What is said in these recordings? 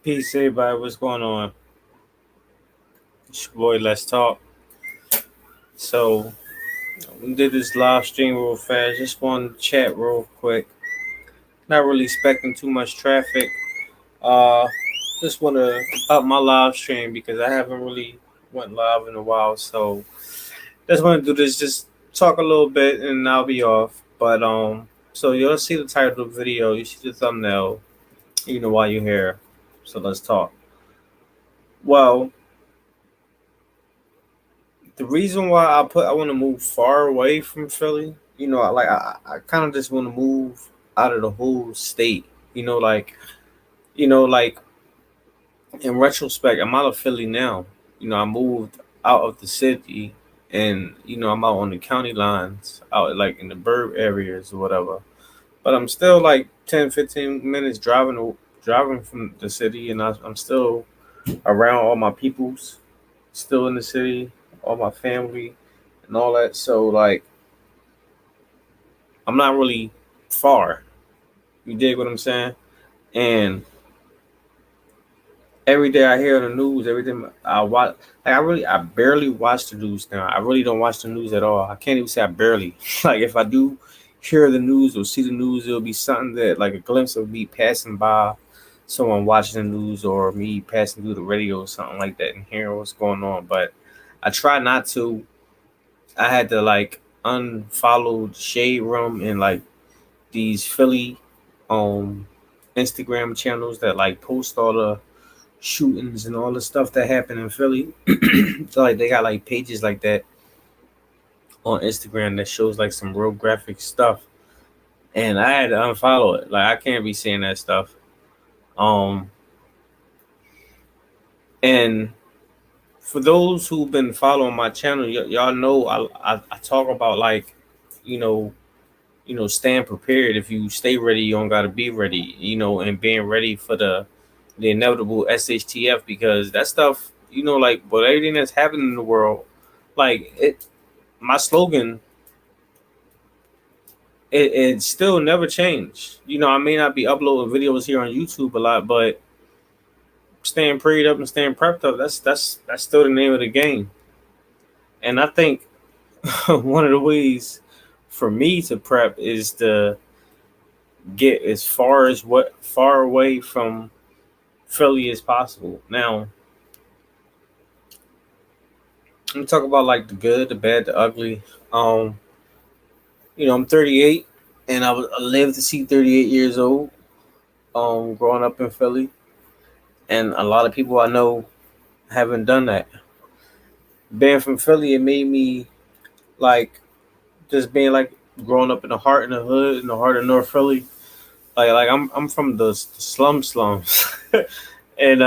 Peace, everybody. What's going on? It's your boy, Let's Talk. So, we did this live stream real fast. Just want to chat real quick. Not really expecting too much traffic. Uh, just want to up my live stream because I haven't really went live in a while. So, just want to do this. Just talk a little bit, and I'll be off. So you'll see the title of the video. You see the thumbnail. You know why you're here. So let's talk. Well, the reason why I want to move far away from Philly, I kind of just want to move out of the whole state. You know, like like in retrospect, I'm out of Philly now. I moved out of the city, and I'm out on the county lines, out like in the burb areas or whatever. But I'm still like 10, 15 minutes driving from the city, and I'm still around all my peoples, still in the city, all my family, and all that. So like I'm not really far. You dig what I'm saying? And every day I hear the news, everything I watch, I barely watch the news now. I really don't watch the news at all. I can't even say I barely. Like if I do hear the news or see the news, it'll be something that like a glimpse of me passing by someone watching the news or me passing through the radio or something like that and hearing what's going on. But I try not to. I had to like unfollow the Shade Room and like these Philly um Instagram channels that like post all the shootings and all the stuff that happened in Philly. So like they got like pages like that on Instagram that shows like some real graphic stuff. And I had to unfollow it. Like I can't be seeing that stuff. Um and for those who've been following my channel, y'all know I talk about like, you know, staying prepared. If you stay ready, you don't gotta be ready, and being ready for the inevitable SHTF because that stuff, like with everything that's happening in the world, like it my slogan, it still never changed. I may not be uploading videos here on YouTube a lot, but staying prayed up and staying prepped up, that's still the name of the game. And I think one of the ways for me to prep is to get as far away from Philly as possible. Now, I'm talk about like the good, the bad, the ugly. Um, I'm 38, and I lived to see 38 years old. Growing up in Philly, and a lot of people I know haven't done that. Being from Philly, it made me like just being like growing up in the heart in the hood in the heart of North Philly. Like I'm from the slums, and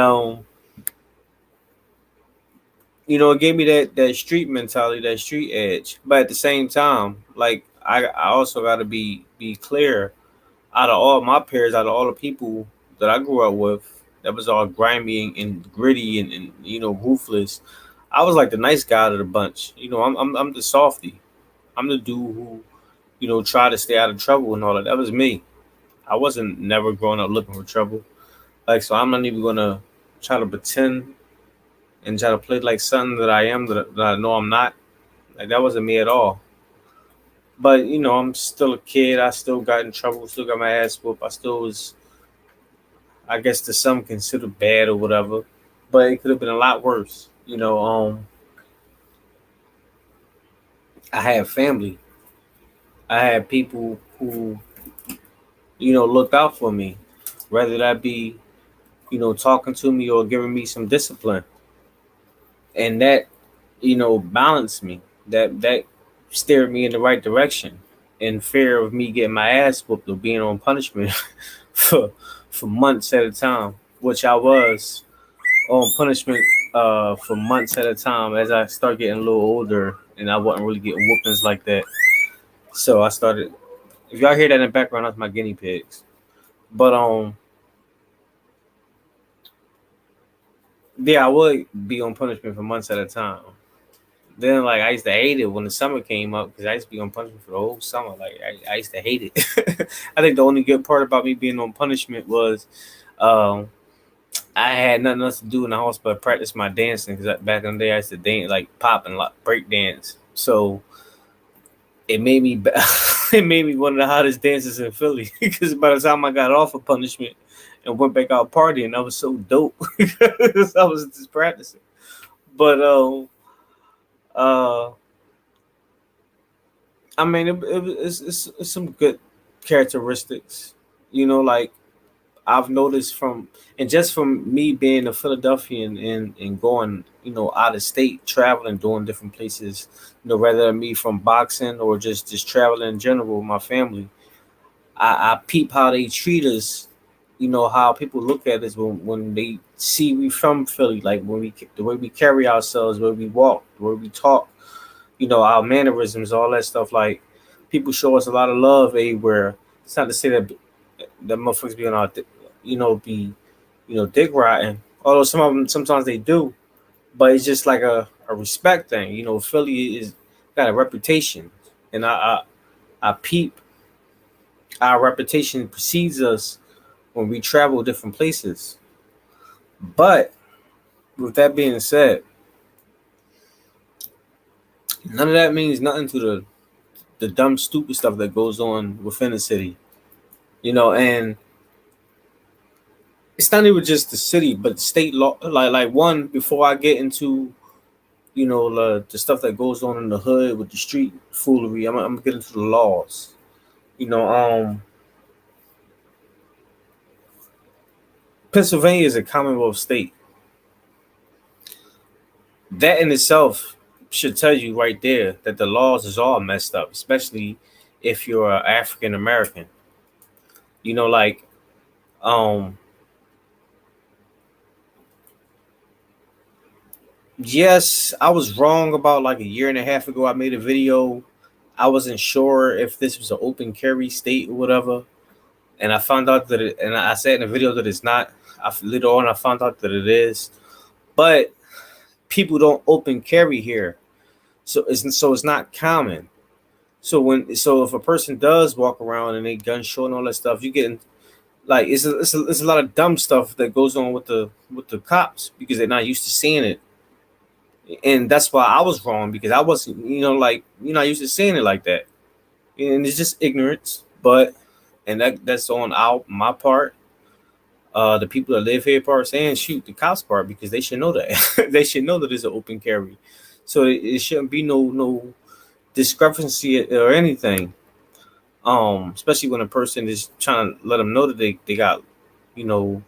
it gave me that street mentality, that street edge. But at the same time, like I also got to be clear. Out of all my peers, out of all the people that I grew up with, that was all grimy and gritty and ruthless. I was like the nice guy of the bunch. I'm the softy. I'm the dude who try to stay out of trouble and all that. That was me. I wasn't never growing up looking for trouble. Like so, I'm not even gonna try to pretend and try to play like something that I am that I know I'm not. Like that wasn't me at all. But I'm still a kid. I still got in trouble. Still got my ass whooped. I still was, I guess, to some considered bad or whatever. But it could have been a lot worse. I had family. I had people who looked out for me, whether that be talking to me or giving me some discipline, and that balanced me. That steered me in the right direction. In fear of me getting my ass whooped or being on punishment for for months at a time, which I was on punishment for months at a time as I started getting a little older and I wasn't really getting whoopings like that. So I started. If y'all hear that in the background, that's my guinea pigs. But yeah, I would be on punishment for months at a time. Then like I used to hate it when the summer came up because I used to be on punishment for the whole summer. Like I used to hate it. I think the only good part about me being on punishment was um, I had nothing else to do in the house but practice my dancing because back in the day I used to dance like pop and like break dance. So it made me it made me one of the hottest dancers in Philly because by the time I got off of punishment and went back out partying, I was so dope because I was just practicing. But uh, I mean, it's some good characteristics, like I've noticed from and just from me being a Philadelphian and going, out of state, traveling, doing different places, whether it be from boxing or just traveling in general with my family. I peep how they treat us, how people look at us when they see we from Philly, like when we the way we carry ourselves, where we walk, where we talk, our mannerisms, all that stuff. Like people show us a lot of love everywhere. It's not to say that motherfuckers be on our, be, dick riding. Although some of them sometimes they do, but it's just like a respect thing. Philly is got a reputation, and I peep our reputation precedes us when we travel different places. But with that being said, none of that means nothing to the dumb, stupid stuff that goes on within the city. And it's not even just the city, but state law. Like one before I get into the stuff that goes on in the hood with the street foolery. I'm gonna get into the laws. You know, um, Pennsylvania is a Commonwealth state. That in itself should tell you right there that the laws is all messed up, especially if you're African American. Like um, yes, I was wrong about like a year and a half ago. I made a video. I wasn't sure if this was an open carry state or whatever, and I found out that and I said in the video that it's not. Later on, I found out that it is, but people don't open carry here, so it's not common. So if a person does walk around and they gun show and all that stuff, you get like it's a lot of dumb stuff that goes on with the cops because they're not used to seeing it, and that's why I was wrong because I wasn't like not used to seeing it like that, and it's just ignorance. But and that's on my part. The people that live here part saying shoot the cops part because they should know that they should know that it's an open carry, so it shouldn't be no discrepancy or anything. Especially when a person is trying to let them know that they got you know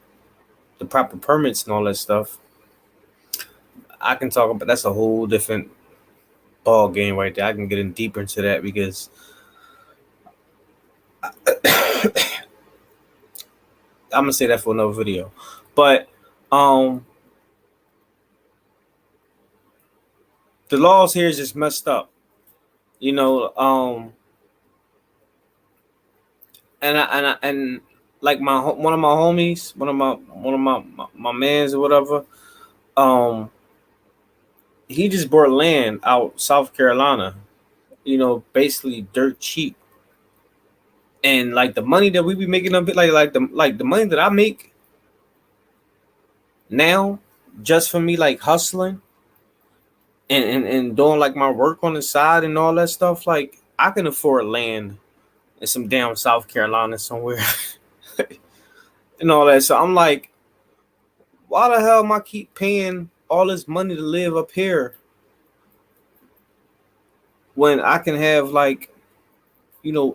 the proper permits and all that stuff. I can talk about that's a whole different ball game right there. I can get in deeper into that because I'm gonna say that for another video. But um, the laws here is just messed up. You know, and like one of my homies, one of my mans or whatever. Um, he just bought land out South Carolina. Basically dirt cheap. And like the money that we be making up, like the money that I make now, just for me like hustling and doing like my work on the side and all that stuff, like I can afford land in some damn South Carolina somewhere and all that. So I'm like, why the hell am I keep paying all this money to live up here when I can have like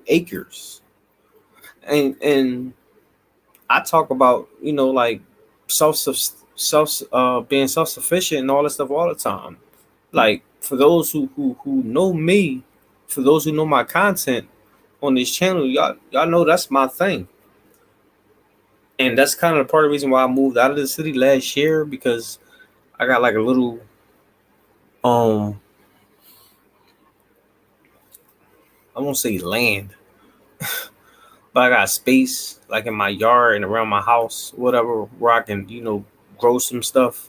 acres? And I talk about like self self being self sufficient and all that stuff all the time. Like for those who know me, for those who know my content on this channel, y'all know that's my thing. And that's kind of the part of the reason why I moved out of the city last year because I got like a little um I won't say land, but I got space like in my yard and around my house, whatever, where I can, grow some stuff.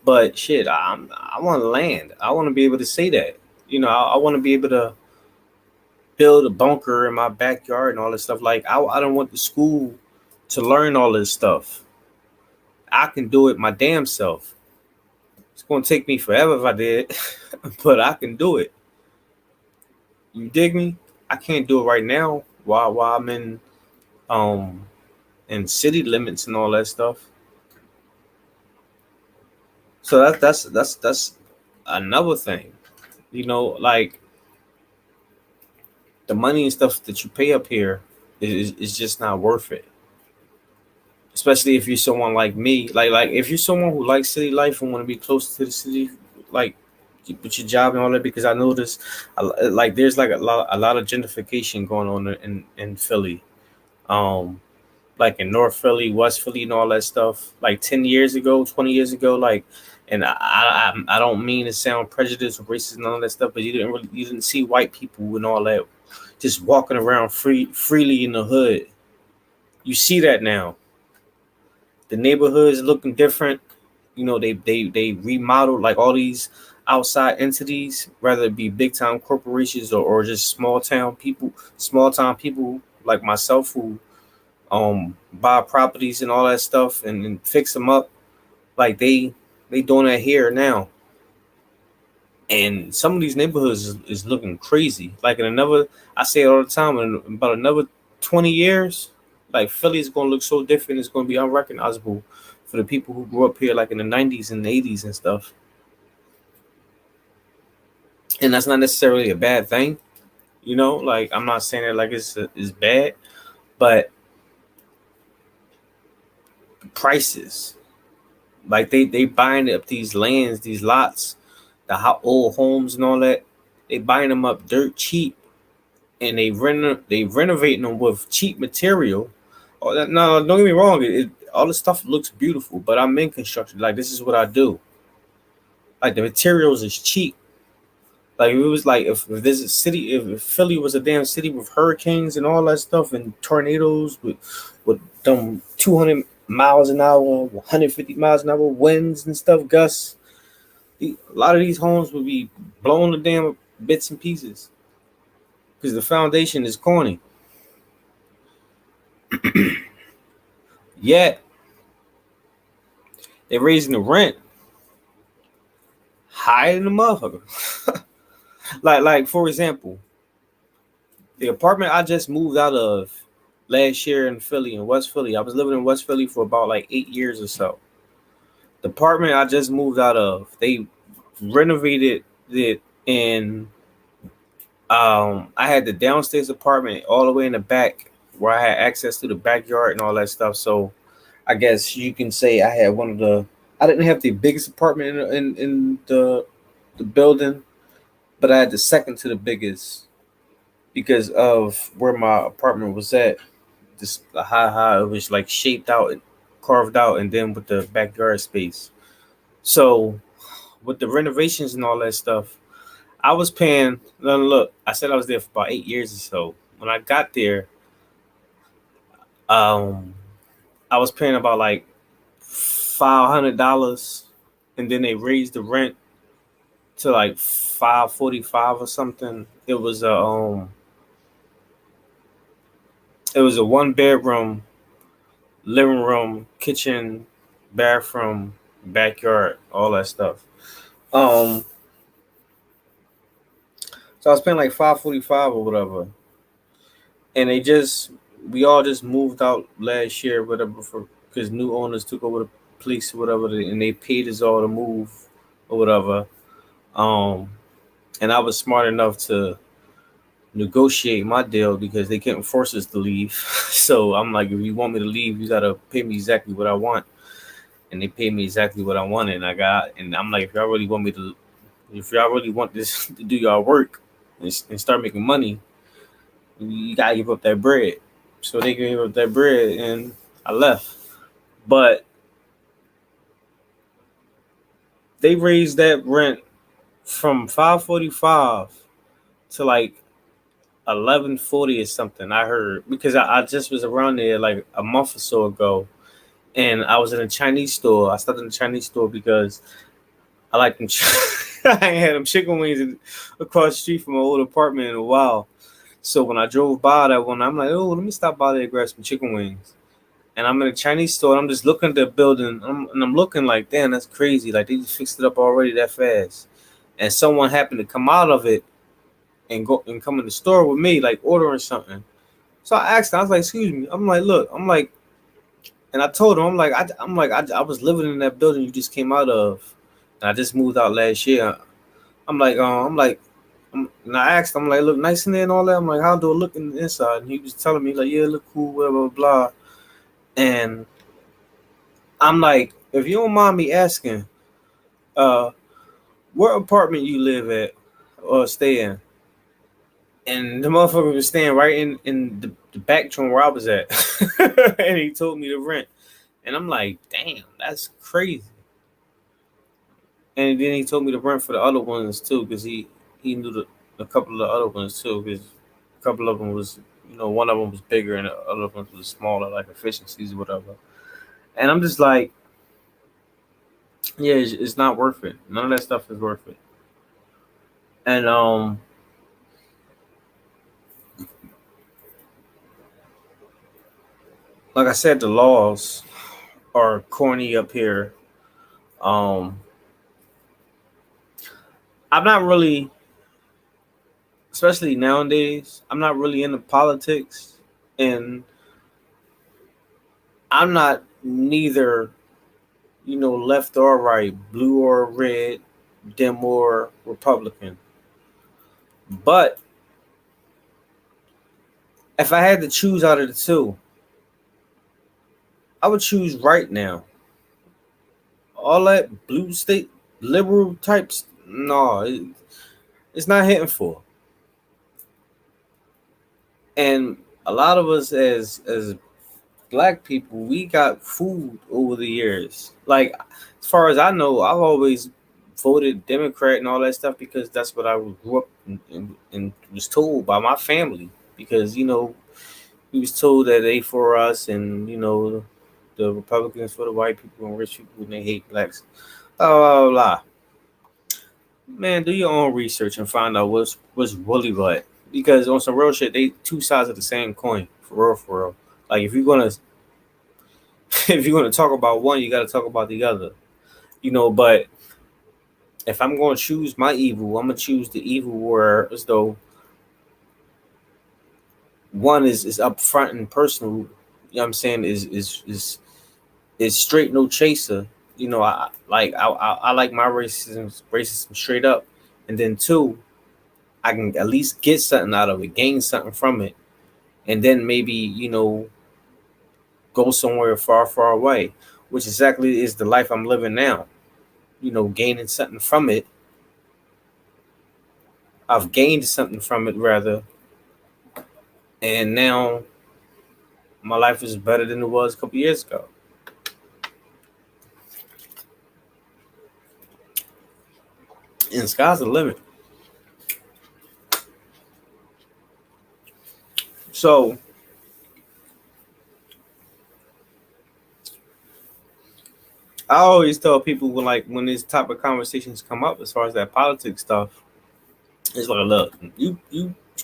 But shit, I want land. I want to be able to say that. I want to be able to build a bunker in my backyard and all this stuff. Like I don't want the school to learn all this stuff. I can do it my damn self. It's gonna take me forever if I did, but I can do it. You dig me? I can't do it right now while I'm um in city limits and all that stuff. So that's another thing. Like the money and stuff that you pay up here is just not worth it. Especially if you're someone like me, like if you're someone who likes city life and want to be close to the city, like with your job and all that. Because I noticed, like there's like a lot of gentrification going on in Philly, um, like in North Philly, West Philly, and all that stuff. Like 10 years ago, 20 years ago, like, and I don't mean to sound prejudiced or racist and all that stuff, but you didn't see white people and all that just walking around freely in the hood. You see that now. The neighborhoods looking different. They remodeled like all these outside entities, whether it be big time corporations or just small town people like myself who buy properties and all that stuff and fix them up. Like they doing that here now. And some of these neighborhoods is looking crazy. Like in another, I say it all the time, in about another 20 years, like Philly is going to look so different. It's going to be unrecognizable for the people who grew up here, like in the 90s and the 80s and stuff. And that's not necessarily a bad thing. Like I'm not saying it like it's bad, but prices, like they buying up these lands, these lots, old homes and all that. They buying them up dirt cheap, and they renovating them with cheap material. Oh, no, don't get me wrong. All the stuff looks beautiful, but I'm in construction. Like this is what I do. Like the materials is cheap. Like it was like if this is city, if Philly was a damn city with hurricanes and all that stuff and tornadoes with them 200 miles an hour, 150 miles an hour winds and stuff, gusts. A lot of these homes would be blown to damn bits and pieces because the foundation is corny. Yet they're raising the rent higher than the motherfucker. like for example, the apartment I just moved out of last year in Philly, in West Philly. I was living in West Philly for about like 8 years or so. The apartment I just moved out of, they renovated it, and I had the downstairs apartment all the way in the back where I had access to the backyard and all that stuff. So I guess you can say I had one of the. I didn't have the biggest apartment in the building, but I had the second to the biggest because of where my apartment was at. Just how it was like shaped out and carved out, and then with the backyard space. So with the renovations and all that stuff, I was paying. Look, I said I was there for about 8 years or so. When I got there, um, I was paying about like $500, and then they raised the rent to like 545 or something. It was a 1 bedroom, living room, kitchen, bathroom, backyard, all that stuff. Um, so I was paying like 545 or whatever, and we all just moved out last year, whatever, for because new owners took over the place or whatever, and they paid us all to move or whatever. Um, and I was smart enough to negotiate my deal because they couldn't force us to leave. So I'm like, if you want me to leave, you gotta pay me exactly what I want. And they paid me exactly what I wanted, and I'm like, if y'all really want this to do y'all work and start making money, you gotta give up that bread. So they gave up that bread, and I left. But they raised that rent from 545 to like 1140 or something. I heard because I just was around there like a month or so ago, and I was in a Chinese store. I stopped in the Chinese store because I like them. I ain't had them chicken wings across the street from my old apartment in a while. So when I drove by that one, I'm like, oh, let me stop by there and grab some chicken wings. and I'm in a Chinese store. And I'm just looking at the building, and I'm looking like, damn, that's crazy. Like they just fixed it up already that fast. And someone happened to come out of it and go and come in the store with me, like ordering something. So I asked him, I was like, excuse me. I'm like, look, I'm like, and I told him, I was living in that building you just came out of, and I just moved out last year. And I asked him, I'm like, look nice in there and all that. I'm like, how do it look in the inside? And he was telling me like, yeah, it look cool, blah blah blah. And I'm like, if you don't mind me asking, uh, what apartment you live at or stay in? And the motherfucker was staying right in the back room where I was at, and he told me the rent. And I'm like, damn, that's crazy. And then he told me to rent for the other ones too, because he knew a couple of the other ones too, because a couple of them was, one of them was bigger and the other ones was smaller, like efficiencies or whatever. And I'm just like, yeah, it's not worth it. None of that stuff is worth it. And like I said, the laws are corny up here. Um, I'm not really, especially nowadays, I'm not really into politics, and I'm not neither, left or right, blue or red, Dem or Republican. But if I had to choose out of the two, I would choose right now. All that blue state liberal types, no, it's not hitting for. And a lot of us as black people, we got food over the years. Like as far as I know, I've always voted Democrat and all that stuff because that's what I grew up and was told by my family. Because we was told that they for us, and the Republicans for the white people and rich people, and they hate blacks. Blah blah blah. Blah. Man, do your own research and find out what's really what. Because on some real shit, they two sides of the same coin. For real, for real. Like if you're gonna if you're gonna talk about one, you gotta talk about the other. But if I'm gonna choose my evil, I'm gonna choose the evil where as though one is upfront and personal. You know what I'm saying? Is straight no chaser. I like my racism straight up. And then two, I can at least get something out of it, gain something from it, and then maybe go somewhere far, far away, which exactly is the life I'm living now. Gaining something from it. I've gained something from it rather, and now my life is better than it was a couple years ago. And the sky's the limit. So I always tell people when these type of conversations come up as far as that politics stuff, it's like, look, you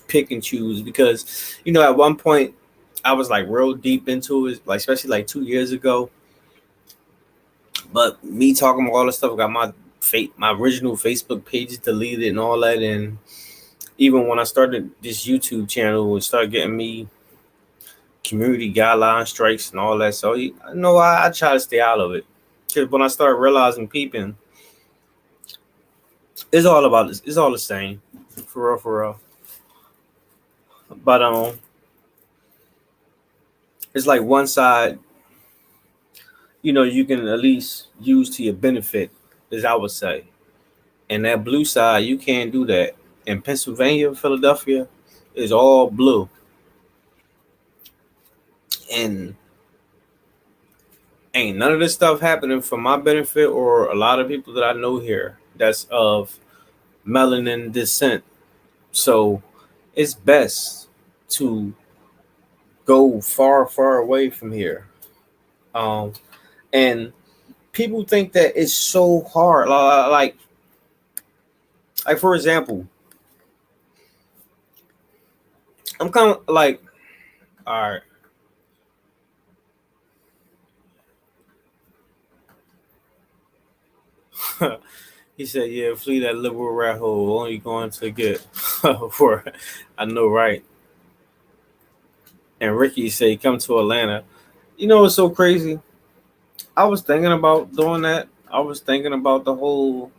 pick and choose because at one point I was like real deep into it, like especially like 2 years ago. But me talking about all this stuff, got my original Facebook pages deleted and all that, and even when I started this YouTube channel, it started getting me community guideline strikes and all that. So I try to stay out of it because when I started realizing peeping, it's all about this. It's all the same, for real, for real. But it's like one side, you can at least use to your benefit, as I would say. And that blue side, you can't do that. In Pennsylvania, Philadelphia, is all blue. And ain't none of this stuff happening for my benefit or a lot of people that I know here that's of melanin descent. So it's best to go far, far away from here. Um, and people think that it's so hard. Like for example, I'm kind of like, all right, He said, "Yeah, flee that liberal rat hole. Only going to get for." I know, right? And Ricky said, "Come to Atlanta." You know what's so crazy? I was thinking about doing that. I was thinking about the whole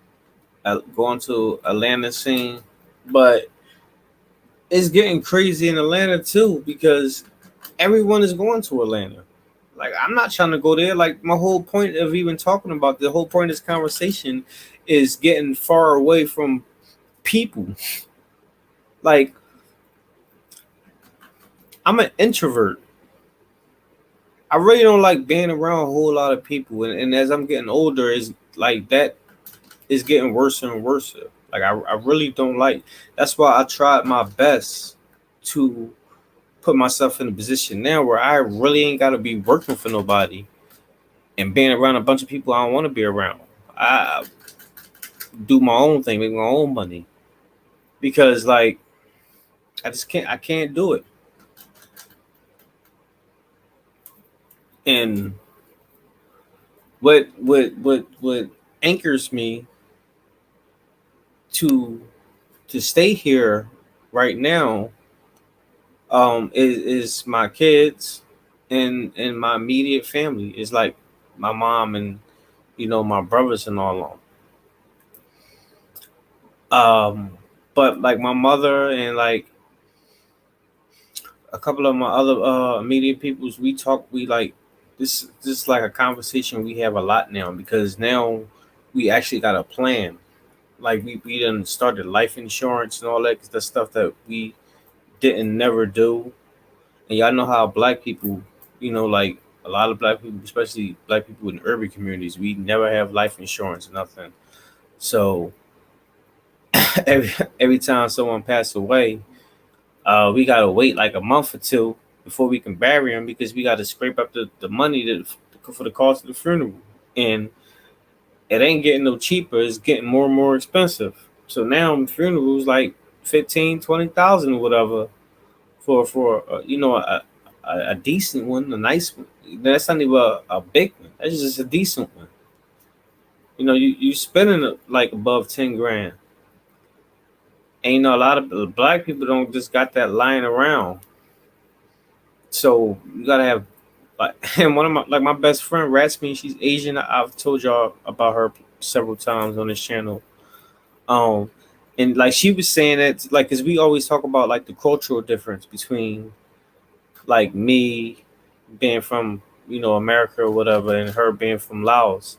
going to Atlanta scene, but it's getting crazy in Atlanta too because everyone is going to Atlanta. Like I'm not trying to go there. Like my whole point of even talking about the whole point of this conversation is getting far away from people. Like I'm an introvert. I really don't like being around a whole lot of people, and as I'm getting older, is like that is getting worse and worse. Like I really don't like. That's why I tried my best to put myself in a position now where I really ain't got to be working for nobody and being around a bunch of people I don't want to be around. I do my own thing, make my own money because like I just can't. I can't do it. And what anchors me to stay here right now is my kids and my immediate family. It's like my mom and my brothers and all of them. But like my mother and like a couple of my other immediate peoples, we talk. We like this is like a conversation we have a lot now because now we actually got a plan. Like we done started life insurance and all that 'cause that's stuff that we didn't never do. And y'all know how black people, like a lot of black people, especially black people in urban communities, we never have life insurance, nothing. So every every time someone passed away, we gotta wait like a month or two before we can bury them because we gotta scrape up the money for the cost of the funeral. And it ain't getting no cheaper, it's getting more and more expensive. So now funerals like 15, 20,000 or whatever for a decent one, a nice one. That's not even a big one. That's just a decent one. You spending like above 10 grand, and a lot of black people don't just got that lying around. So you gotta have like, and one of my best friend Ratsme, she's Asian. I've told y'all about her several times on this channel. Um, and like she was saying that like, cause we always talk about like the cultural difference between like me being from America or whatever, and her being from Laos.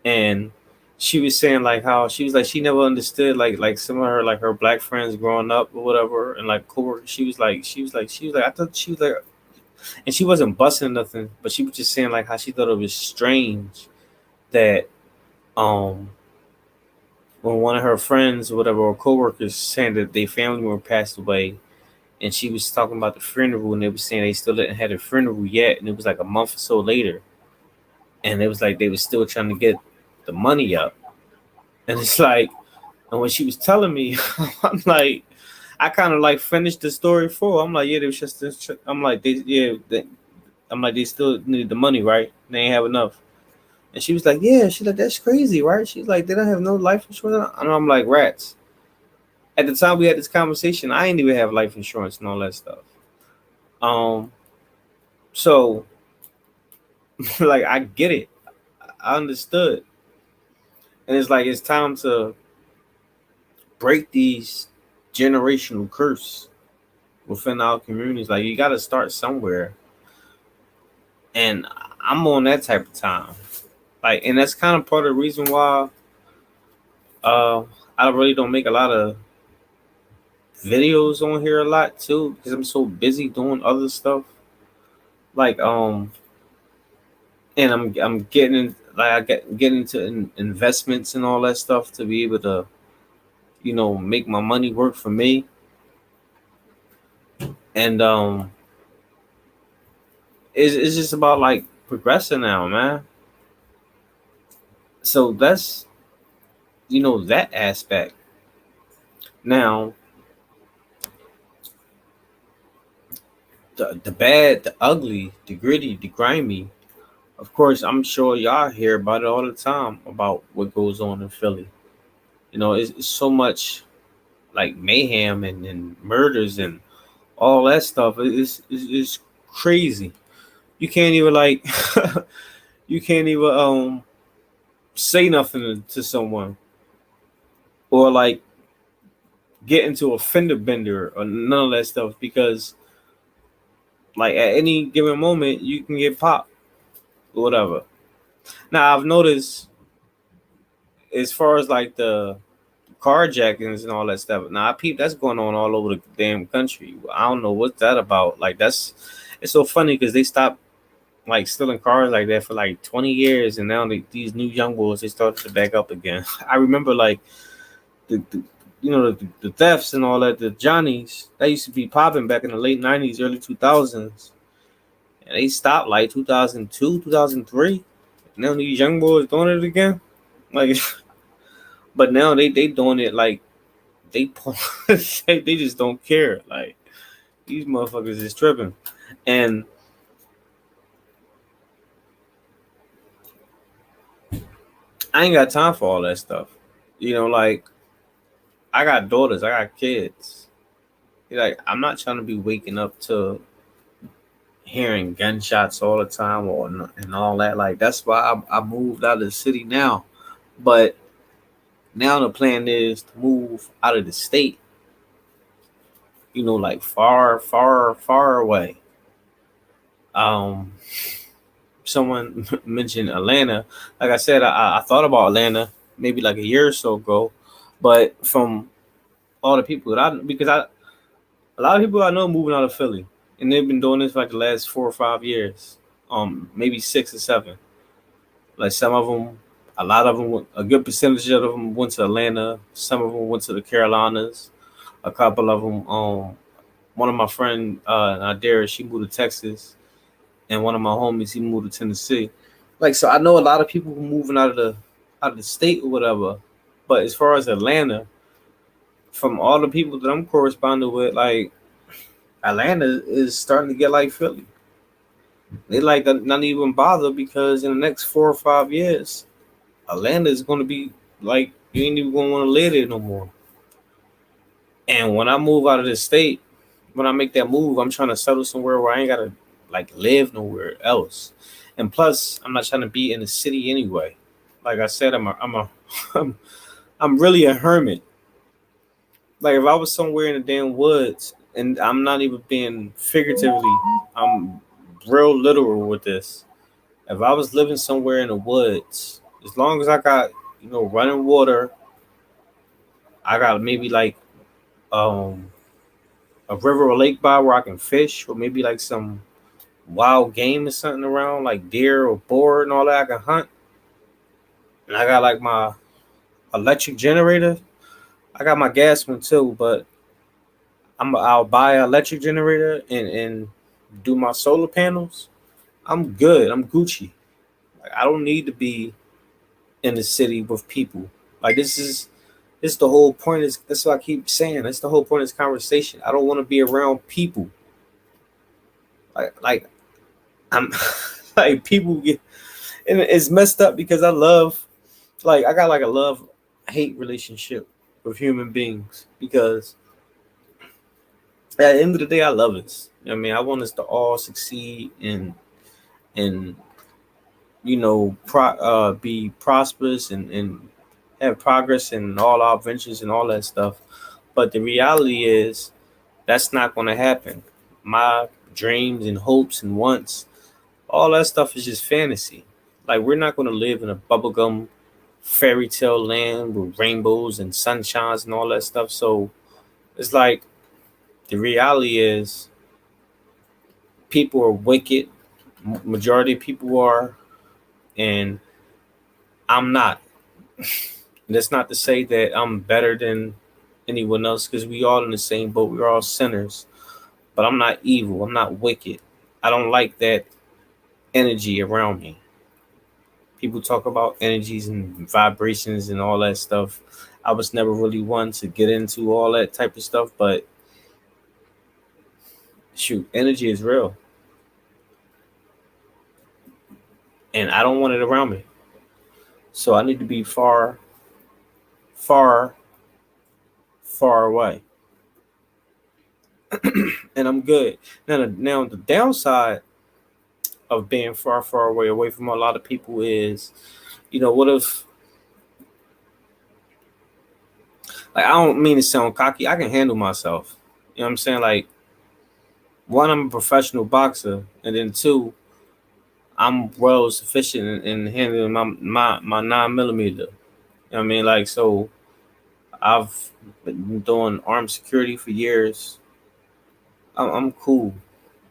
And she was saying like how she was like she never understood like some of her like her black friends growing up or whatever, and like coworkers. She was like I thought she was like, and she wasn't busting nothing, but she was just saying like how she thought it was strange that um when one of her friends or whatever or coworkers saying that their family member passed away, and she was talking about the funeral, and they were saying they still didn't have a funeral yet, and it was like a month or so later, and it was like they were still trying to get the money up, and it's like, and when she was telling me, I'm like, I kind of like finished the story for. I'm like, yeah, they was just this. I'm like, I'm like, they still needed the money, right? They ain't have enough. And she was like, yeah, she's like, that's crazy, right? She's like, they don't have no life insurance, and I'm like, rats. At the time we had this conversation, I didn't even have life insurance and all that stuff. Um, so like I get it. I understood. And it's like it's time to break these generational curse within our communities. Like you gotta start somewhere. And I'm on that type of time. Like and that's kind of part of the reason why uh I really don't make a lot of videos on here a lot too, because I'm so busy doing other stuff. Like and I'm getting in, like getting into investments and all that stuff to be able to make my money work for me. And it's just about like progressing now, man. So that's that aspect. Now the bad, the ugly, the gritty, the grimy, Of course, I'm sure y'all hear about it all the time about what goes on in Philly. It's so much like mayhem and murders and all that stuff. It's crazy. You can't even like you can't even say nothing to someone or like get into a fender bender or none of that stuff because like at any given moment you can get popped or whatever. Now I've noticed as far as like the carjackings and all that stuff. Now I peep that's going on all over the damn country. I don't know what's that about. Like it's so funny because they stopped like stealing cars like that for like 20 years, and now these new young boys they started to back up again. I remember like the the thefts and all that, the Johnnies that used to be popping back in the late 90s, early 2000s, and they stopped like 2002, 2003. Now these young boys doing it again, like, but now they doing it like they they just don't care. Like these motherfuckers is tripping, and I ain't got time for all that stuff. Like I got daughters, I got kids. Like I'm not trying to be waking up to hearing gunshots all the time or and all that. Like that's why I moved out of the city now. But now the plan is to move out of the state. Like far, far, far away. Um, Someone mentioned Atlanta. Like I said, I thought about Atlanta maybe like a year or so ago, but from all the people that because a lot of people I know moving out of Philly, and they've been doing this for like the last 4 or 5 years, maybe 6 or 7. Like some of them, a lot of them, a good percentage of them went to Atlanta. Some of them went to the Carolinas. A couple of them, one of my friend, Nadira, she moved to Texas, and one of my homies, he moved to Tennessee. Like so, I know a lot of people who moving out of the state or whatever. But as far as Atlanta, from all the people that I'm corresponding with, like Atlanta is starting to get like Philly. They like not even bother because in the next 4 or 5 years, Atlanta is going to be like you ain't even going to want to live there no more. And when I move out of the state, when I make that move, I'm trying to settle somewhere where I ain't gotta like live nowhere else. And plus, I'm not trying to be in the city anyway. Like I said, I'm I'm really a hermit. Like if I was somewhere in the damn woods, and I'm not even being figuratively, I'm real literal with this. If I was living somewhere in the woods, as long as I got running water, I got maybe like um a river or lake by where I can fish, or maybe like some wild game or something around, like deer or boar and all that I can hunt. And I got like my electric generator. I got my gas one too, but I'll buy an electric generator and do my solar panels. I'm good. I'm Gucci. Like, I don't need to be in the city with people. Like this is the whole point. Is that's what I keep saying. That's the whole point of this conversation. I don't want to be around people. Like I'm like people get, and it's messed up because I love, like I got like a love hate relationship with human beings because at the end of the day I love us. I mean, I want us to all succeed and be prosperous and have progress in all our ventures and all that stuff. But the reality is that's not going to happen. My dreams and hopes and wants, all that stuff is just fantasy. Like we're not going to live in a bubblegum fairy tale land with rainbows and sunshines and all that stuff. So it's like the reality is people are wicked. Majority of people are, and I'm not. And that's not to say that I'm better than anyone else because we all in the same boat. We're all sinners. But I'm not evil. I'm not wicked. I don't like that energy around me. People talk about energies and vibrations and all that stuff. I was never really one to get into all that type of stuff, but shoot, energy is real. and I don't want it around me. So I need to be far, far, far away, and I'm good. Now the downside of being far, far away from a lot of people is, what if, like, I don't mean to sound cocky. I can handle myself. You know what I'm saying? Like, one, I'm a professional boxer, and then two, I'm well sufficient in handling my 9 millimeter. You know what I mean? Like, so I've been doing armed security for years. I'm cool,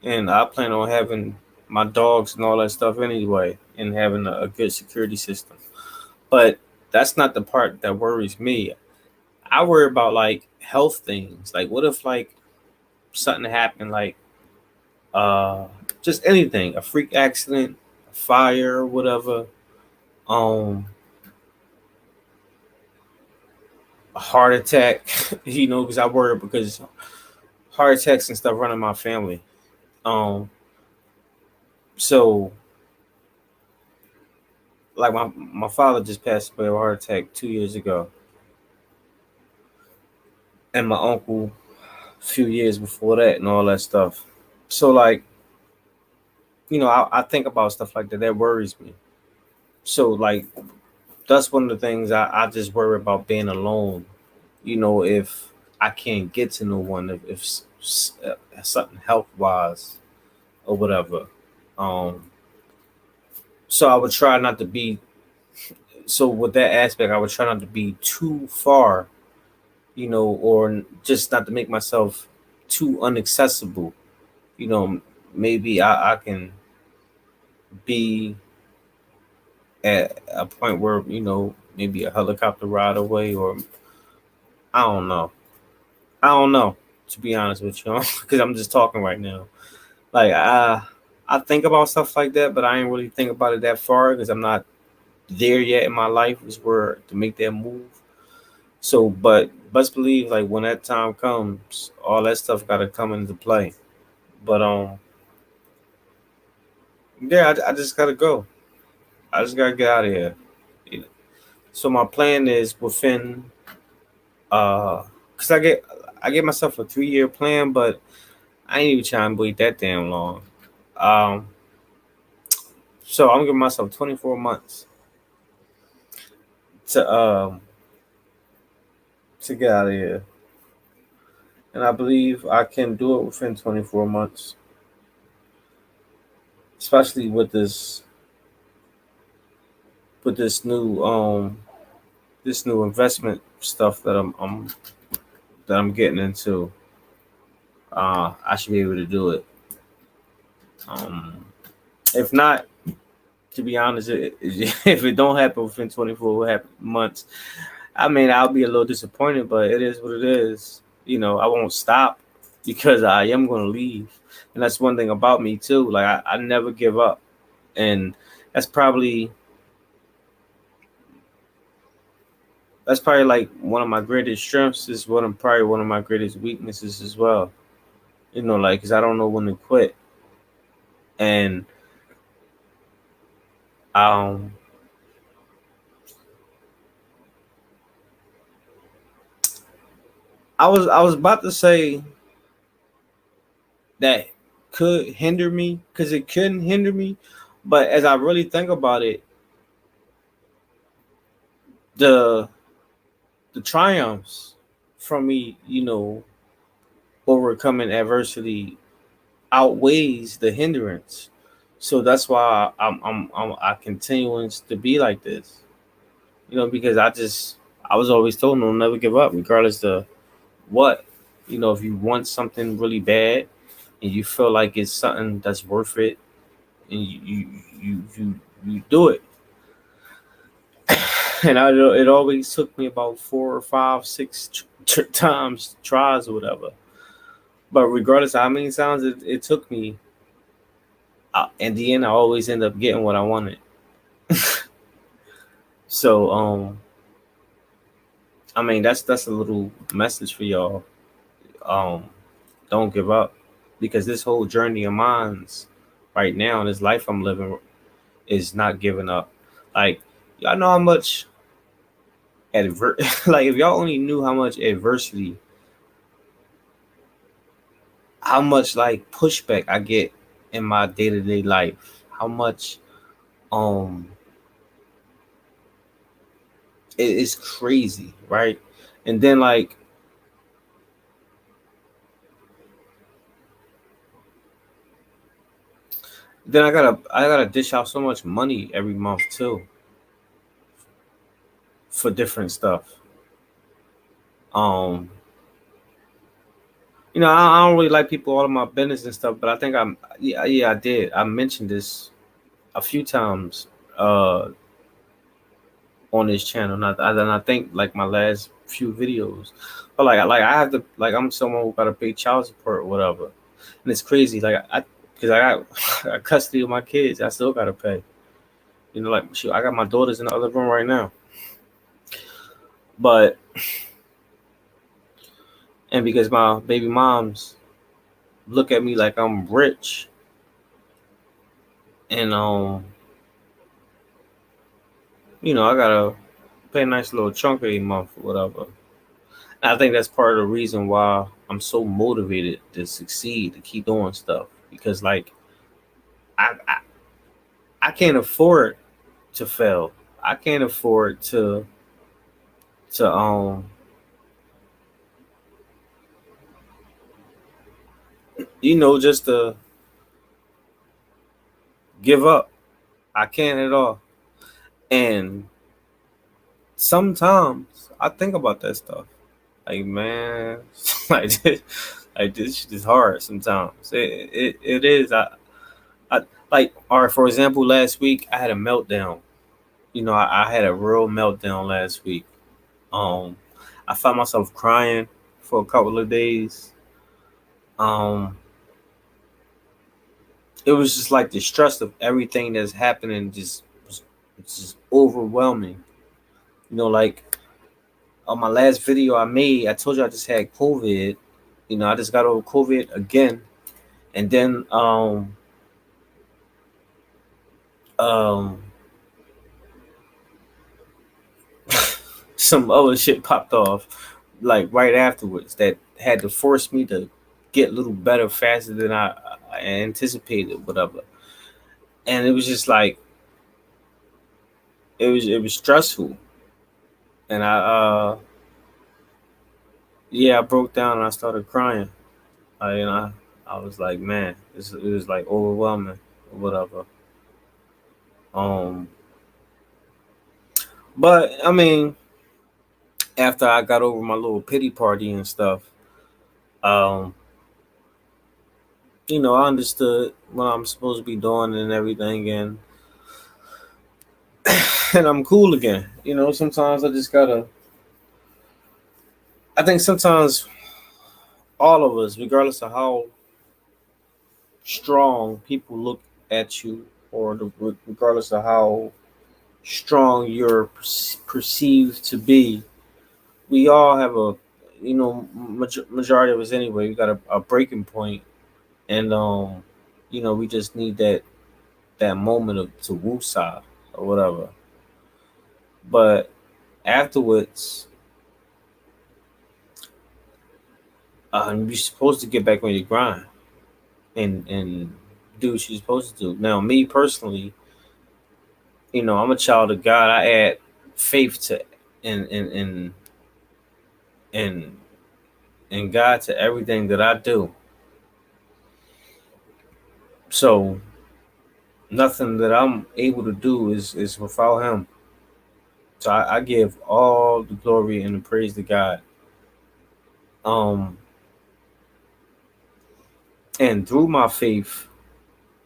and I plan on having my dogs and all that stuff anyway, and having a good security system. But that's not the part that worries me. I worry about like health things. Like, what if like something happened, like uh, just anything, a freak accident, a fire, whatever, um, a heart attack. Because I worry because heart attacks and stuff run in my family. Um, so like my father just passed away of a heart attack 2 years ago, and my uncle a few years before that, and all that stuff. So like, I think about stuff like that. That worries me. So like, that's one of the things I just worry about being alone. If I can't get to no one, if something health wise or whatever. Um, so I would try not to be. So with that aspect, I would try not to be too far, or just not to make myself too unaccessible. You know, Maybe I can be at a point where maybe a helicopter ride away, or I don't know. I don't know, to be honest with you, because I'm just talking right now. Like I think about stuff like that, but I ain't really think about it that far because I'm not there yet in my life. Is where to make that move. So, but best believe, like when that time comes, all that stuff got to come into play. But yeah, I just gotta go. I just gotta get out of here. So my plan is within cause I get myself a 3 year plan, but I ain't even trying to wait that damn long. Um, so I'm giving myself 24 months to get out of here, and I believe I can do it within 24 months, especially with this new investment stuff that I'm getting into. I should be able to do it. Um, if not, to be honest, if it don't happen within 24 months, I mean, I'll be a little disappointed, but it is what it is. I won't stop because I am going to leave. And that's one thing about me, too. Like, I never give up. And that's probably, like one of my greatest strengths, is probably one of my greatest weaknesses as well. Like, because I don't know when to quit. And, um, I was about to say that could hinder me, because it couldn't hinder me, but as I really think about it, the the triumphs from me, overcoming adversity outweighs the hindrance. So that's why I continuing to be like this. Because I was always told, no, never give up, regardless of what. If you want something really bad and you feel like it's something that's worth it, and you do it. And it always took me about 4 or 5, 6 times tries or whatever. But regardless of how many times it took me, in the end, I always end up getting what I wanted. So, I mean, that's a little message for y'all. Um, don't give up, because this whole journey of mine's right now, this life I'm living, is not giving up. Like y'all know how much like if y'all only knew how much adversity, how much like pushback I get in my day to day life, how much um it's crazy, right? And then like then I gotta dish out so much money every month too for different stuff. Um, I don't really like people all of my business and stuff, but I think yeah I did. I mentioned this a few times on this channel, and I think like my last few videos. But like I have to like I'm someone who gotta pay child support or whatever, and it's crazy. Like I because I got I got custody of my kids, I still gotta pay. Like shoot, I got my daughters in the other room right now, but and because my baby moms look at me like I'm rich, and I gotta pay a nice little chunk every month or whatever. And I think that's part of the reason why I'm so motivated to succeed, to keep doing stuff, because like I I, I can't afford to fail. I can't afford to just to give up. I can't at all. And sometimes I think about that stuff. Like man, like this shit is hard sometimes. It is. I like, all right, for example, last week I had a meltdown. I had a real meltdown last week. Um I found myself crying for a couple of days. Um it was just like the stress of everything that's happening it's just overwhelming. Like on my last video I made, I told you I just had COVID. I just got over COVID again. And then um some other shit popped off like right afterwards that had to force me to get a little better faster than I anticipated, whatever. And it was just like it was stressful. And I broke down and I started crying. I was like, man, it was like overwhelming or whatever. Um, but I mean, after I got over my little pity party and stuff, um, I understood what I'm supposed to be doing and everything, and I'm cool again. Sometimes I just gotta. I think sometimes all of us, regardless of how strong people look at you, or regardless of how strong you're perceived to be, we all have a, majority of us anyway. We got a breaking point, and we just need that moment to woosah or whatever. But afterwards, you're supposed to get back on your grind and do what you're supposed to do. Now, me personally, I'm a child of God. I add faith to and and and God to everything that I do. So nothing that I'm able to do is without Him. So I give all the glory and the praise to God. Um, and through my faith,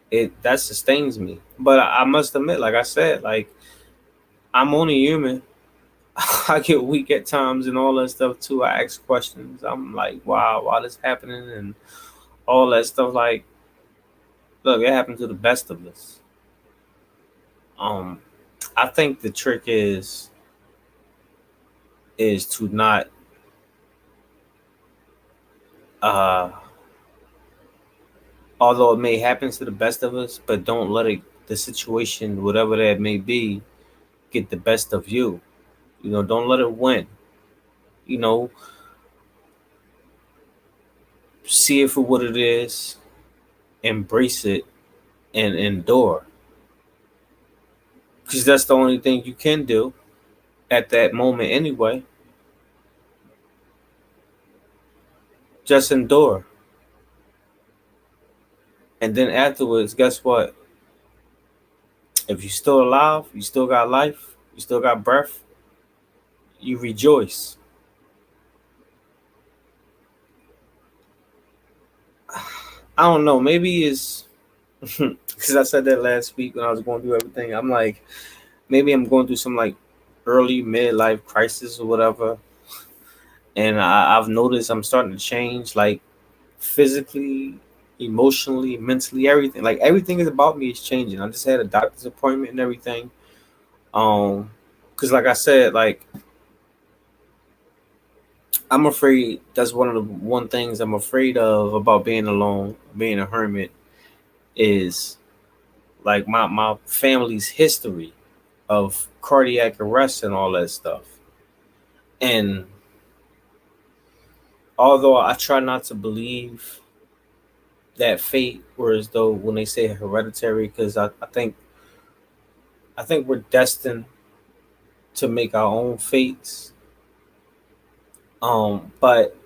it that sustains me. But I must admit, like I said, like I'm only human. I get weak at times and all that stuff too. I ask questions. I'm like, wow, why this happening and all that stuff. Like, look, it happened to the best of us. Um, I think the trick is to not uh although it may happen to the best of us, but don't let it the situation, whatever that may be, get the best of you. Don't let it win. You know, see it for what it is, embrace it, and endure. Because that's the only thing you can do at that moment anyway. Just endure. And then afterwards, guess what? If you're still alive, you still got life, you still got breath, you rejoice. I don't know. Maybe it's because I said that last week when I was going through everything. I'm like, maybe I'm going through some like early midlife crisis or whatever. And I've noticed I'm starting to change, like physically, emotionally, mentally, everything. Like everything is about me is changing. I just had a doctor's appointment and everything. Because like I said, like I'm afraid that's one of the one things I'm afraid of about being alone, being a hermit, is like my family's history of cardiac arrest and all that stuff. And although I try not to believe that fate, or as though when they say hereditary, because I think we're destined to make our own fates. But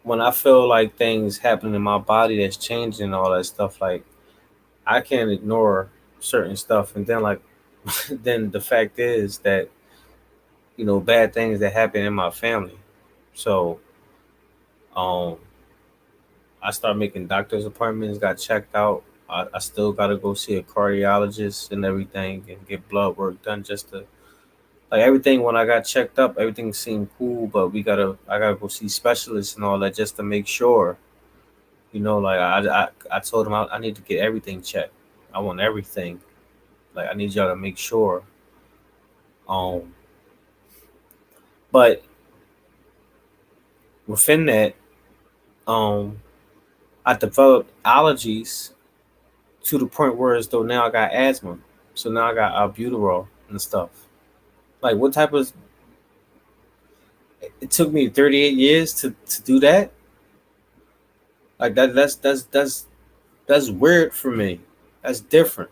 when I feel like things happen in my body that's changing and all that stuff, like I can't ignore certain stuff. And then like then the fact is that bad things that happen in my family. So um I started making doctor's appointments, got checked out. I still got to go see a cardiologist and everything and get blood work done just to like everything. When I got checked up, everything seemed cool, but I gotta go see specialists and all that just to make sure. Like I told him I need to get everything checked. I want everything. Like I need y'all to make sure. Um, but within that, um, I developed allergies to the point where as though now I got asthma. So now I got albuterol and stuff. Like what type of? It took me 38 years to do that. Like that's weird for me. That's different.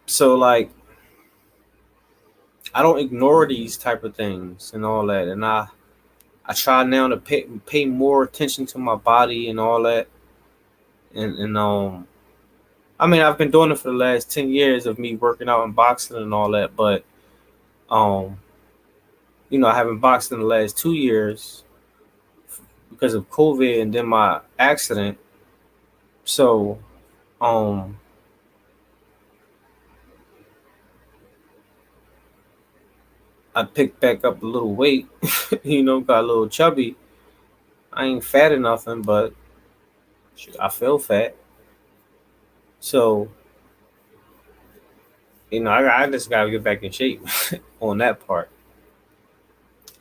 So like I don't ignore these type of things and all that, and I try now to pay more attention to my body and all that, and I mean I've been doing it for the last 10 years of me working out and boxing and all that, but um I haven't boxed in the last 2 years because of COVID and then my accident. So um I picked back up a little weight, got a little chubby. I ain't fat or nothing, but I feel fat. So I just gotta get back in shape on that part.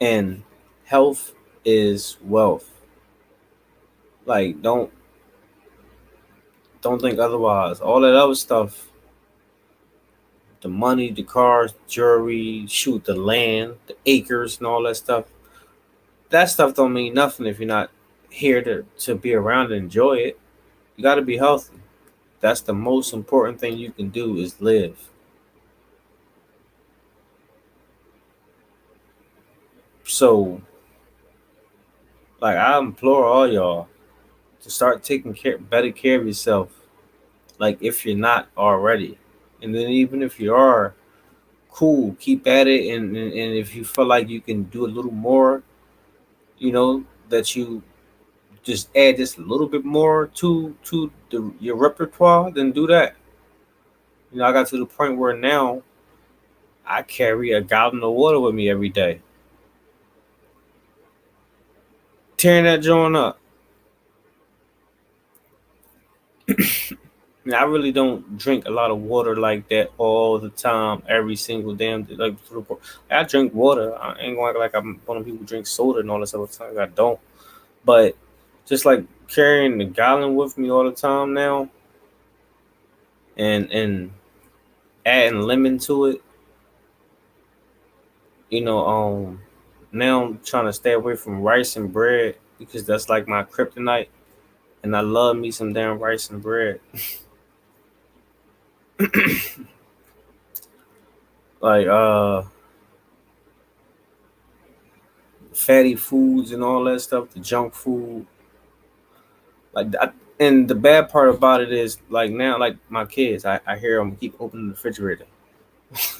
And health is wealth. Like don't think otherwise. All that other stuff, the money, the cars, jewelry, shoot, the land, the acres, and all that stuff. That stuff don't mean nothing if you're not here to be around and enjoy it. You got to be healthy. That's the most important thing you can do is live. So, like, I implore all y'all to start taking better care of yourself. Like, if you're not already, and then even if you are, cool, keep at it. And if you feel like you can do a little more, that you just add just a little bit more to your repertoire, then do that. I got to the point where now I carry a gallon of water with me every day. Tearing that joint up. I really don't drink a lot of water like that all the time, every single damn day. Like I drink water. I ain't going to act like I'm one of the people who drink soda and all this other time. I don't. But just like carrying the gallon with me all the time now, and adding lemon to it. You know, now I'm trying to stay away from rice and bread because that's like my kryptonite, and I love me some damn rice and bread. Like fatty foods and all that stuff, the junk food. And the bad part about it is like now, like my kids, I hear them keep opening the refrigerator.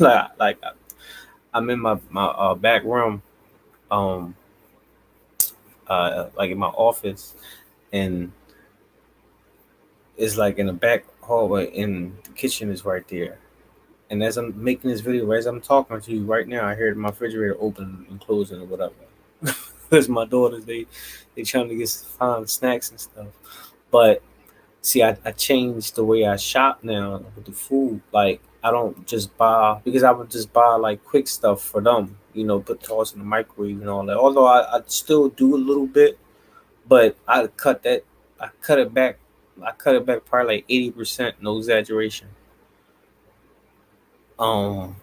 like I'm in my back room, um, like in my office, and it's like in the back hallway, and the kitchen is right there. And as I'm making this video, as I'm talking to you right now, I hear my refrigerator open and closing or whatever. Because my daughters, they trying to get find snacks and stuff. But see, I changed the way I shop now with the food. Like I don't just buy because I would just buy like quick stuff for them. You know, put toss in the microwave and all that. Although I still do a little bit, but I cut that. I cut it back. I cut it back probably like 80%. No exaggeration. Um.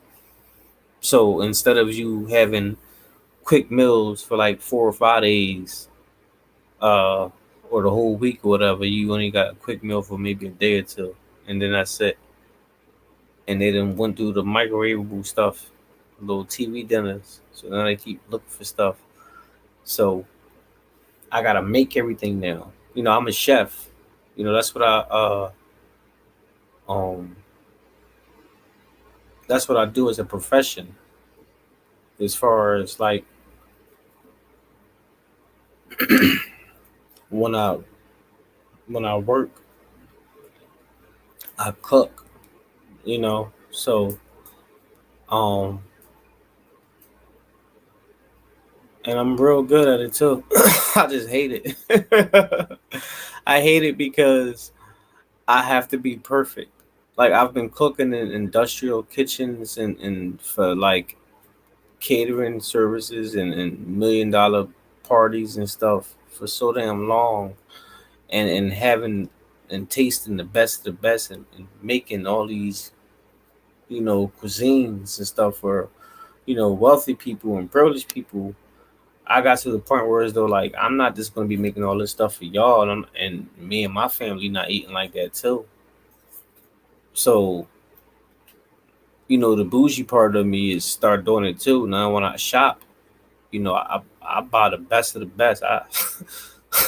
So instead of you having quick meals for like 4 or 5 days, uh, or the whole week or whatever, you only got a quick meal for maybe a day or two, and then that's it. And they done went through the microwavable stuff, little TV dinners. So now they keep looking for stuff. So I gotta make everything now. You know, I'm a chef. You know, um that's what I do as a profession. As far as like when I when I work, I cook. You know, so um and I'm real good at it too. I just hate it. I hate it because I have to be perfect. Like I've been cooking in industrial kitchens and for like catering services and $1 million parties and stuff for so damn long, and having and tasting the best of the best, and making all these cuisines and stuff for wealthy people and privileged people. I got to the point where as though like I'm not just gonna be making all this stuff for y'all, and me and my family not eating like that too. So the bougie part of me is start doing it too. Now when I shop, I buy the best of the best. I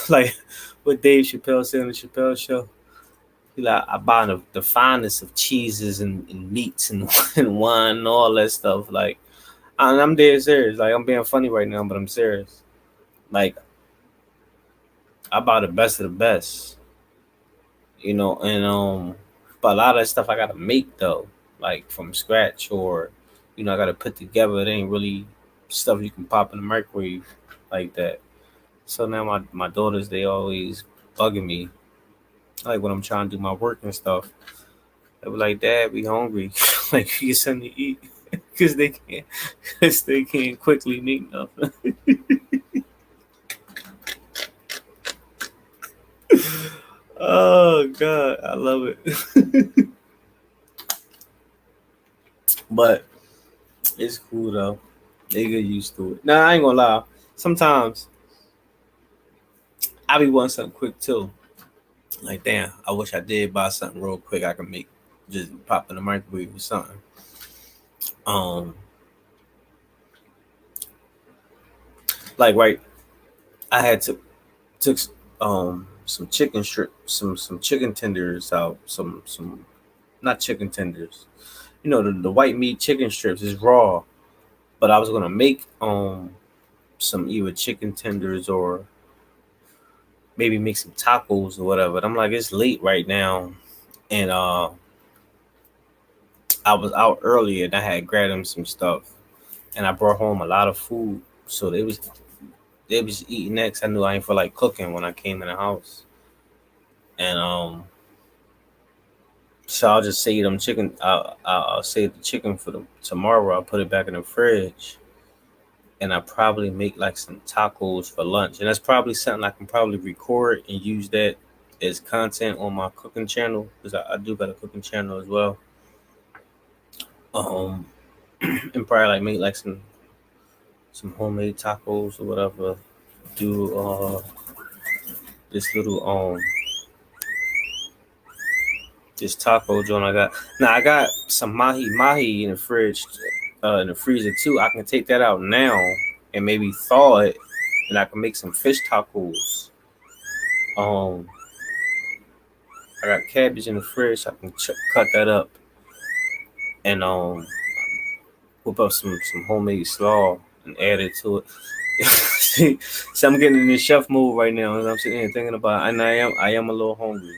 like what Dave Chappelle said on the Chappelle show. He like I buy the finest of cheeses and meats and, and wine and all that stuff. Like I'm dead serious. Like I'm being funny right now, but I'm serious. Like I buy the best of the best, and but a lot of that stuff I gotta make though, like from scratch, or I gotta put together. It ain't really stuff you can pop in the microwave like that. So now my daughters, they always bugging me, like when I'm trying to do my work and stuff. They be like, "Dad, we hungry, like we get something to eat," because they can't quickly make nothing. Oh God, I love it. But it's cool though. They get used to it. Nah, I ain't gonna lie. Sometimes I be wanting something quick too. Like, damn, I wish I did buy something real quick. I can make just pop in the microwave or something. Um, like right, I had took some chicken strip, some chicken tenders out, some not chicken tenders. The white meat chicken strips is raw, but I was gonna make some either chicken tenders or maybe make some tacos or whatever. But I'm like, it's late right now, and I was out earlier and I had grabbed them some stuff, and I brought home a lot of food. So they was eating that 'cause I knew I ain't feel like cooking when I came in the house, and so I'll just save them chicken. I'll save the chicken for the tomorrow. I'll put it back in the fridge, and I probably make like some tacos for lunch, and that's probably something I can probably record and use that is content on my cooking channel because I do got a cooking channel as well. Um, and probably like make like some homemade tacos or whatever. Do this little this taco joint I got. Now I got some mahi in the fridge, in the freezer too. I can take that out now and maybe thaw it, and I can make some fish tacos. Um, I got cabbage in the fridge. So I can cut that up and whip up some homemade slaw and add it to it. See, so I'm getting in the chef mode right now, and I'm sitting here thinking about, and I am a little hungry.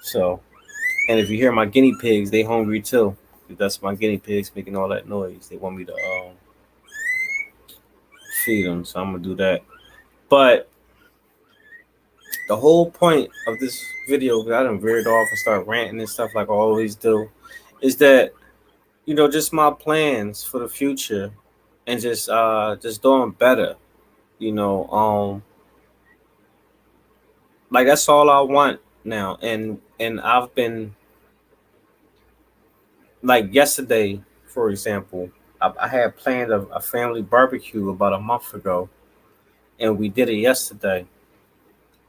So, and if you hear my guinea pigs, they hungry too. That's my guinea pigs making all that noise. They want me to feed them, so I'm gonna do that. But the whole point of this video, because I done veered off and start ranting and stuff like I always do, is that just my plans for the future and just doing better. You know, like that's all I want now. And I've been like yesterday, for example, I had planned a family barbecue about a month ago, and we did it yesterday,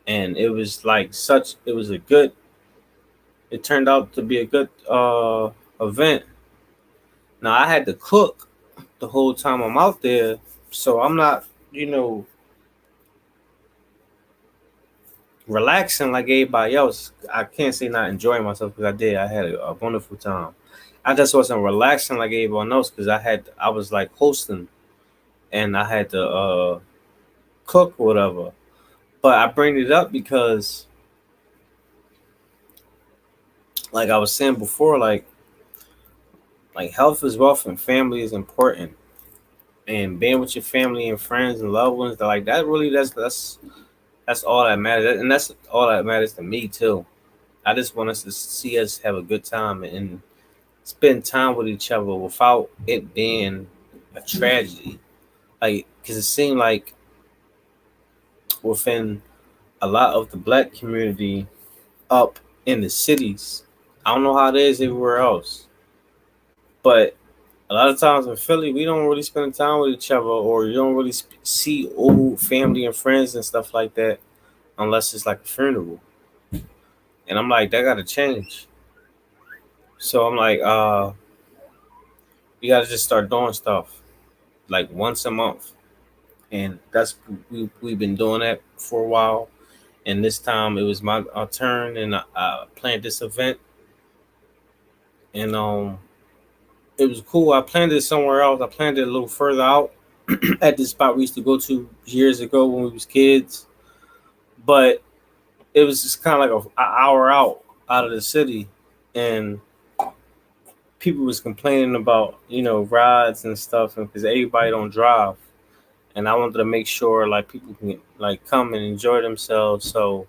and it was like such. It was a good. It turned out to be a good event. Now I had to cook the whole time I'm out there, so I'm not, you know, relaxing like everybody else. I can't say not enjoying myself because I did. I had a wonderful time. I just wasn't relaxing like everyone else because I was like hosting and I had to cook or whatever. But I bring it up because, like I was saying before, like health is wealth and family is important. And being with your family and friends and loved ones, like that really that's all that matters, and that's all that matters to me too. I just want us to see us have a good time and spend time with each other without it being a tragedy. Like, because it seemed like within a lot of the black community up in the cities, I don't know how it is everywhere else, but a lot of times in Philly, we don't really spend time with each other, or you don't really see old family and friends and stuff like that unless it's like a funeral. And I'm like, that gotta change. So I'm like, we gotta just start doing stuff like once a month, and that's we've been doing that for a while. And this time it was my turn, and I planned this event, and it was cool. I planned it somewhere else. I planned it a little further out at this spot we used to go to years ago when we was kids, but it was just kind of like an hour out of the city, and people was complaining about rides and stuff, and because everybody don't drive, and I wanted to make sure like people can like come and enjoy themselves. So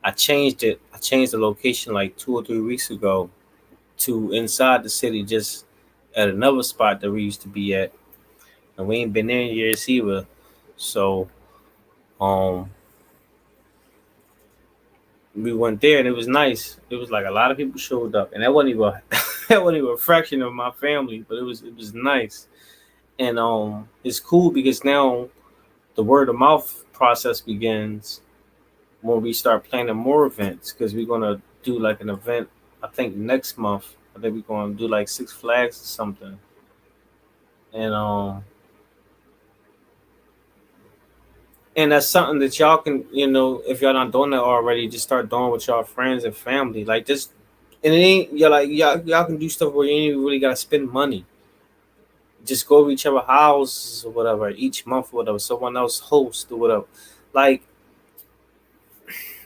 I changed it. I changed the location like 2 or 3 weeks ago to inside the city, just at another spot that we used to be at, and we ain't been there in years either. So um, we went there, and it was nice. It was like a lot of people showed up, and that wasn't even that wasn't even a fraction of my family, but it was nice. And it's cool because now the word of mouth process begins when we start planning more events, because we're gonna do like an event. I think next month. I think we're gonna do like Six Flags or something, and that's something that y'all can, if y'all not doing that already, just start doing with y'all friends and family. Like just, and it ain't y'all can do stuff where you ain't even really gotta spend money. Just go to each other houses or whatever each month or whatever. Someone else host or whatever. Like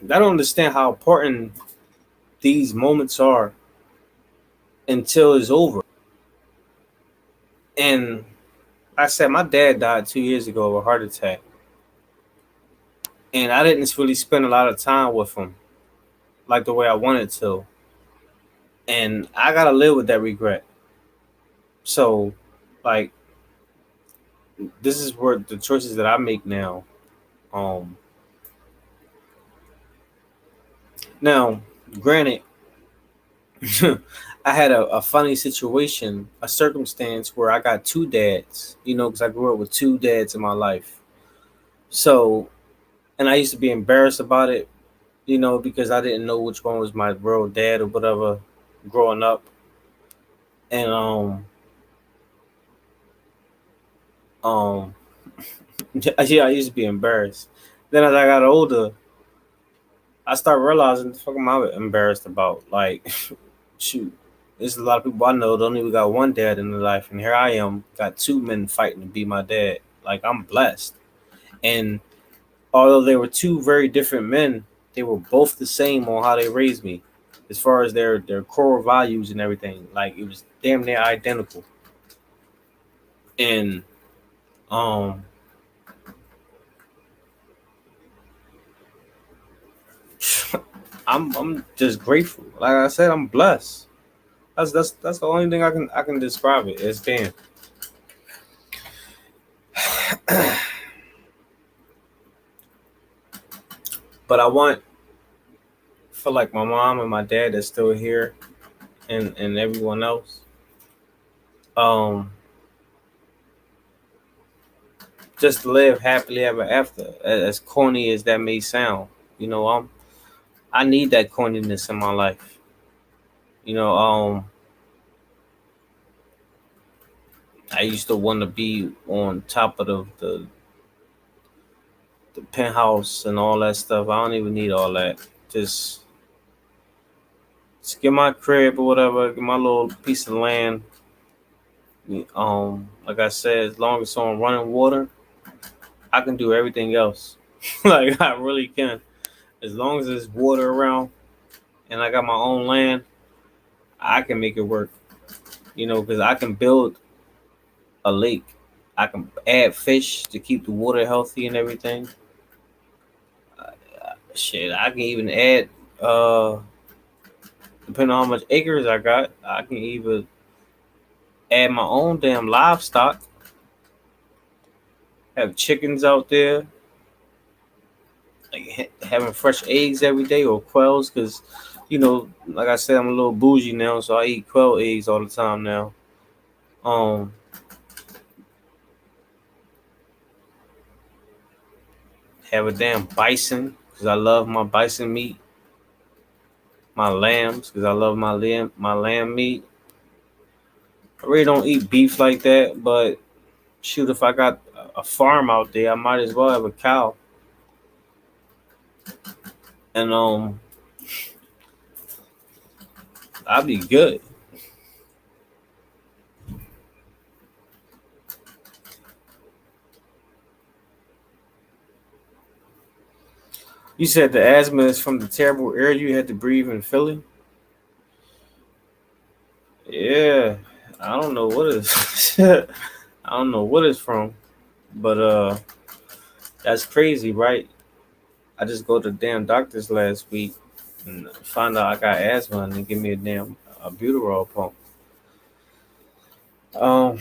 I don't understand how important these moments are until it's over. And I said my dad died 2 years ago of a heart attack, and I didn't really spend a lot of time with him like the way I wanted to, and I gotta live with that regret. So, like, this is where the choices that I make now. Um, Now, granted, I had a funny situation, a circumstance where I got two dads, because I grew up with two dads in my life. So, and I used to be embarrassed about it, because I didn't know which one was my real dad or whatever growing up. And um yeah, I used to be embarrassed. Then as I got older, I started realizing the fuck am I embarrassed about? Like, shoot, there's a lot of people I know don't even got one dad in their life, and here I am, got two men fighting to be my dad. Like, I'm blessed. And although they were two very different men, they were both the same on how they raised me, as far as their core values and everything. Like, it was damn near identical. And um, I'm just grateful. Like I said, I'm blessed. That's the only thing I can describe it as. Damn. But I want for like my mom and my dad that's still here, and everyone else. Um, just to live happily ever after. As corny as that may sound, I need that corniness in my life. You know, I used to want to be on top of the penthouse and all that stuff. I don't even need all that. Just get my crib or whatever, get my little piece of land. Like I said, as long as it's on running water, I can do everything else. Like I really can. As long as there's water around and I got my own land, I can make it work. Because I can build a lake. I can add fish to keep the water healthy and everything. Shit, I can even add, depending on how much acres I got, I can even add my own damn livestock. Have chickens out there, like having fresh eggs every day or quails, because like I said, I'm a little bougie now, so I eat quail eggs all the time now. Um, have a damn bison because I love my bison meat. My lambs because I love my lamb meat. I really don't eat beef like that, but shoot, if I got a farm out there, I might as well have a cow, and I'd be good. You said the asthma is from the terrible air you had to breathe in Philly. Yeah, I don't know what it's. I don't know what it's from, but that's crazy, right? I just go to the damn doctor's last week and find out I got asthma and they give me a damn albuterol pump. Um,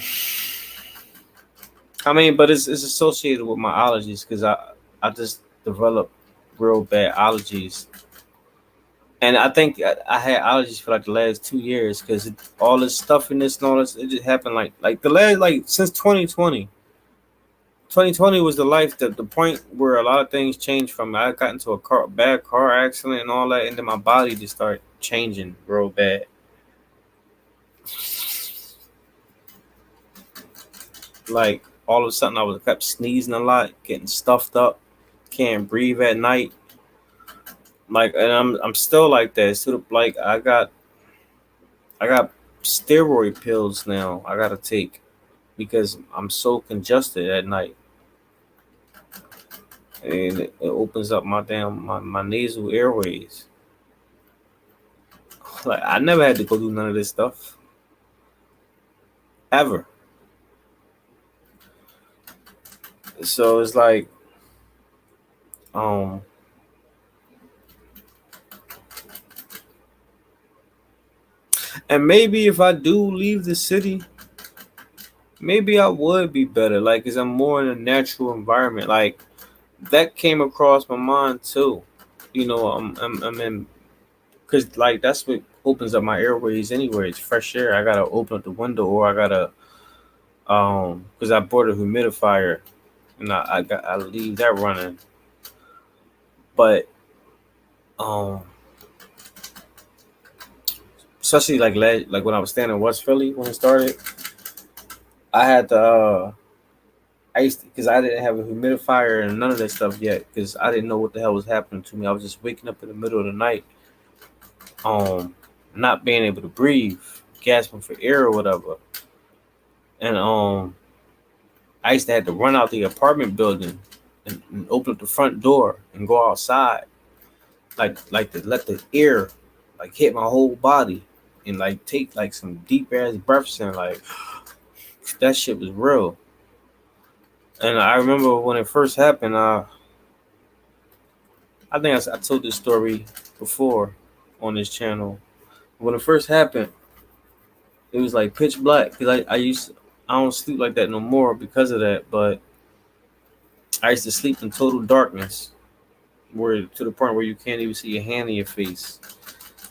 I mean, but it's associated with my allergies because I just developed real bad allergies, and I think I had allergies for like the last 2 years because all this stuffiness and all this it just happened like the last like since 2020. 2020 was the point where a lot of things changed from me. I got into a bad car accident and all that, and then my body just started changing real bad. Like all of a sudden, I was kept sneezing a lot, getting stuffed up, can't breathe at night. Like, and I'm still like that. So like I got steroid pills now. I gotta take because I'm so congested at night, and it opens up my nasal airways. Like I never had to go do none of this stuff ever. So it's like, um, and maybe if I do leave the city, maybe I would be better. Like, cause I'm more in a natural environment. Like that came across my mind too. I'm in, because like that's what opens up my airways anyway. It's fresh air. I gotta open up the window, or I gotta because I bought a humidifier, and I leave that running. But um, especially like when I was staying in West Philly when it started, I had to I used to, because I didn't have a humidifier and none of that stuff yet, because I didn't know what the hell was happening to me. I was just waking up in the middle of the night, um, not being able to breathe, gasping for air or whatever. And I used to have to run out the apartment building and open up the front door and go outside, like to let the air like hit my whole body and like take like some deep ass breaths and like that shit was real. And I remember when it first happened. I think I told this story before on this channel. When it first happened, it was like pitch black because I don't sleep like that no more because of that. But I used to sleep in total darkness, where to the point where you can't even see your hand in your face.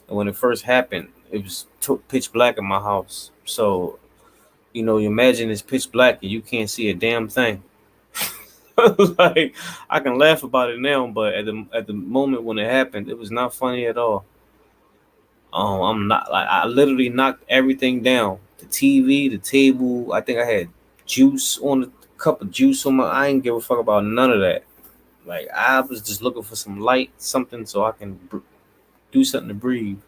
And when it first happened, it was pitch black in my house. So you imagine it's pitch black and you can't see a damn thing. Like I can laugh about it now, but at the moment when it happened, it was not funny at all. I'm not like I literally knocked everything down. The TV, the table. I think I had juice on the cup of juice on my. I ain't give a fuck about none of that. Like I was just looking for some light, something so I can do something to breathe.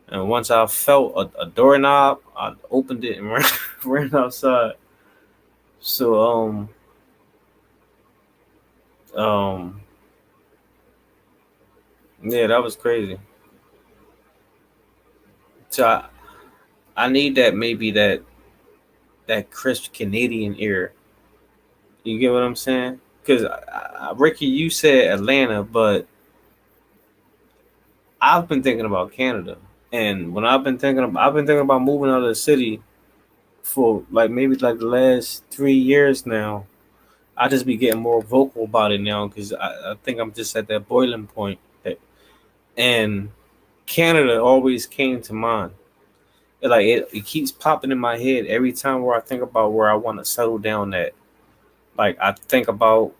And once I felt a doorknob, I opened it and ran outside. So um yeah, that was crazy. So I need that maybe that crisp Canadian air. You get what I'm saying? Because Ricky, you said Atlanta, but I've been thinking about Canada. And when I've been thinking about moving out of the city for like maybe like the last 3 years now. I just be getting more vocal about it now because I think I'm just at that boiling point. And Canada always came to mind. It keeps popping in my head every time where I think about where I want to settle down at. Like I think about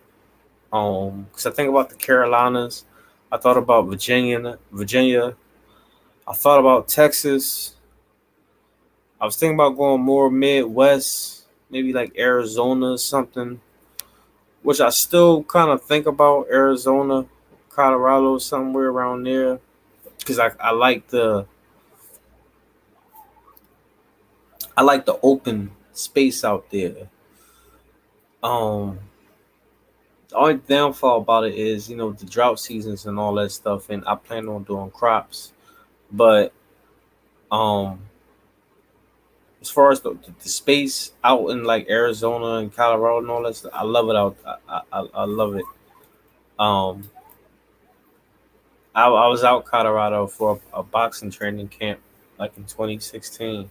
because I think about the Carolinas. I thought about Virginia. I thought about Texas. I was thinking about going more Midwest, maybe like Arizona or something, which I still kind of think about Arizona, Colorado, somewhere around there, because I like the open space out there. Um, the only downfall about it is the drought seasons and all that stuff, and I plan on doing crops, but um as far as the space out in like Arizona and Colorado and all that stuff, I love it out. I love it. Um, I was out Colorado for a boxing training camp like in 2016,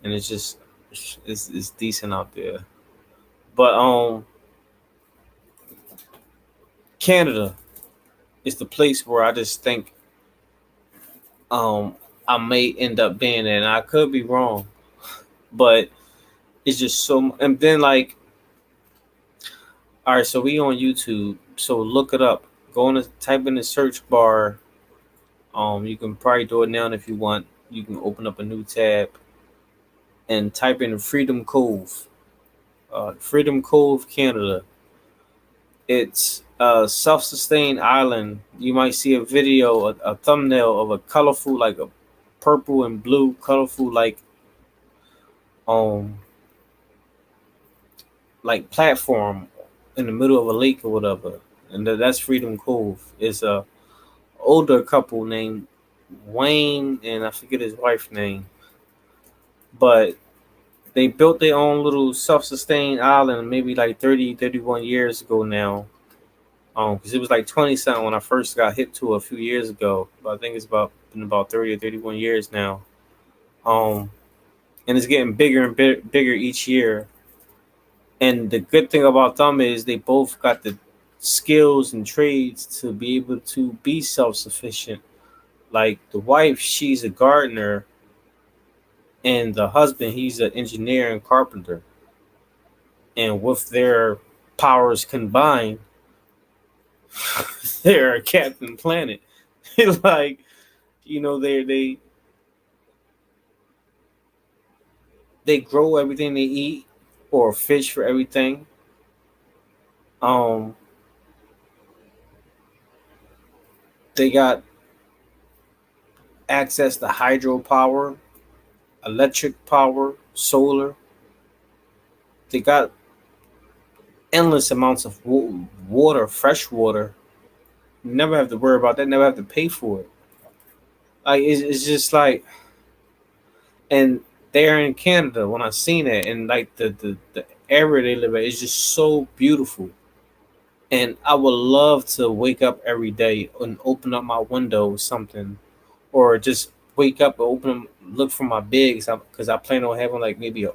and it's decent out there. But Canada is the place where I just think um I may end up being in. I could be wrong, but it's just so. And then like, all right, so we on YouTube, so look it up. Go on to type in the search bar. You can probably do it now if you want. You can open up a new tab and type in Freedom Cove. Freedom Cove, Canada. It's a self-sustained island. You might see a video, a thumbnail of a colorful, like a purple and blue, colorful, um, like platform in the middle of a lake or whatever. And that's Freedom Cove. It's a older couple named Wayne and I forget his wife's name, but they built their own little self-sustained island maybe like 30, 31 years ago now. Because it was like 20 something when I first got hit to it a few years ago. But I think it's been about 30 or 31 years now. Um, and it's getting bigger and bigger each year. And the good thing about them is they both got skills and trades to be able to be self sufficient. Like the wife, she's a gardener, and the husband, he's an engineer and carpenter. And with their powers combined, they're a Captain Planet. Like, they grow everything they eat, or fish for everything. Um, they got access to hydropower, electric power, solar. They got endless amounts of water, fresh water. Never have to worry about that. Never have to pay for it. Like it's just like, and they're in Canada. When I seen it, and like the area they live in is just so beautiful. And I would love to wake up every day and open up my window or something, or just wake up and look from my bed, because I plan on having like maybe an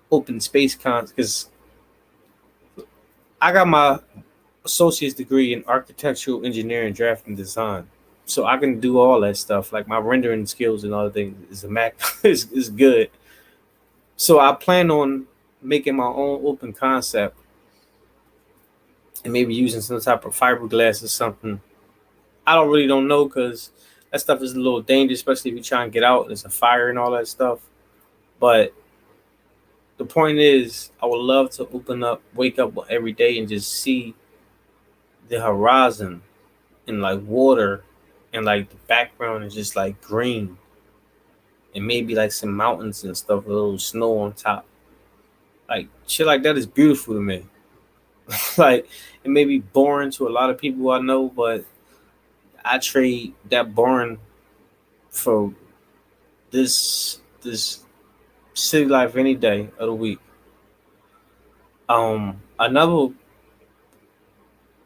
open space because I got my associate's degree in architectural engineering, drafting, design. So I can do all that stuff. Like my rendering skills and other things is a Mac is good. So I plan on making my own open concept and maybe using some type of fiberglass or something. I don't know because that stuff is a little dangerous, especially if you try and get out. There's a fire and all that stuff. But the point is, I would love to wake up every day and just see the horizon and like water, and like the background is just like green, and maybe like some mountains and stuff, a little snow on top. Like shit like that is beautiful to me. Like it may be boring to a lot of people I know, but I trade that boring for this city life any day of the week.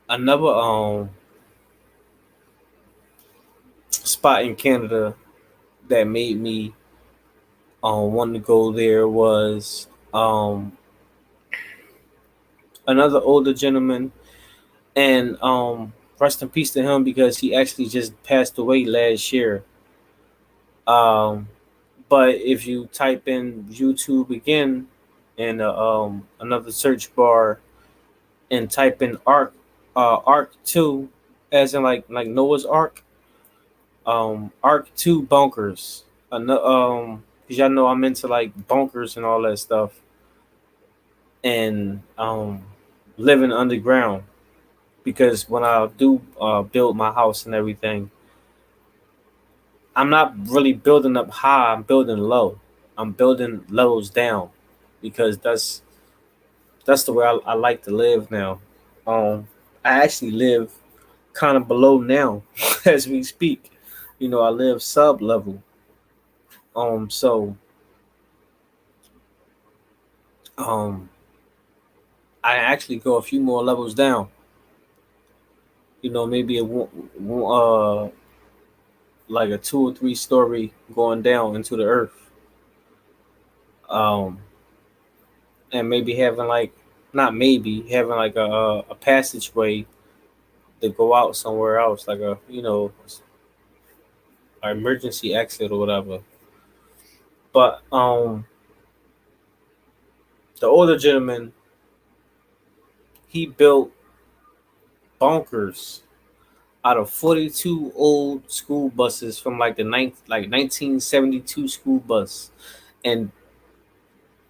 Another spot in Canada that made me want to go there was another older gentleman, and rest in peace to him because he actually just passed away last year. Um, but if you type in YouTube again in another search bar and type in Ark 2, as in like Noah's Ark, Ark 2 bunkers. Cause y'all know I'm into like bunkers and all that stuff, and living underground. Because when I do build my house and everything, I'm not really building up high. I'm building low. I'm building levels down because that's the way I like to live now. I actually live kind of below now as we speak. I live sub level. So um, I actually go a few more levels down. Maybe like a 2 or 3 story going down into the earth. Um, and maybe having like, not maybe having like a passageway to go out somewhere else, like a an emergency exit or whatever. But the older gentleman, he built bunkers out of 42 old school buses from like the 1972 school bus. And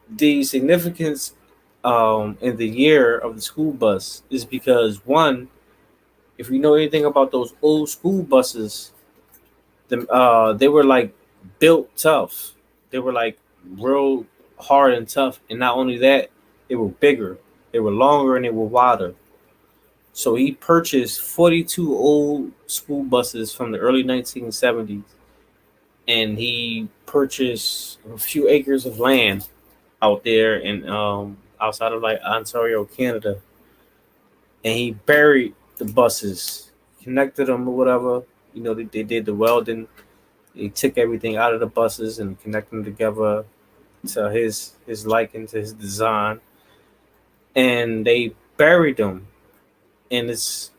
the significance in the year of the school bus is because, one, if you know anything about those old school buses, they were like built tough. They were like real hard and tough. And not only that, they were bigger, they were longer, and they were wider. So he purchased 42 old school buses from the early 1970s, and he purchased a few acres of land out there in outside of like Ontario, Canada, and he buried the buses, connected them or whatever. They did the welding. He took everything out of the buses and connected them together to his liking, to his design, and they buried them and it's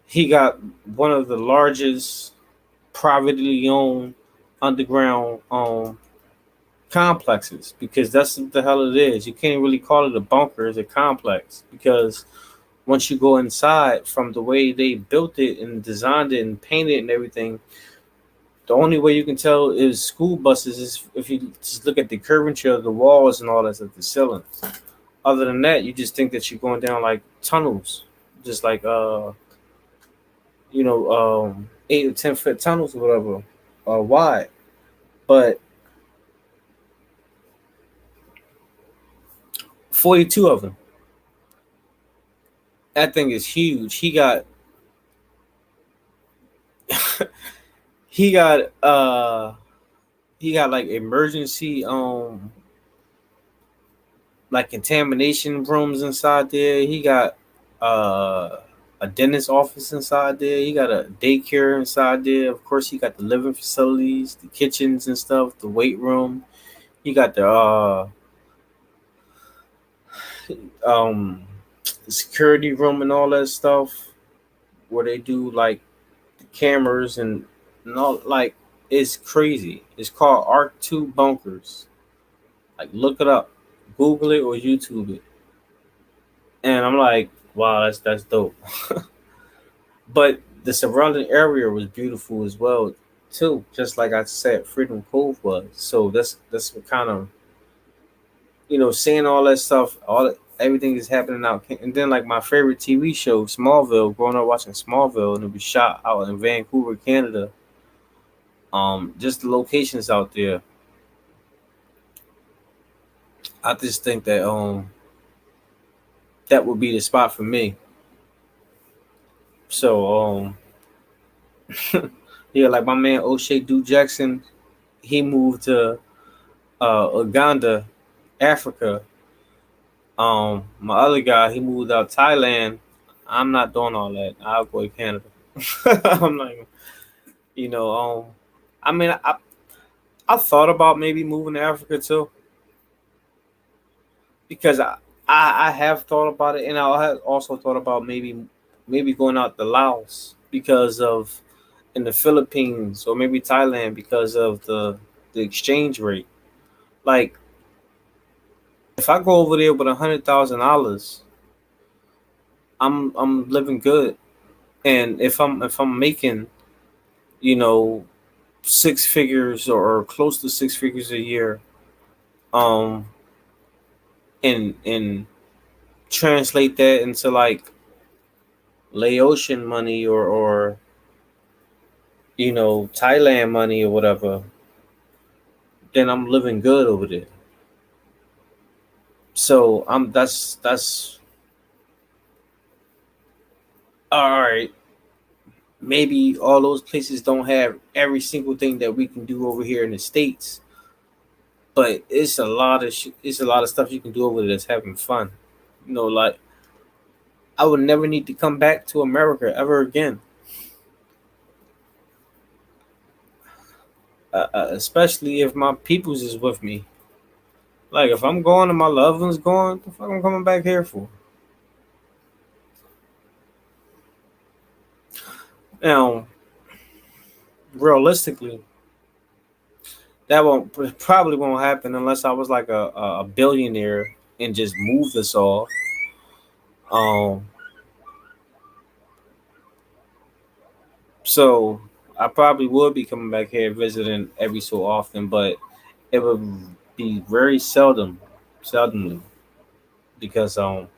he got one of the largest privately owned underground complexes, because that's what the hell it is. You can't really call it a bunker; it's a complex, because once you go inside, from the way they built it and designed it and painted it and everything, the only way you can tell is school buses is if you just look at the curvature of the walls and all that at the ceilings. Other than that, you just think that you're going down like tunnels, just like 8 or 10 foot tunnels or whatever, wide. But 42 of them. That thing is huge. He got he got like emergency like contamination rooms inside there. He got uh a dentist office inside there. He got a daycare inside there. Of course, he got the living facilities, the kitchens and stuff, the weight room. He got um the security room and all that stuff where they do like the cameras and all. Like, it's crazy. It's called Arc 2 Bunkers. Like, look it up, Google it or YouTube it. And I'm like, wow, that's dope. But the surrounding area was beautiful as well too, just like I said Freedom Cove was. So that's what kind of, seeing all that stuff, everything is happening out. And then, like, my favorite TV show, Smallville, growing up watching Smallville, and it was shot out in Vancouver, Canada. Just the locations out there, I just think that that would be the spot for me. So yeah, like my man O'Shea Du Jackson, he moved to Uganda, Africa. My other guy, he moved out Thailand. I'm not doing all that. I'll go to Canada. I'm like, you know, I mean, I thought about maybe moving to Africa too, because I have thought about it, and I have also thought about maybe going out to Laos because of, in the Philippines, or maybe Thailand because of the exchange rate. Like, if I go over there with $100,000, I'm living good. And if I'm making, you know, six figures or close to six figures a year, um, and translate that into like Laotian money, or Thailand money or whatever, then I'm living good over there. So I'm that's all right. Maybe all those places don't have every single thing that we can do over here in the states, but it's a lot of stuff you can do over there that's having fun. Like, I would never need to come back to America ever again. Especially if my peoples is with me. Like, if I'm going and my loved one's going, what the fuck I'm coming back here for? Now, realistically, that probably won't happen unless I was like a billionaire and just moved us all. Um, so I probably would be coming back here visiting every so often, but it would be very seldomly, because and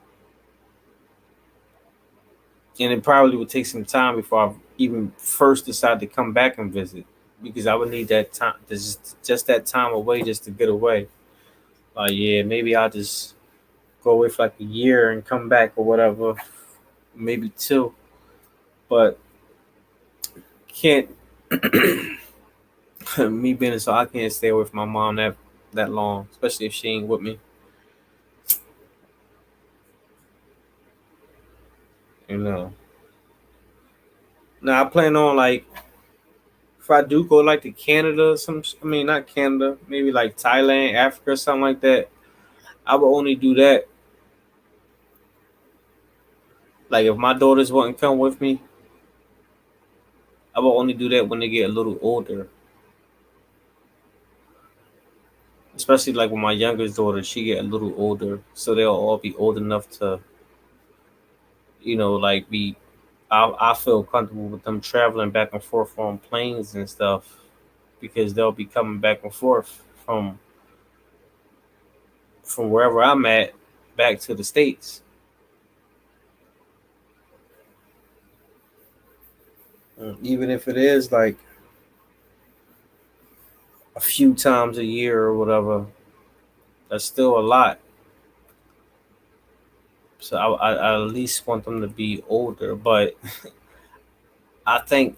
it probably would take some time before I even first decide to come back and visit, because I would need that time, just that time away, just to get away. Yeah, maybe I'll just go away for like a year and come back or whatever, maybe two, but can't. Me being so, I can't stay away from my mom that long, especially if she ain't with me. You know. Now I plan on, like, if I do go like to Canada, I mean, not Canada, maybe like Thailand, Africa, something like that. I would only do that Like if my daughters wouldn't come with me, I will only do that when they get a little older. Especially like with my youngest daughter, she get a little older, so they'll all be old enough to, like be. I feel comfortable with them traveling back and forth on planes and stuff because they'll be coming back and forth from wherever I'm at back to the states. Even if it is like a few times a year or whatever, that's still a lot. So I at least want them to be older. But I think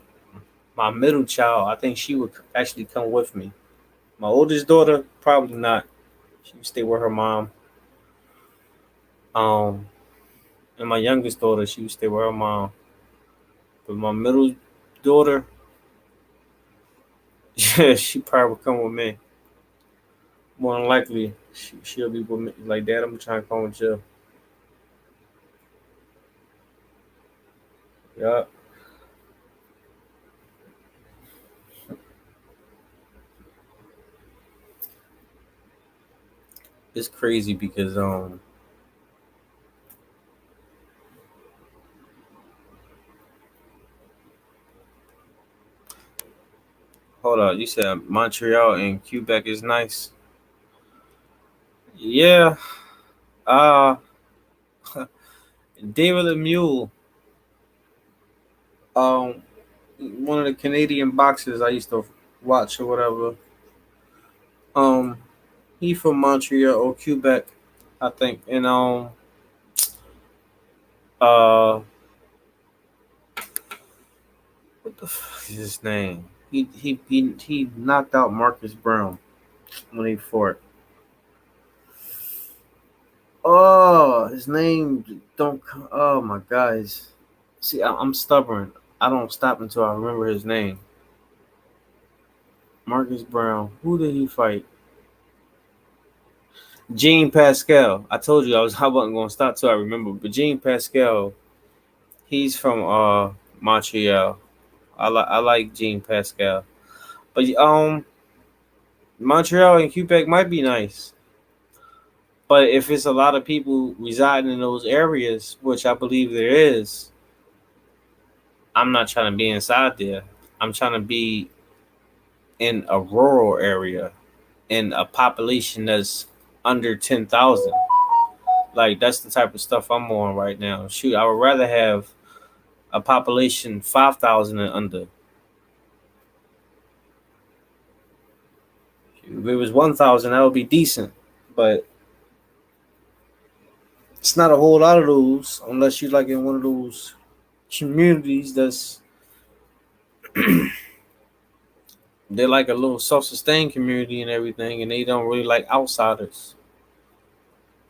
my middle child, I think she would actually come with me. My oldest daughter, probably not. She would stay with her mom. Um, and my youngest daughter, she would stay with her mom. But my middle daughter, yeah, she probably would come with me. More than likely, she'll be with me. Like, Dad, I'm trying to come with you. Yeah, it's crazy because hold on, you said Montreal and Quebec is nice. Yeah, uh, David Lemieux, um, one of the Canadian boxers I used to watch or whatever. Um, he from Montreal or Quebec, I think. And uh, what the fuck is his name? He knocked out Marcus Brown when he fought. Oh, his name don't. Oh my guys. See, I'm stubborn. I don't stop until I remember his name. Marcus Brown. Who did he fight? Jean Pascal. I told you I wasn't gonna stop till I remember. But Jean Pascal, he's from Montreal. I like Jean Pascal. But Montreal and Quebec might be nice. But if it's a lot of people residing in those areas, which I believe there is, I'm not trying to be inside there. I'm trying to be in a rural area in a population that's under 10,000. Like that's the type of stuff I'm on right now. Shoot, I would rather have a population 5,000 and under. If it was 1,000, that would be decent. But it's not a whole lot of those unless you're like in one of those communities that's they're like a little self-sustained community and everything, and they don't really like outsiders.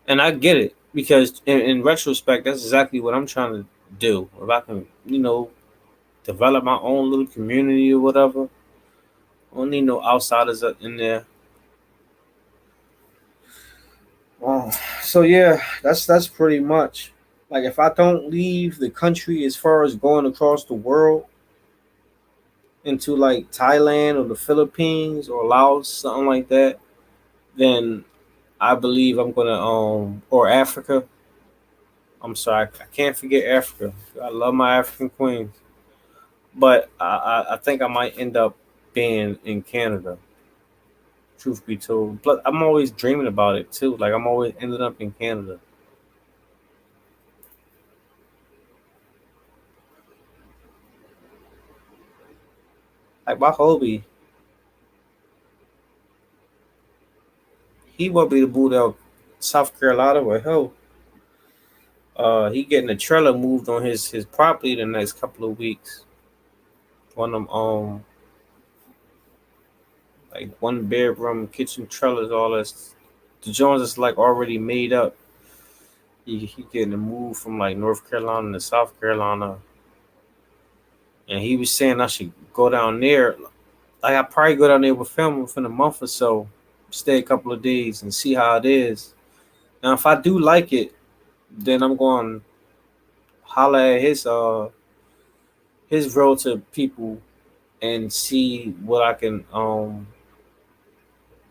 And I get it because in retrospect, that's exactly what I'm trying to do. If I can, develop my own little community or whatever, I don't need no outsiders up in there. Oh, so yeah, that's pretty much like if I don't leave the country as far as going across the world into like Thailand or the Philippines or Laos, something like that, then I believe I'm gonna or Africa. I'm sorry, I can't forget Africa. I love my African queens, but I think I might end up being in Canada. Truth be told, but I'm always dreaming about it too. Like I'm always ending up in Canada. Like my hobby, he won't be the boot out South Carolina with hell. He getting a trailer moved on his property the next couple of weeks. One of them like one bedroom kitchen trailers, all that. The Jones is like already made up. He getting a move from like North Carolina to South Carolina, and he was saying I should go down there. Like I probably go down there with him within a month or so, stay a couple of days and see how it is. Now, if I do like it, then I'm going to holler at his relative people and see what I can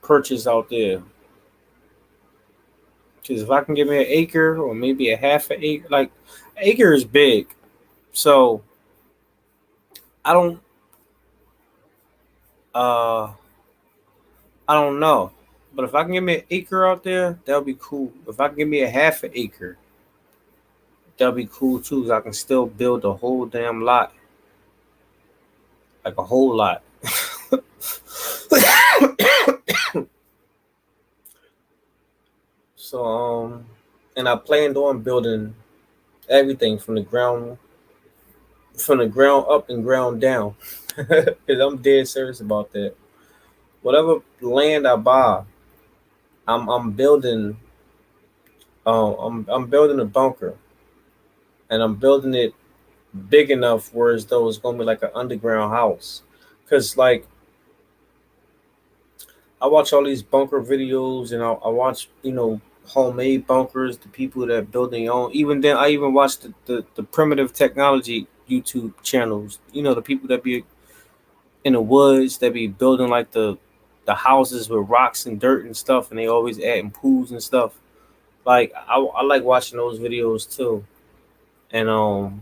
purchase out there. Because if I can give me an acre or maybe a half an acre, like acre is big, so I don't uh I don't know. But if I can get me an acre out there, that'll be cool. If I can give me a half an acre, that'll be cool too. 'Cause I can still build a whole damn lot, like a whole lot. So and I planned on building everything from the ground up and ground down. Cause I'm dead serious about that. Whatever land I buy, I'm building. I'm building a bunker, and I'm building it big enough where as though it's gonna be like an underground house. Cause like I watch all these bunker videos, and I watch homemade bunkers, the people that build their own. Even then, I even watch the primitive technology YouTube channels. The people that be in the woods that be building like the houses with rocks and dirt and stuff, and they always adding pools and stuff. Like I like watching those videos too, and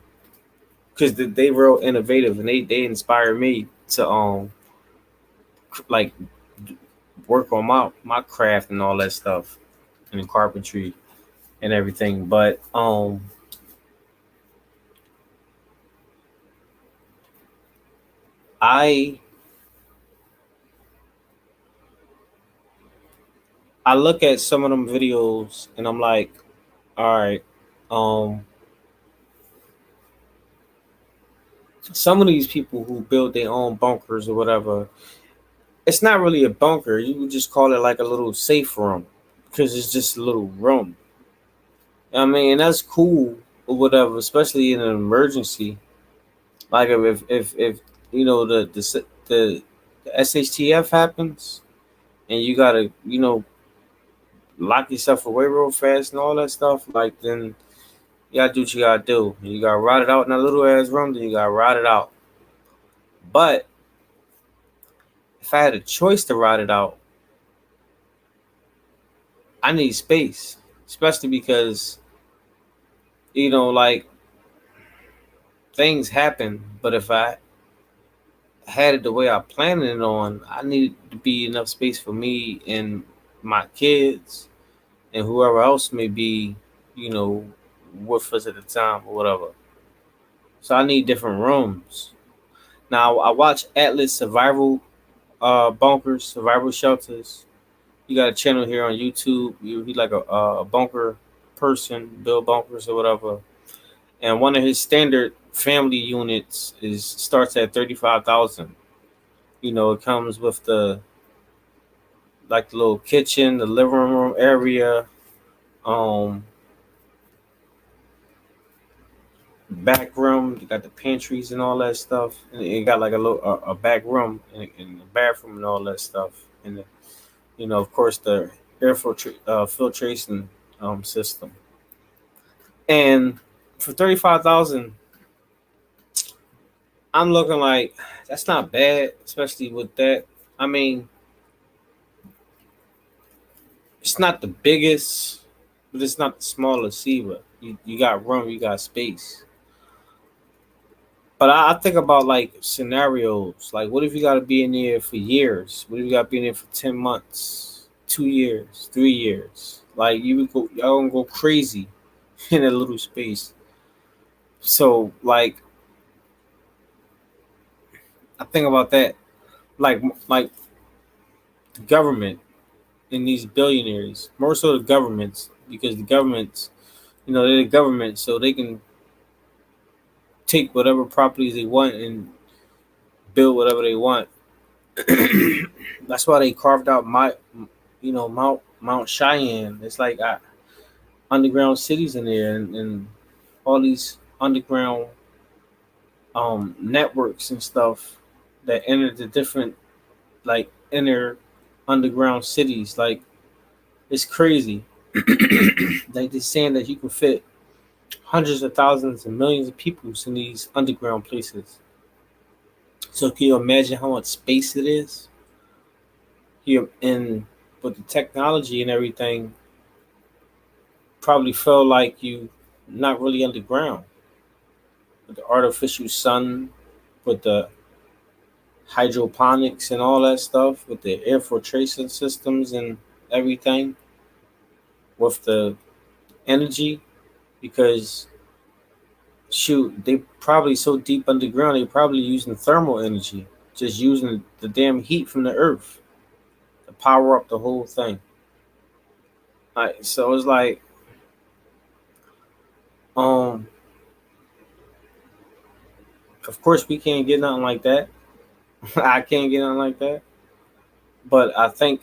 because they real innovative and they inspire me to like work on my craft and all that stuff and carpentry and everything. But I I look at some of them videos and I'm like, all right, um, some of these people who build their own bunkers or whatever, it's not really a bunker. You would just call it like a little safe room because it's just a little room. I mean, and that's cool or whatever, especially in an emergency. Like if the SHTF happens and you gotta lock yourself away real fast and all that stuff, like then you gotta do what you gotta do. You gotta ride it out in that little ass room, then you gotta ride it out. But if I had a choice to ride it out, I need space, especially because like things happen. But if I had it the way I planned it on, I need to be enough space for me and my kids and whoever else may be, you know, with us at the time or whatever. So I need different rooms. Now I watch Atlas Survival bunkers, survival shelters. You got a channel here on YouTube. He's like a bunker person, build bunkers or whatever. And one of his standard family units is starts at 35,000. It comes with the little kitchen, the living room area, um, back room. You got the pantries and all that stuff. And it got like a back room and the bathroom and all that stuff. And of course, the filtration system. And for 35,000, I'm looking like that's not bad, especially with that. I mean, it's not the biggest, but it's not the smallest either. You got room, you got space. But I think about like scenarios. Like, what if you got to be in there for years? What if you got to be in there for 10 months, 2 years, 3 years? Like, y'all gonna go crazy in a little space. So, like, I think about that. Like the government and these billionaires, more so the governments, because the governments, they're the government, so they can take whatever properties they want and build whatever they want. That's why they carved out Mount Cheyenne. It's like underground cities in there, and all these underground networks and stuff that enter the different like inner underground cities. Like it's crazy. Like they're saying that you can fit hundreds of thousands and millions of people in these underground places. So can you imagine how much space it is here? And with the technology and everything, probably felt like you not really underground. With the artificial sun, with the hydroponics and all that stuff, with the air filtration systems and everything, with the energy, because shoot, they probably so deep underground, they probably using thermal energy, just using the damn heat from the earth to power up the whole thing. So it's like, um, of course we can't get nothing like that. I can't get nothing like that. But I think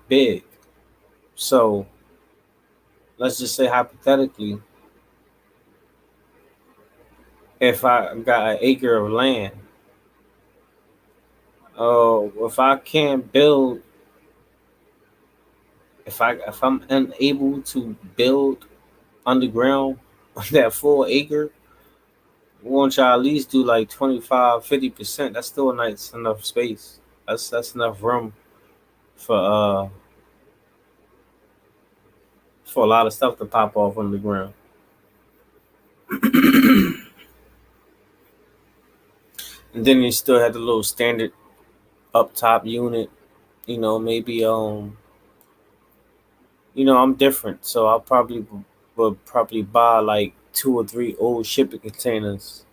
big. So let's just say hypothetically, if I got an acre of land, if I can't build, if I'm unable to build underground on that full acre, won't y'all at least do like 25, 50%? That's still a nice enough space. That's enough room for for a lot of stuff to pop off on the ground. And then you still have the little standard up top unit. Maybe I'm different, so I'll probably would probably buy like two or three old shipping containers.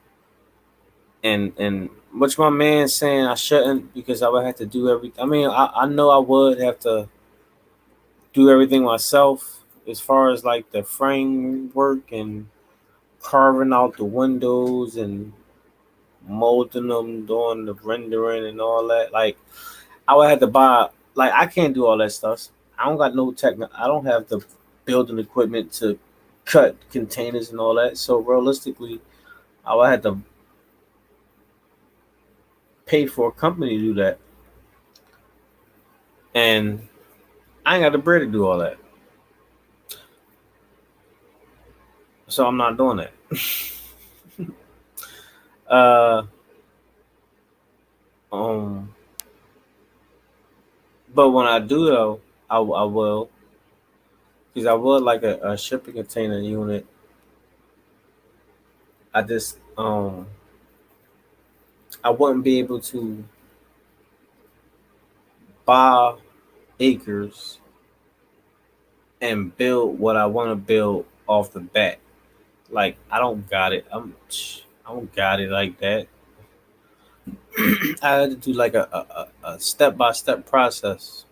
And which my man saying I shouldn't, because I would have to do everything. I mean, I know I would have to do everything myself as far as like the framework and carving out the windows and molding them, doing the rendering and all that. Like I would have to buy. Like I can't do all that stuff. I don't got no tech. I don't have the building equipment to cut containers and all that. So realistically, I would have to pay for a company to do that, and I ain't got the bread to do all that. So I'm not doing that. Uh, um, but when I do though, I will, because I would like a shipping container unit. I just I wouldn't be able to buy acres and build what I want to build off the bat. Like I don't got it. I don't got it like that. I had to do like a step by step process,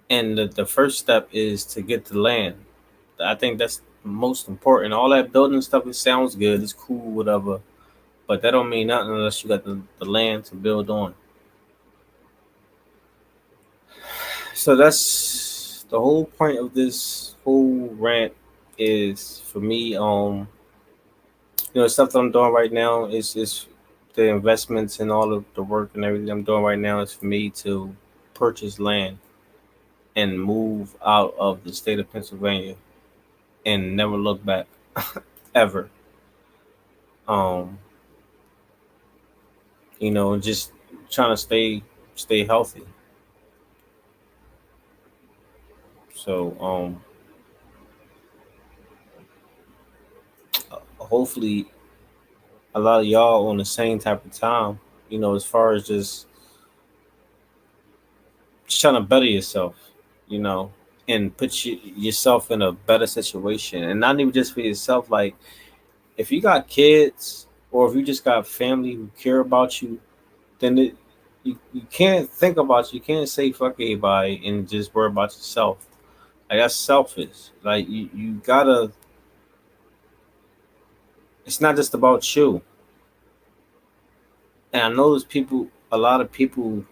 and the first step is to get the land. I think that's most important. All that building stuff, it sounds good, it's cool, whatever, but that don't mean nothing unless you got the land to build on. So that's the whole point of this whole rant is for me. Stuff that I'm doing right now is the investments and all of the work and everything I'm doing right now is for me to purchase land and move out of the state of Pennsylvania and never look back ever. Um, just trying to stay healthy. So hopefully a lot of y'all on the same type of time. As far as just trying to better yourself. You know, and put yourself in a better situation, and not even just for yourself. Like if you got kids or if you just got family who care about you, then you can't think about you can't say fuck everybody and just worry about yourself. Like that's selfish. Like you gotta. It's not just about you. And I know there's people. A lot of people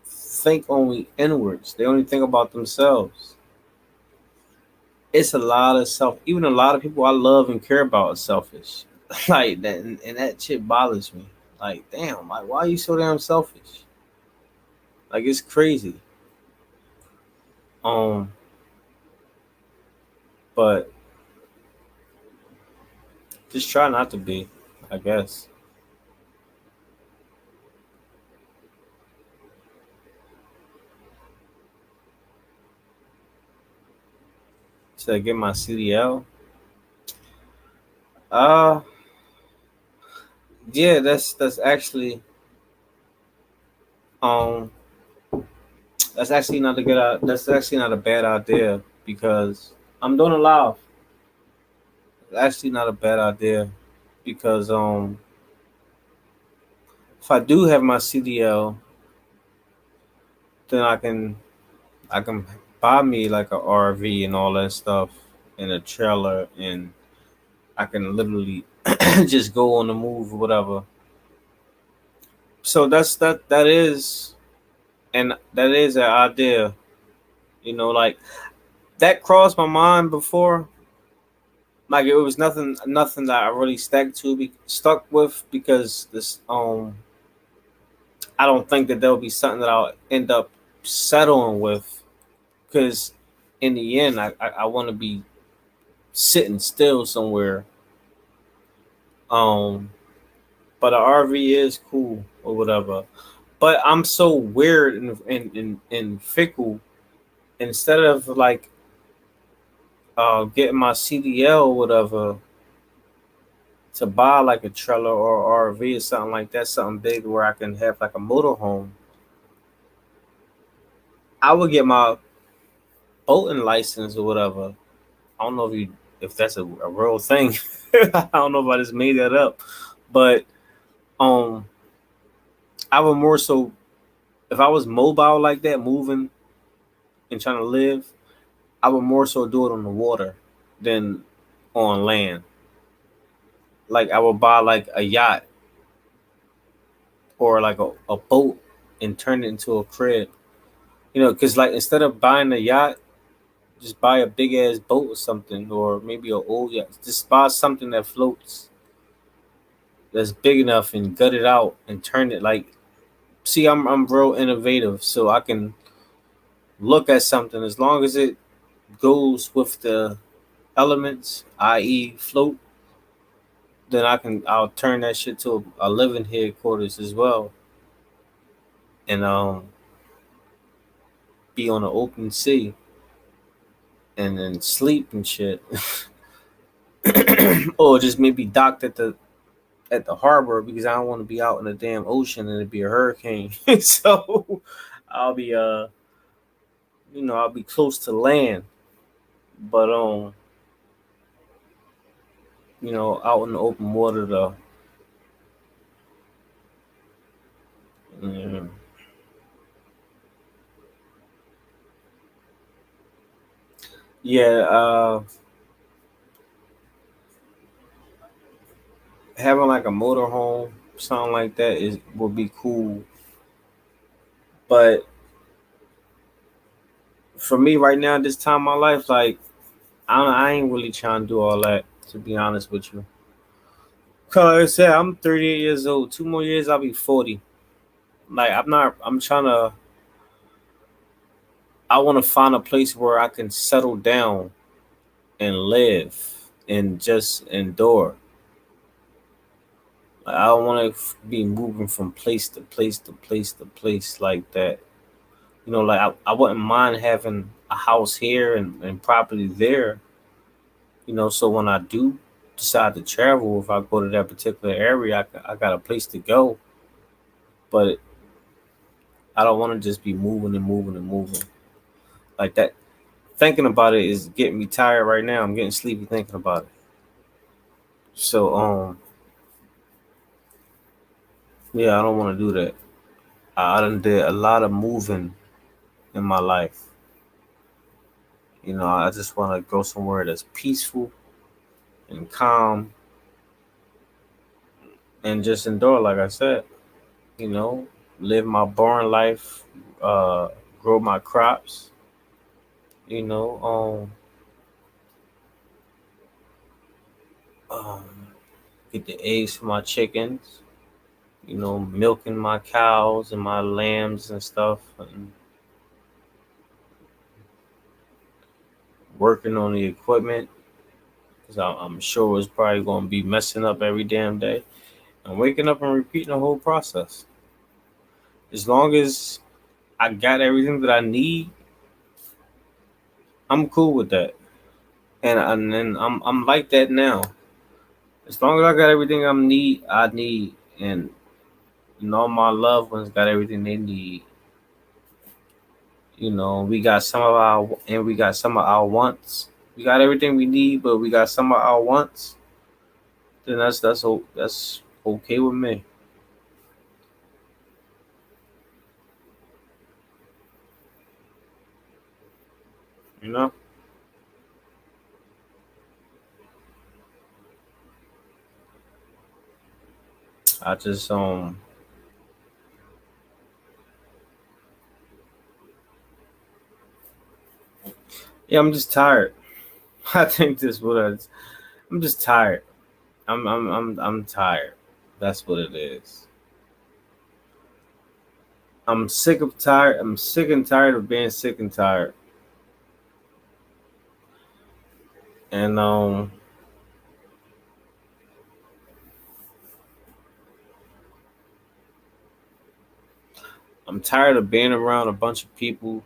think only inwards. They only think about themselves. It's a lot of self. Even a lot of people I love and care about are selfish. Like that, and that shit bothers me. Like, damn, like why are you so damn selfish? Like it's crazy. Um, but just try not to be, I guess. Should I get my CDL? Uh yeah, that's actually um that's actually not a that's actually not a bad idea because I'm doing a lot. It's actually not a bad idea because if I do have my CDL, then I can buy me like a RV and all that stuff and a trailer, and I can literally just go on the move or whatever. So that is, and that is an idea. Like that crossed my mind before. Like it was nothing that I really stuck with because this I don't think that there'll be something that I'll end up settling with because in the end I want to be sitting still somewhere. Um, but an RV is cool or whatever. But I'm so weird and fickle. Instead of like getting my CDL or whatever to buy like a trailer or RV or something like that, something big where I can have like a motorhome, I would get my boating license or whatever. I don't know if that's a real thing. I don't know if I just made that up, but um, I would more so if I was mobile like that, moving and trying to live, I would more so do it on the water than on land. Like I would buy like a yacht or like a boat and turn it into a crib. Because like instead of buying a yacht, just buy a big ass boat or something, or maybe a old yacht. Just buy something that floats, that's big enough, and gut it out and turn it like. See, I'm real innovative, so I can look at something as long as it goes with the elements, i.e., float. Then I'll turn that shit to a living headquarters as well, and be on the open sea and then sleep and shit, or just maybe docked at the harbor because I don't want to be out in the damn ocean and it'd be a hurricane. So I'll be I'll be close to land, but out in the open water though. Mm. Yeah, having like a motorhome, something like that is would be cool. But for me right now, this time of my life, like I ain't really trying to do all that. To be honest with you, cause like I said, I'm 38 years old. 2 more years, I'll be 40. Like I'm not. I'm trying to. I want to find a place where I can settle down and live and just endure. Like, I don't want to be moving from place to place to place to place like that. Like I wouldn't mind having a house here and property there. So when I do decide to travel, if I go to that particular area, I got a place to go. But I don't want to just be moving and moving and moving like that. Thinking about it is getting me tired right now. I'm getting sleepy thinking about it. So yeah, I don't want to do that. I done did a lot of moving in my life. I just want to go somewhere that's peaceful and calm and just endure, like I said. You know, live my boring life, uh, grow my crops. You know, get the eggs for my chickens. Milking my cows and my lambs and stuff, and working on the equipment because I'm sure it's probably going to be messing up every damn day, and waking up and repeating the whole process. As long as I got everything that I need, I'm cool with that, and I'm like that now. As long as I got everything I need, and all my loved ones got everything they need. We got some of our and we got some of our wants. We got everything we need, but we got some of our wants. Then that's okay with me. You know, I just yeah, I'm just tired. I think this what I'm just tired. I'm tired. That's what it is. I'm sick of tired. I'm sick and tired of being sick and tired. And I'm tired of being around a bunch of people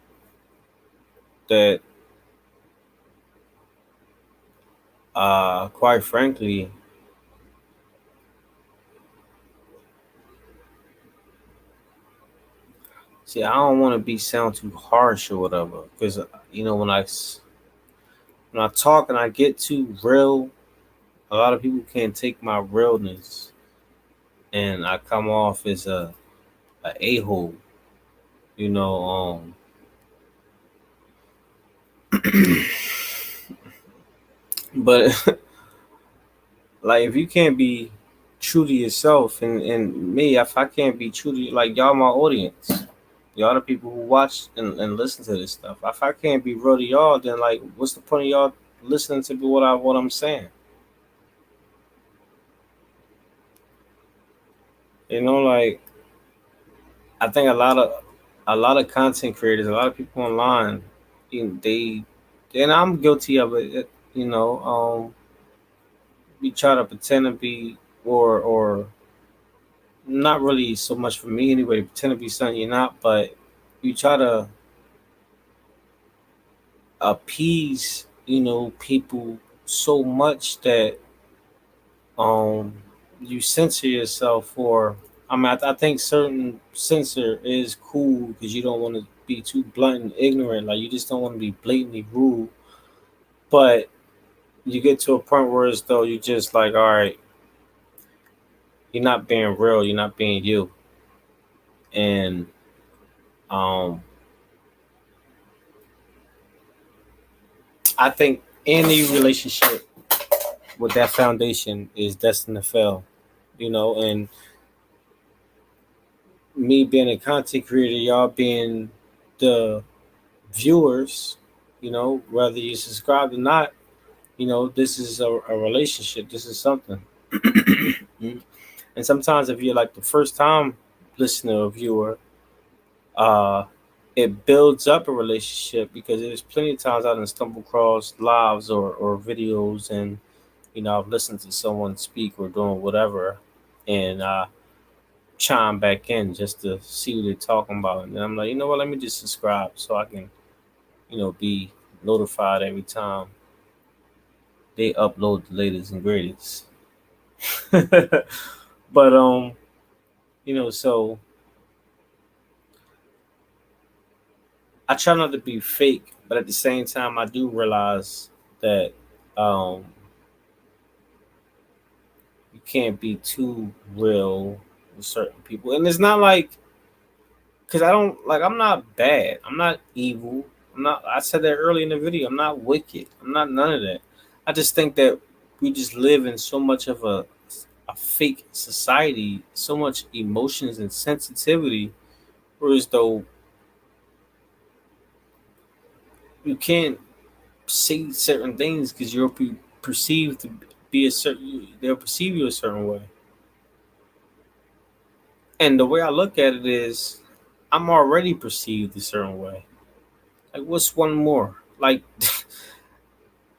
that quite frankly, see, I don't want to be sound too harsh or whatever, because when I talk and I get too real, a lot of people can't take my realness, and I come off as a hole. You know, but like if you can't be true to yourself, and me, if I can't be true to like y'all, my audience, y'all the people who watch and listen to this stuff. If I can't be real to y'all, then like, what's the point of y'all listening to what I'm saying? Like I think a lot of content creators, a lot of people online, they and I'm guilty of it. We try to pretend to be or not really so much for me anyway. Pretend to be something you're not, but you try to appease people so much that um you censor yourself for. I mean, I think certain censor is cool because you don't want to be too blunt and ignorant. Like you just don't want to be blatantly rude. But you get to a point where it's though you just like, all right, you're not being real. You're not being you. And um, I think any relationship with that foundation is destined to fail. And me being a content creator, y'all being the viewers, whether you subscribe or not, this is a relationship. This is something. And sometimes if you're like the first time listener or viewer, uh, it builds up a relationship because there's plenty of times I done stumble across lives or videos, and I've listened to someone speak or doing whatever, and chime back in just to see what they're talking about. And then I'm like, you know what, let me just subscribe so I can, be notified every time they upload the latest and greatest. But so I try not to be fake, but at the same time I do realize that um you can't be too real with certain people. And it's not like, because I don't like, I'm not bad. I'm not evil. I said that early in the video. I'm not wicked. I'm not none of that. I just think that we just live in so much of a fake society, so much emotions and sensitivity, whereas though you can't say certain things because you're perceived to be a certain, they'll perceive you a certain way. And the way I look at it is, I'm already perceived a certain way. Like, what's one more? Like,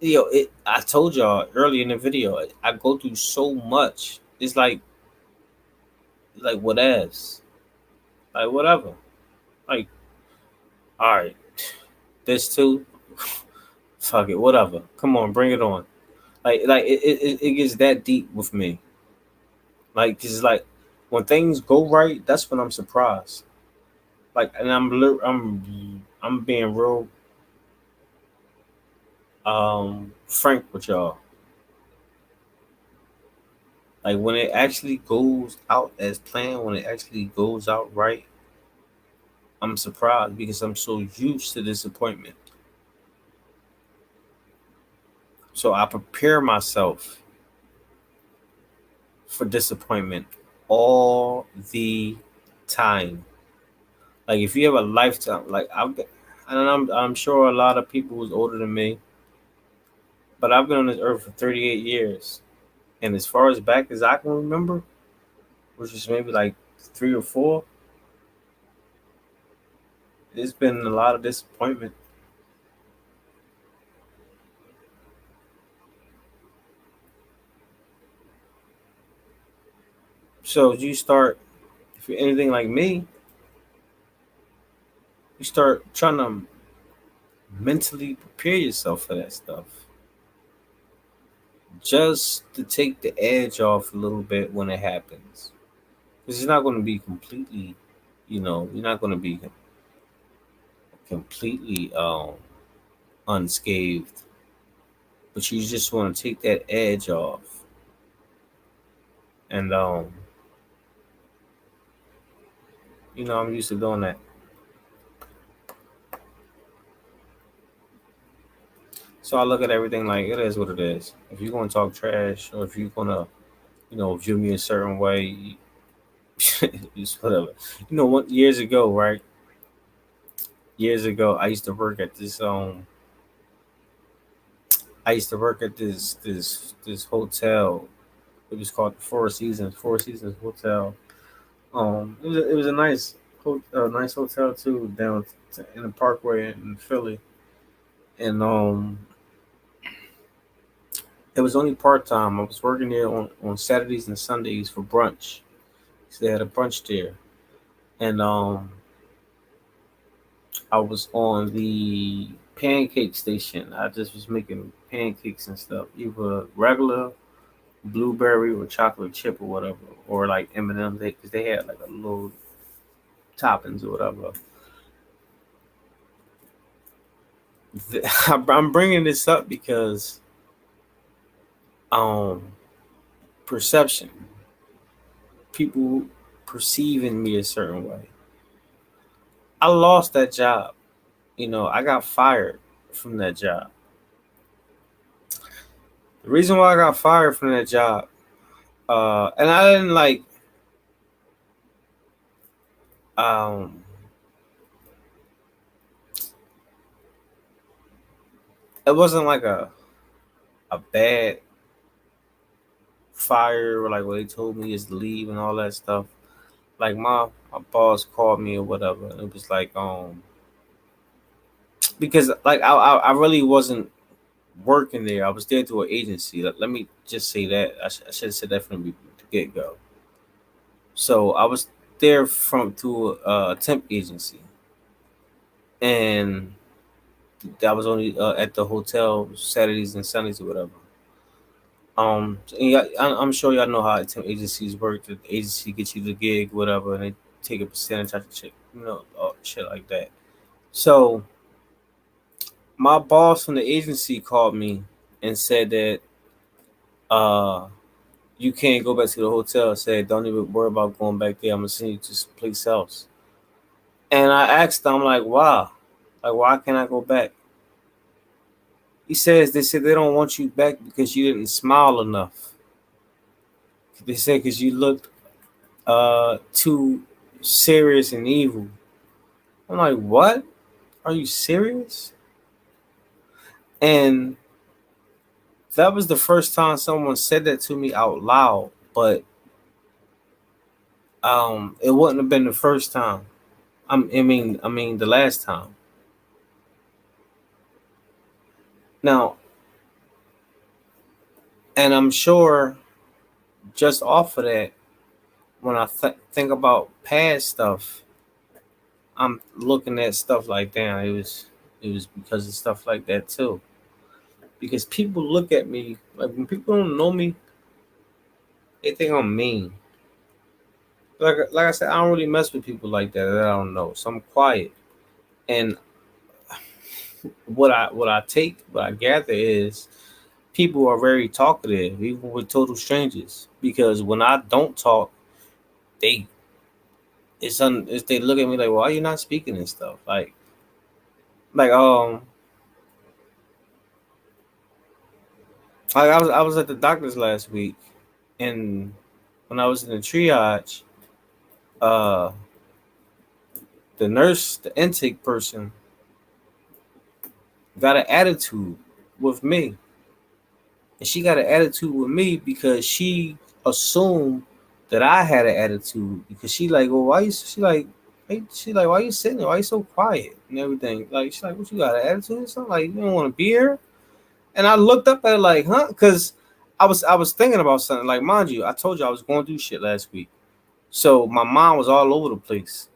I told y'all earlier in the video, I go through so much. It's like what else? Like whatever. Like all right, this too. Fuck it, whatever. Come on, bring it on. It gets that deep with me. Like, cause like when things go right, that's when I'm surprised. Like, and I'm being real frank with y'all. Like when it actually goes out as planned, when it actually goes out right, I'm surprised because I'm so used to disappointment. So I prepare myself for disappointment all the time. Like if you have a lifetime, and I'm sure a lot of people who's older than me, but I've been on this earth for 38 years, and as far as back as I can remember, which is maybe like 3 or 4, it's been a lot of disappointment. So you start, if you're anything like me, you start trying to mentally prepare yourself for that stuff, just to take the edge off a little bit when it happens. Because it's not going to be completely, you're not going to be completely unscathed, but you just want to take that edge off. And I'm used to doing that. So I look at everything like it is what it is. If you're gonna talk trash, or if you're gonna, view me a certain way, just whatever. What years ago, right? Years ago, I used to work at this hotel. It was called the Four Seasons Hotel. It was a nice hotel too, down in the Parkway in Philly, and it was only part time. I was working there on Saturdays and Sundays for brunch. So they had a brunch there, and I was on the pancake station. I just was making pancakes and stuff, either regular, blueberry, or chocolate chip or whatever, or like M&M's, because they had like a little toppings or whatever. I'm bringing this up because um perception, people perceiving me a certain way. I lost that job. I got fired from that job. The reason why I got fired from that job, and I didn't um, it wasn't like a bad fire, or like what they told me is to leave and all that stuff. Like my boss called me or whatever, and it was like because like I really wasn't working there. I was there through an agency. Let me just say that I should have said that from the get go. So I was there from through a temp agency, and that was only at the hotel Saturdays and Sundays or whatever. And yeah, I'm sure y'all know how temp agencies work. The agency gets you the gig, whatever, and they take a percentage out of check, shit like that. So my boss from the agency called me and said that uh you can't go back to the hotel. Said don't even worry about going back there. I'm gonna send you to someplace else. And I asked him, I'm like, wow, like why can't I go back? He says they said they don't want you back because you didn't smile enough. They said because you looked too serious and evil. I'm like, what? Are you serious? And that was the first time someone said that to me out loud, but it wouldn't have been the first time. I mean the last time. Now, And I'm sure just off of that, when I think about past stuff, I'm looking at stuff like damn, it was because of stuff like that too. Because people look at me like when people don't know me, they think I'm mean. Like I said, I don't really mess with people like that I don't know. So I'm quiet. And what I gather is people are very talkative, even with total strangers. Because when I don't talk, they it's they look at me like, why are you not speaking and stuff? Like I was at the doctor's last week, and when I was in the triage, uh the nurse, the intake person, got an attitude with me. And she got an attitude with me because she assumed that I had an attitude because she like, well, why you? She like, hey, she like, why you sitting there? Why you so quiet and everything? Like, she's like, what you got an attitude or something? Like, you don't want to be here? And I looked up at her like, huh? Because I was thinking about something. Like, mind you, I told you I was going through shit last week, so my mind was all over the place.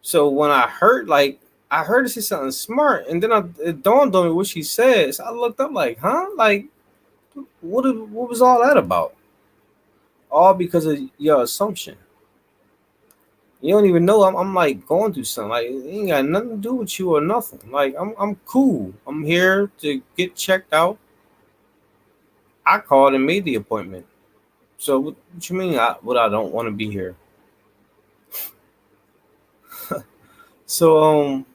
So when I heard her say something smart, and then it dawned on me what she said. So I looked up like, huh? Like, what was all that about? All because of your assumption. You don't even know I'm like going through something. Like it ain't got nothing to do with you or nothing. Like I'm cool. I'm here to get checked out. I called and made the appointment. So what you mean? I don't want to be here? So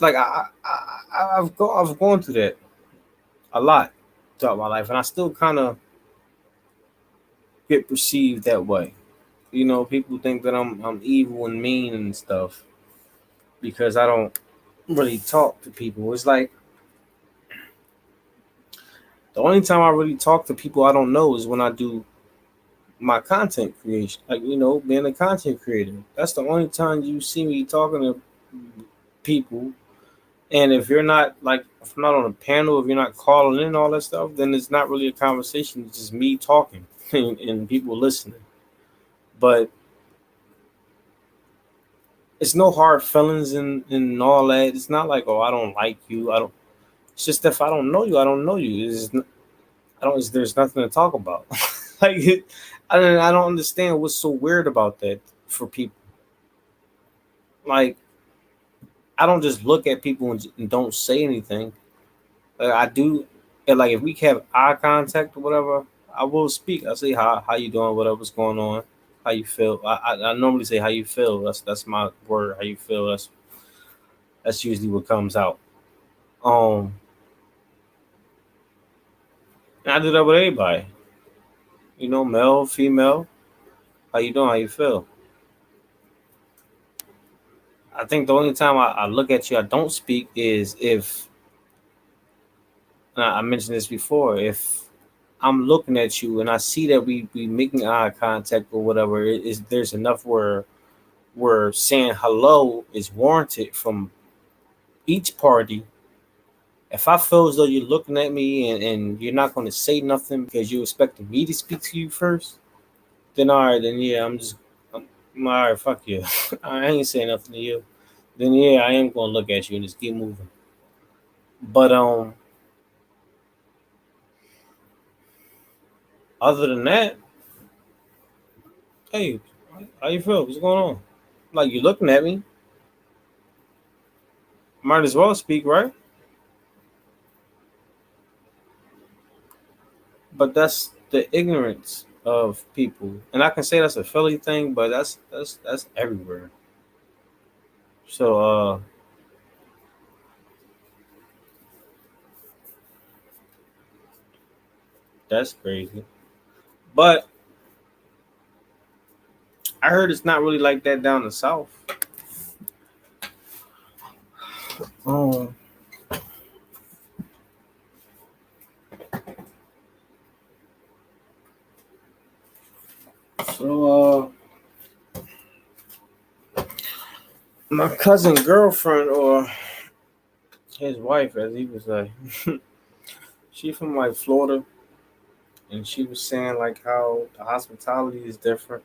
like I've gone through that a lot throughout my life, and I still kind of get perceived that way. You know, people think that I'm evil and mean and stuff because I don't really talk to people. It's like the only time I really talk to people I don't know is when I do my content creation. Like, being a content creator. That's the only time you see me talking to people. And if you're not like, if I'm not on a panel, if you're not calling in all that stuff, then it's not really a conversation. It's just me talking and people listening. But it's no hard feelings and all that. It's not like, oh, I don't like you. I don't. It's just if I don't know you, I don't know you. I don't. There's nothing to talk about. like, I don't understand what's so weird about that for people. Like, I don't just look at people and don't say anything. Like, I do, and like if we have eye contact or whatever, I will speak. I say how you doing, whatever's going on, how you feel. I normally say how you feel. That's my word. How you feel. That's usually what comes out. Um, and I do that with everybody. Male, female. How you doing? How you feel? I think the only time I look at you, I don't speak is if and I mentioned this before. If I'm looking at you and I see that we making eye contact or whatever, is there's enough where saying hello is warranted from each party. If I feel as though you're looking at me and you're not going to say nothing because you expecting me to speak to you first, then all right, then yeah, I'm all right. Fuck you. I ain't saying nothing to you. Then yeah, I am going to look at you and just keep moving. But other than that, hey, how you feel? What's going on? Like you looking at me, might as well speak, right? But that's the ignorance of people, and I can say that's a Philly thing, but that's everywhere. So that's crazy. But I heard it's not really like that down the south. Um. So my cousin girlfriend or his wife, as he was like, She from like Florida, and she was saying like how the hospitality is different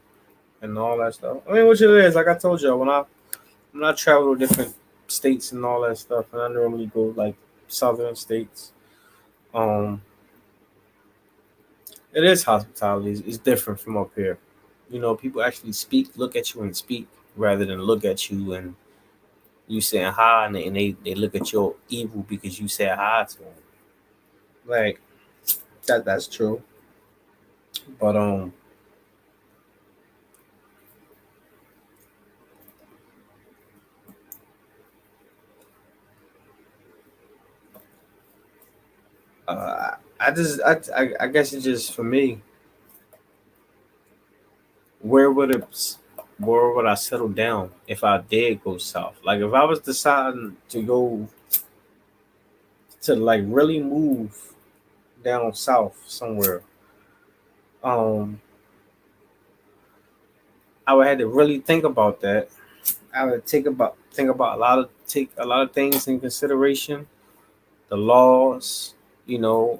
and all that stuff. I mean, which it is. Like I told you, when I travel to different states and all that stuff, and I normally go like southern states. Um, it is hospitality. It's different from up here. You know, people actually speak, look at you and speak, rather than look at you and you saying hi, and they look at your evil because you said hi to them. Like that's true. But I just I guess it's just for me. Where would it where would I settle down if I did go south? Like if I was deciding to go to like really move down south somewhere, um, I would have to really think about that. I would think about take a lot of things in consideration, the laws, you know,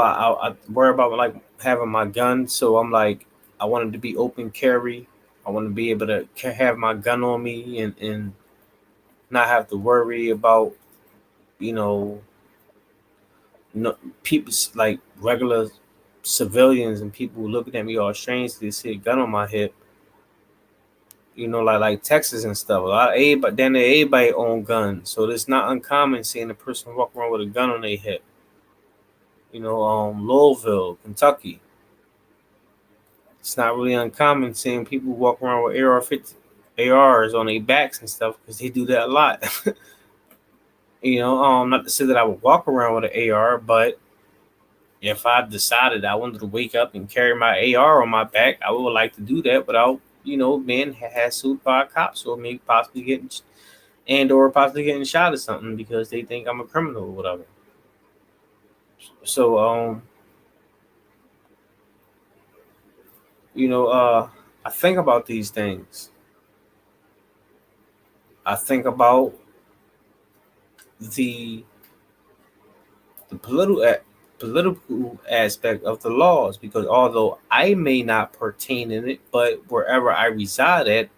I worry about like having my gun, so I'm like I wanted to be open carry. I want to be able to have my gun on me and not have to worry about you know no, people like regular civilians and people looking at me all strange. They see a gun on my hip, like Texas and stuff. A lot of everybody, then everybody own guns, so it's not uncommon seeing a person walk around with a gun on their hip. Louisville, Kentucky. It's not really uncommon seeing people walk around with AR-50, ARs on their backs and stuff because they do that a lot. Not to say that I would walk around with an AR, but if I decided I wanted to wake up and carry my AR on my back, I would like to do that without, being hassled by cops or maybe possibly getting or possibly getting shot or something because they think I'm a criminal or whatever. So, you know, uh, I think about these things. I think about the the political aspect of the laws because although I may not pertain in it, but wherever I reside at,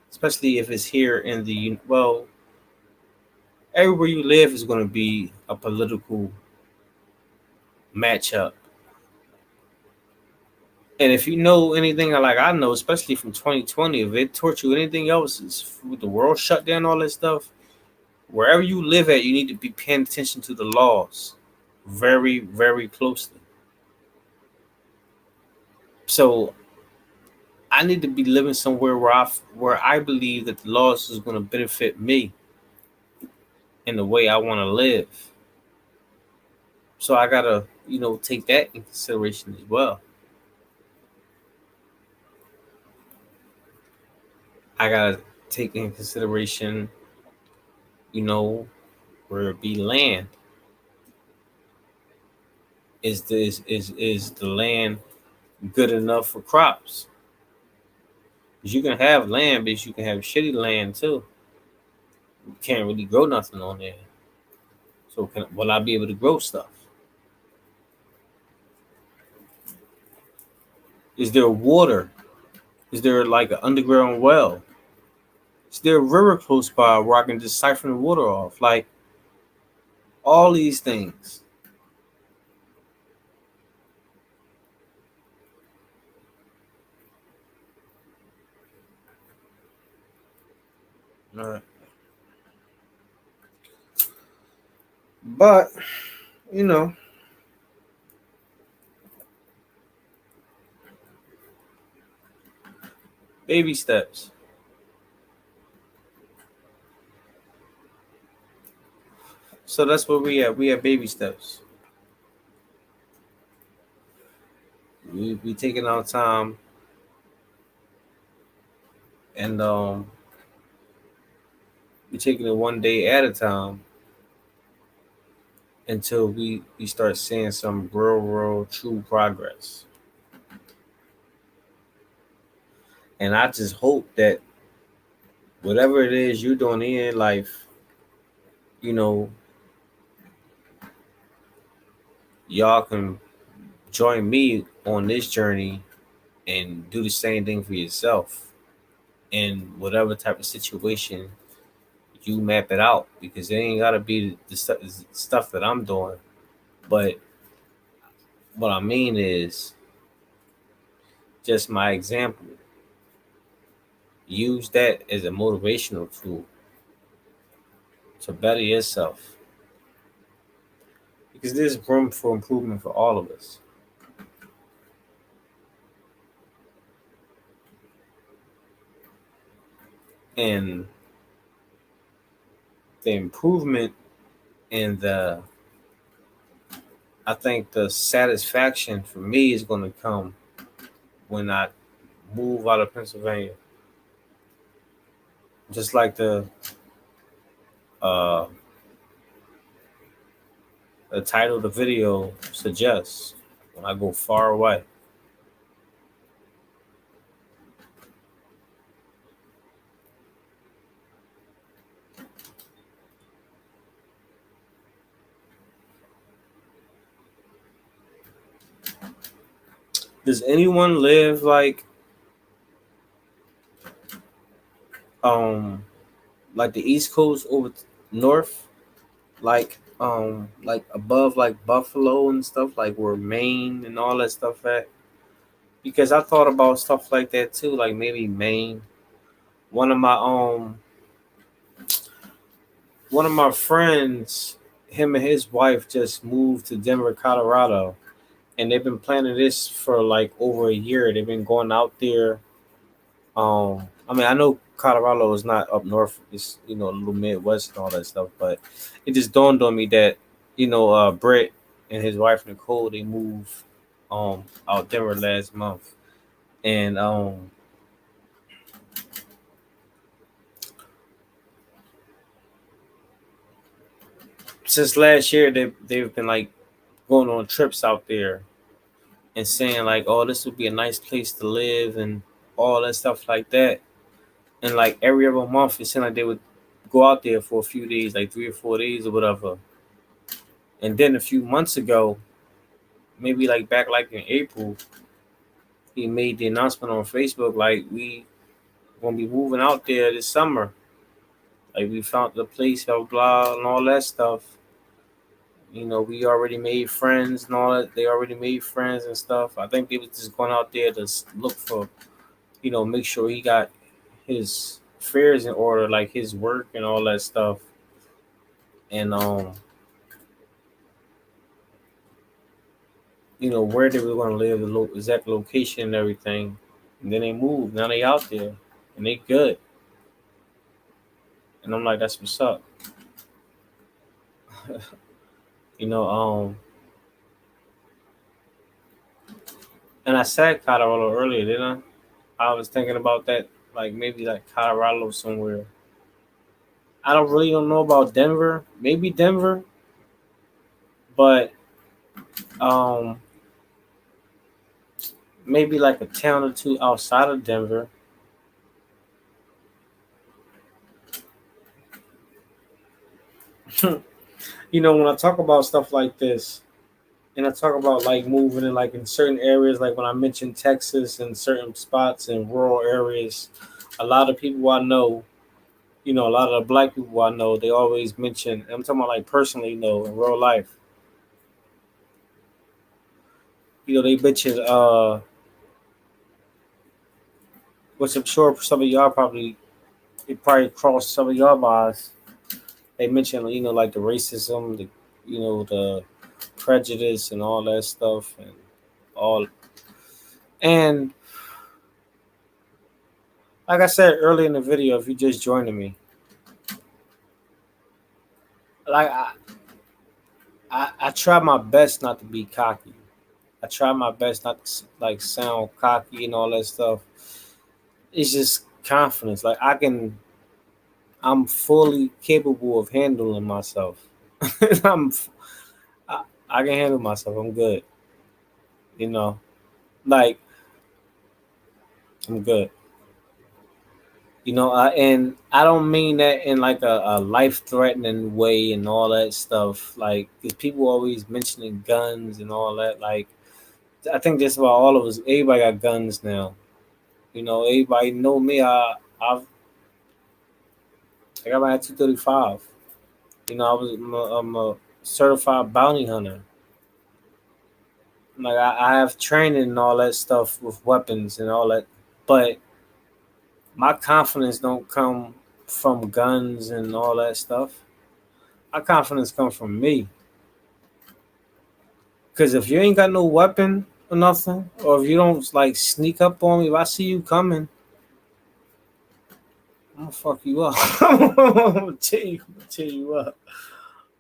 especially if it's here in everywhere you live is going to be a political matchup. And if you know anything like I know, especially from 2020, if it taught you anything else, is with the world shut down, all that stuff. Wherever you live at, you need to be paying attention to the laws very, very closely. So I need to be living somewhere where I believe that the laws is going to benefit me in the way I want to live. So I gotta, take that in consideration as well. I gotta take in consideration, you know, where it be land. Is the land good enough for crops? Because you can have land, but you can have shitty land too. You can't really grow nothing on there. So will I be able to grow stuff? Is there water? Is there like an underground well? Is there a river close by where I can just siphon the water off? Like all these things. All right. But, you know, baby steps. So that's what we have. We have baby steps. We taking our time and we taking it one day at a time until we start seeing some real true progress. And I just hope that whatever it is you're doing in life, you know, y'all can join me on this journey and do the same thing for yourself in whatever type of situation you map it out, because it ain't gotta be the stuff that I'm doing. But what I mean is just my example. Use that as a motivational tool to better yourself, because there's room for improvement for all of us. And the improvement and I think the satisfaction for me is going to come when I move out of Pennsylvania. Just like uh, the title of the video suggests, when I go far away. Does anyone live um like the East Coast over north, like above like Buffalo and stuff, like where Maine and all that stuff at? Because I thought about stuff like that too, like maybe Maine. One of my one of my friends, him and his wife just moved to Denver, Colorado, and they've been planning this for like over a year. They've been going out there. I mean, I know Colorado is not up north; it's a little Midwest and all that stuff. But it just dawned on me that Brett and his wife Nicole, they moved out Denver last month, and since last year they've been like going on trips out there and saying like, "Oh, this would be a nice place to live," and all that stuff like that. And like every other month, it seemed like they would go out there for a few days, like 3 or 4 days or whatever. And then a few months ago, maybe like back like in April, he made the announcement on Facebook like we gonna be moving out there this summer. Like we found the place, blah blah, blah and all that stuff. We already made friends and all that. They already made friends and stuff. I think they was just going out there to look for, make sure he got his affairs in order, like his work and all that stuff. And where they were going to live, the exact location and everything. And then they moved. Now they out there, and they good. And I'm like, that's what's up. you know, um, and I said Colorado earlier, didn't I? I was thinking about that, like maybe like Colorado somewhere. I don't know about Denver. Maybe Denver, but um, maybe like a town or two outside of Denver. When I talk about stuff like this, and I talk about like moving in like in certain areas, like when I mentioned Texas and certain spots in rural areas, a lot of people I know, a lot of the black people I know, they always mention. I'm talking about like personally, in real life. They mention which I'm sure some of y'all probably it probably crossed some of y'all minds. They mention like the racism, the prejudice and all that stuff and all. And like I said earlier in the video, if you just joining me, like I try my best not to be cocky. I try my best not to like sound cocky and all that stuff. It's just confidence. Like I'm fully capable of handling myself. I'm, I, I can handle myself. I'm good. You know, like I'm good. And I don't mean that in like a life threatening way and all that stuff. Like, 'cause people always mentioning guns and all that. Like, I think just about all of us, everybody got guns now. Everybody know me. I got my 235. I'm a certified bounty hunter. Like, I have training and all that stuff with weapons and all that, but my confidence don't come from guns and all that stuff. My confidence comes from me. Cause if you ain't got no weapon or nothing, or if you don't like sneak up on me, if I see you coming, I'm gonna fuck you up. I'm gonna tear you up.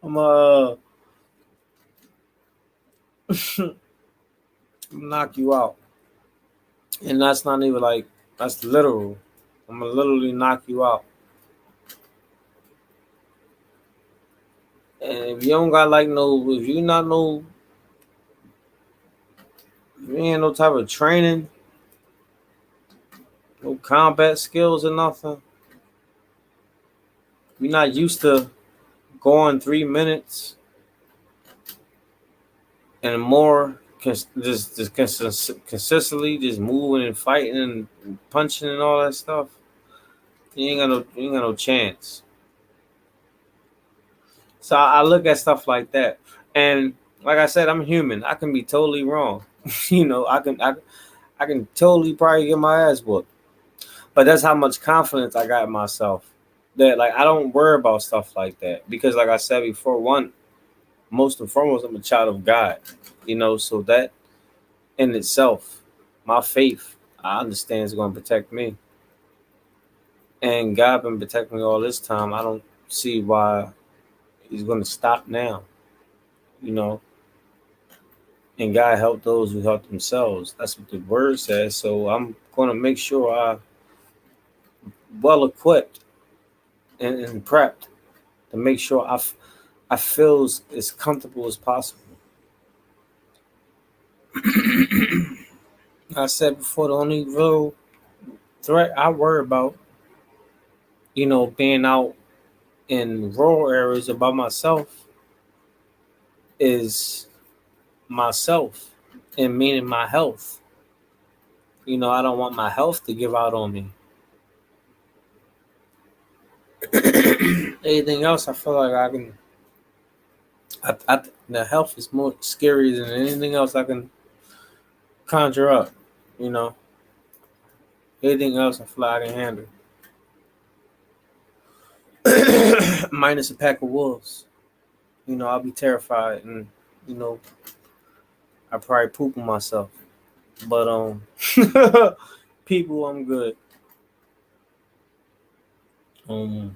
I'm knock you out, and that's not even like that's literal. I'm gonna literally knock you out. And if you don't got like no, if you not no, if you ain't no type of training, no combat skills or nothing, you're not used to going 3 minutes and more, just consistently just moving and fighting and punching and all that stuff. You ain't got no chance. So I look at stuff like that, and like I said, I'm human. I can be totally wrong. I can totally probably get my ass whooped. But that's how much confidence I got in myself. That like I don't worry about stuff like that because, like I said before, one most and foremost, I'm a child of God. So that in itself, my faith, I understand is going to protect me, and God been protecting me all this time. I don't see why He's going to stop now. You know, and God help those who help themselves. That's what the word says. So I'm going to make sure I well equipped and prepped to make sure I feel as comfortable as possible. I said before, the only real threat I worry about, being out in rural areas about myself is myself, and meaning my health. I don't want my health to give out on me. Anything else, I feel like I can. The health is more scary than anything else I can conjure up. You know, anything else I feel like I can handle. Minus a pack of wolves. I'll be terrified, and you know, I probably poop on myself. But people, I'm good. Um,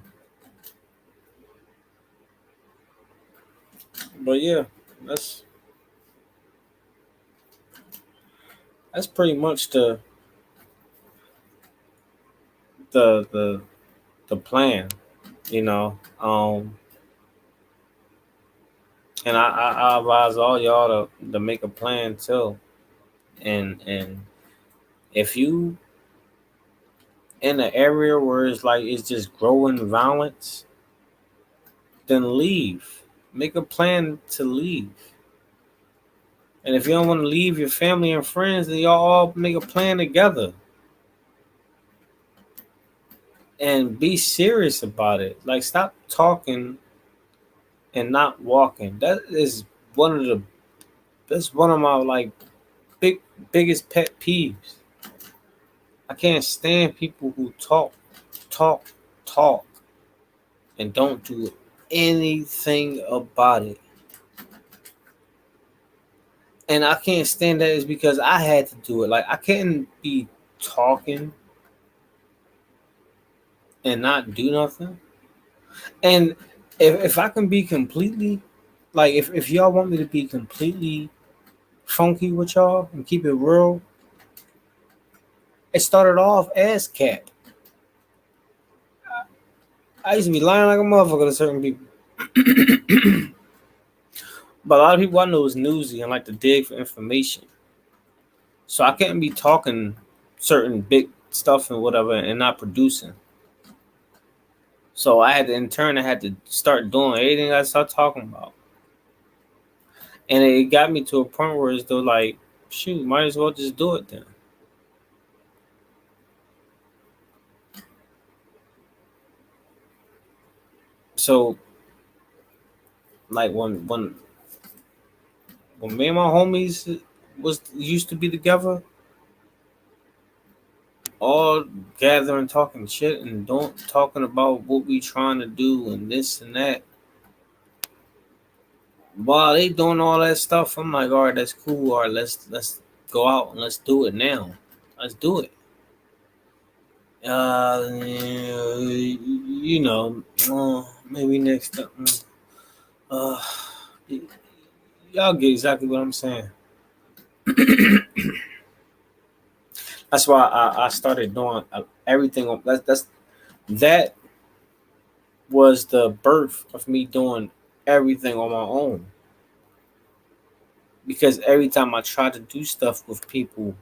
but yeah, that's that's pretty much the the plan. You know, and I advise all y'all to make a plan too. And if you in an area where it's just growing violence, then leave. Make a plan to leave. And if you don't want to leave your family and friends, then y'all all make a plan together and be serious about it. Like, stop talking and not walking. One of the that's one of my like biggest pet peeves. I can't stand people who talk, talk, and don't do anything about it. And I can't stand that is because I had to do it. Like, I can't be talking and not do nothing. And if I can be completely like if y'all want me to be completely funky with y'all and keep it real, it started off as cat. I used to be lying like a motherfucker to certain people. But a lot of people I know is newsy and like to dig for information. So I can't be talking certain big stuff and whatever and not producing. So I had to in turn I had to start doing everything I started talking about. And it got me to a point where it's though like, shoot, might as well just do it then. So like when me and my homies was used to be together, all gathering talking shit and don't talking about what we trying to do and this and that. While they doing all that stuff, I'm like, all right, that's cool. All right, let's go out and let's do it now. Let's do it. Maybe next time. Uh, y- y'all get exactly what I'm saying. That's why I started doing everything. That was the birth of me doing everything on my own. Because every time I tried to do stuff with people,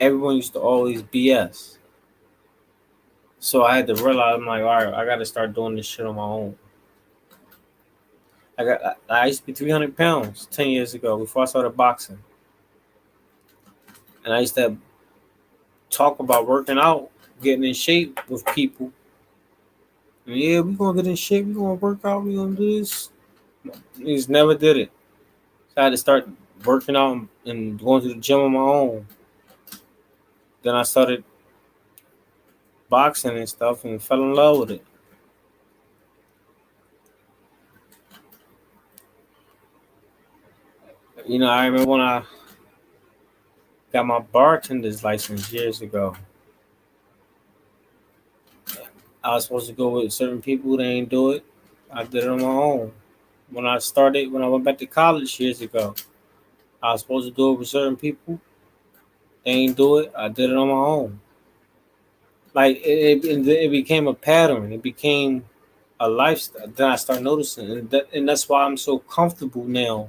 everyone used to always BS. So I had to realize I'm like, all right, I got to start doing this shit on my own. I used to be 300 pounds 10 years ago before I started boxing, and I used to talk about working out, getting in shape with people. And yeah, we gonna get in shape. We gonna work out. We gonna do this. Niggas never did it. So I had to start working out and going to the gym on my own. Then I started boxing and stuff and fell in love with it. I remember when I got my bartender's license years ago. I was supposed to go with certain people. They ain't do it. I did it on my own. When I went back to college years ago, I was supposed to do it with certain people. They ain't do it. I did it on my own. Like it became a pattern. It became a lifestyle. Then I started noticing, and that's why I'm so comfortable now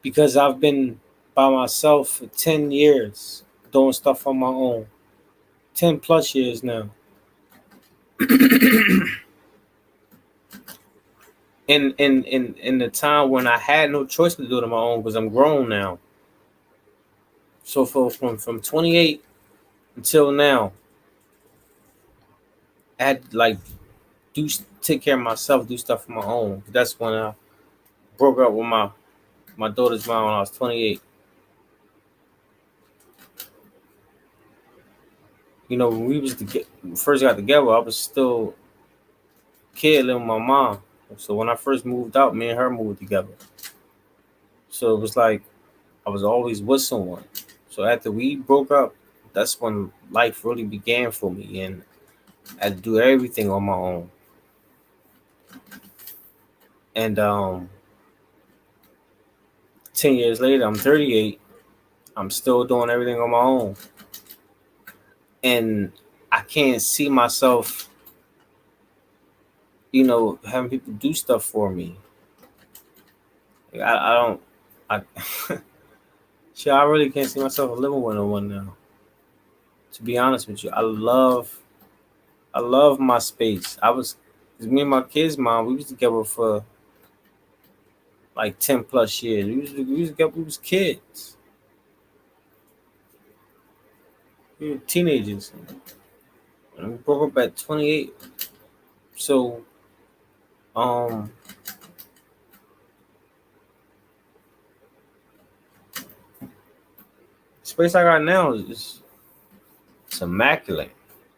because I've been by myself for 10 years doing stuff on my own. 10 plus years now. In the time when I had no choice to do it on my own because I'm grown now. So from 28 until now, I had like do take care of myself, do stuff on my own. That's when I broke up with my daughter's mom when I was 28. When we was to get first got together, I was still a kid living with my mom. So when I first moved out, me and her moved together. So it was like I was always with someone. So after we broke up, that's when life really began for me, and I had to do everything on my own. And 10 years later, I'm 38. I'm still doing everything on my own, and I can't see myself, having people do stuff for me. Like, I don't. I shit. I really can't see myself living with no one now. To be honest with you, I love my space. 'Cause me and my kids' mom. We was together for like 10 plus years. We was kids. We were teenagers. And we broke up at 28. So um, the space I got now is it's immaculate.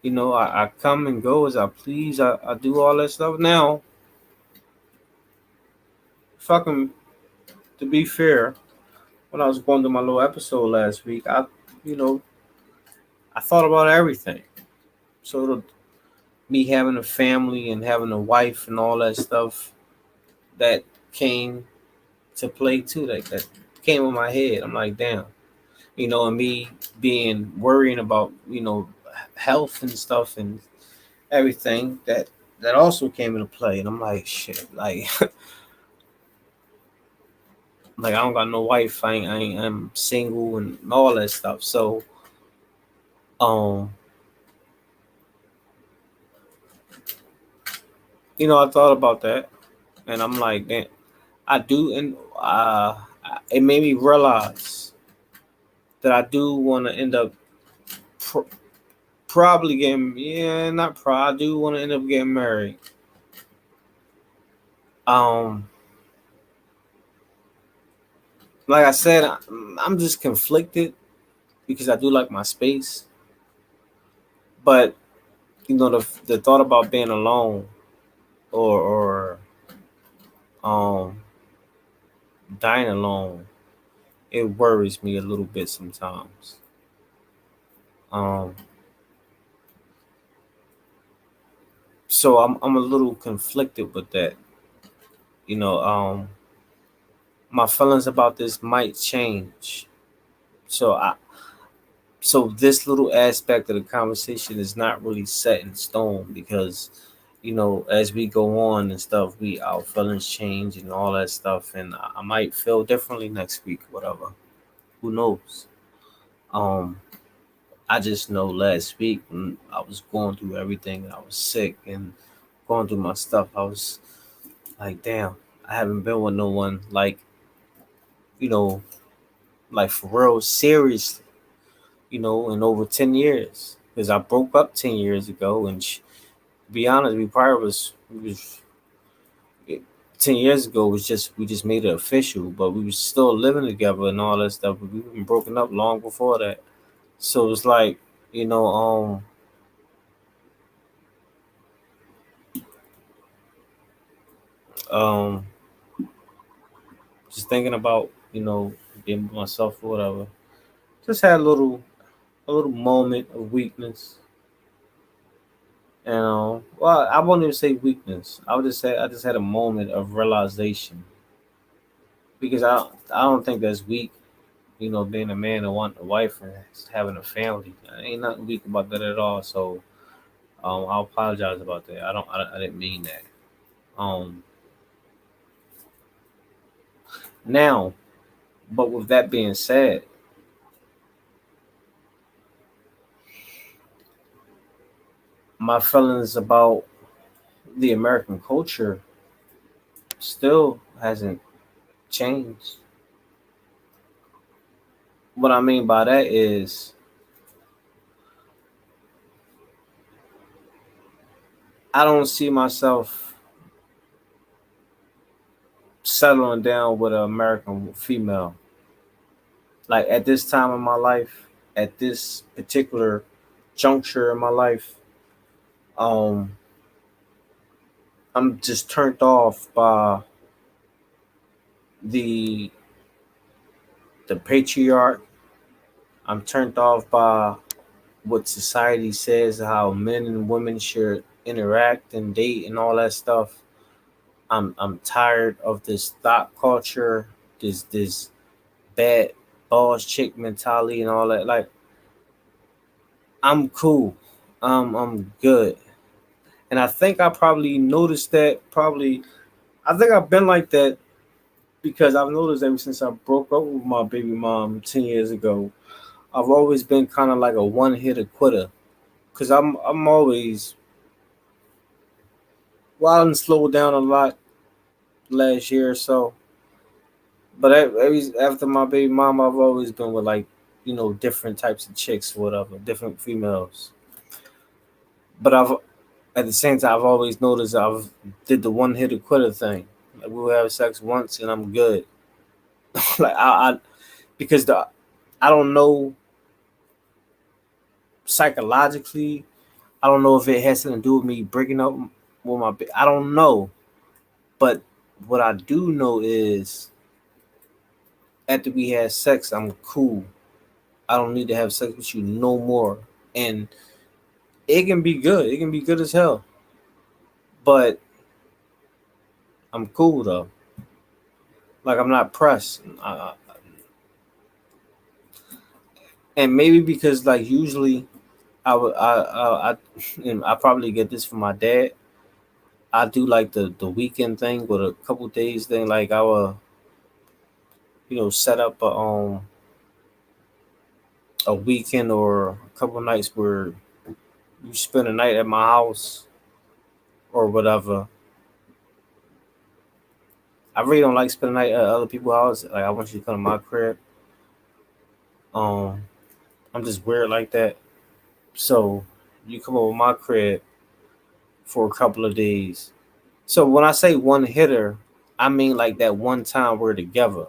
I come and go as I please. I do all that stuff now. Fucking to be fair, when I was going through my little episode last week, you know, I thought about everything. So me having a family and having a wife and all that stuff that came to play too. That came in my head. I'm like, damn, and me being worrying about health and stuff and everything that also came into play. And I'm like, shit, like like I don't got no wife. I'm single and all that stuff. So um I thought about that, and I'm like, man, I do, and it made me realize that I do want to end up pr- probably getting, yeah, not pro. I do want to end up getting married. Um, like I said, I'm just conflicted because I do like my space, but the thought about being alone or um dying alone, it worries me a little bit sometimes. Um, so I'm a little conflicted with that. You know, my feelings about this might change. So so this little aspect of the conversation is not really set in stone because as we go on and stuff, our feelings change and all that stuff, and I might feel differently next week, whatever. Who knows? Um, I just know last week when I was going through everything, I was sick and going through my stuff. I was like, damn, I haven't been with no one you know, like for real, serious, in over 10 years. Because I broke up 10 years ago, and to be honest, we was 10 years ago was just we just made it official, but we was still living together and all that stuff. But we been broken up long before that, so it's like you know, um, just thinking about being myself or whatever. Just had a little moment of weakness. And well, I won't even say weakness. I would just say I just had a moment of realization because I don't think that's weak. Being a man and wanting a wife and having a family, ain't nothing weak about that at all. So I apologize about that. I didn't mean that. Um, now, but with that being said, my feelings about the American culture still hasn't changed. What I mean by that is I don't see myself settling down with an American female. Like at this time in my life, at this particular juncture in my life, um, I'm just turned off by the the patriarch. I'm turned off by what society says how men and women should interact and date and all that stuff. I'm tired of this thought culture, this bad boss chick mentality and all that. Like I'm cool. I'm good. And I think I probably noticed that probably I think I've been like that because I've noticed ever since I broke up with my baby mom 10 years ago, I've always been kind of like a one hitter quitter. Cause I'm always well, I done slowed down a lot last year or so. But after my baby mom, I've always been with like different types of chicks, or whatever, different females. But I've at the same time I've always noticed I've did the one hitter quitter thing. Like we will have sex once and I'm good. Like I because I don't know psychologically. I don't know if it has something to do with me breaking up with I don't know, but what I do know is after we had sex, I'm cool. I don't need to have sex with you no more. And it can be good. It can be good as hell. But I'm cool though. Like I'm not pressed. And maybe because like usually I would I and I probably get this from my dad. I do like the weekend thing with a couple days thing. Like I will set up a weekend or a couple nights where you spend a night at my house or whatever. I really don't like spending the night at other people's house. Like I want you to come to my crib. Um, I'm just weird like that. So you come over my crib for a couple of days. So when I say one hitter, I mean like that one time we're together.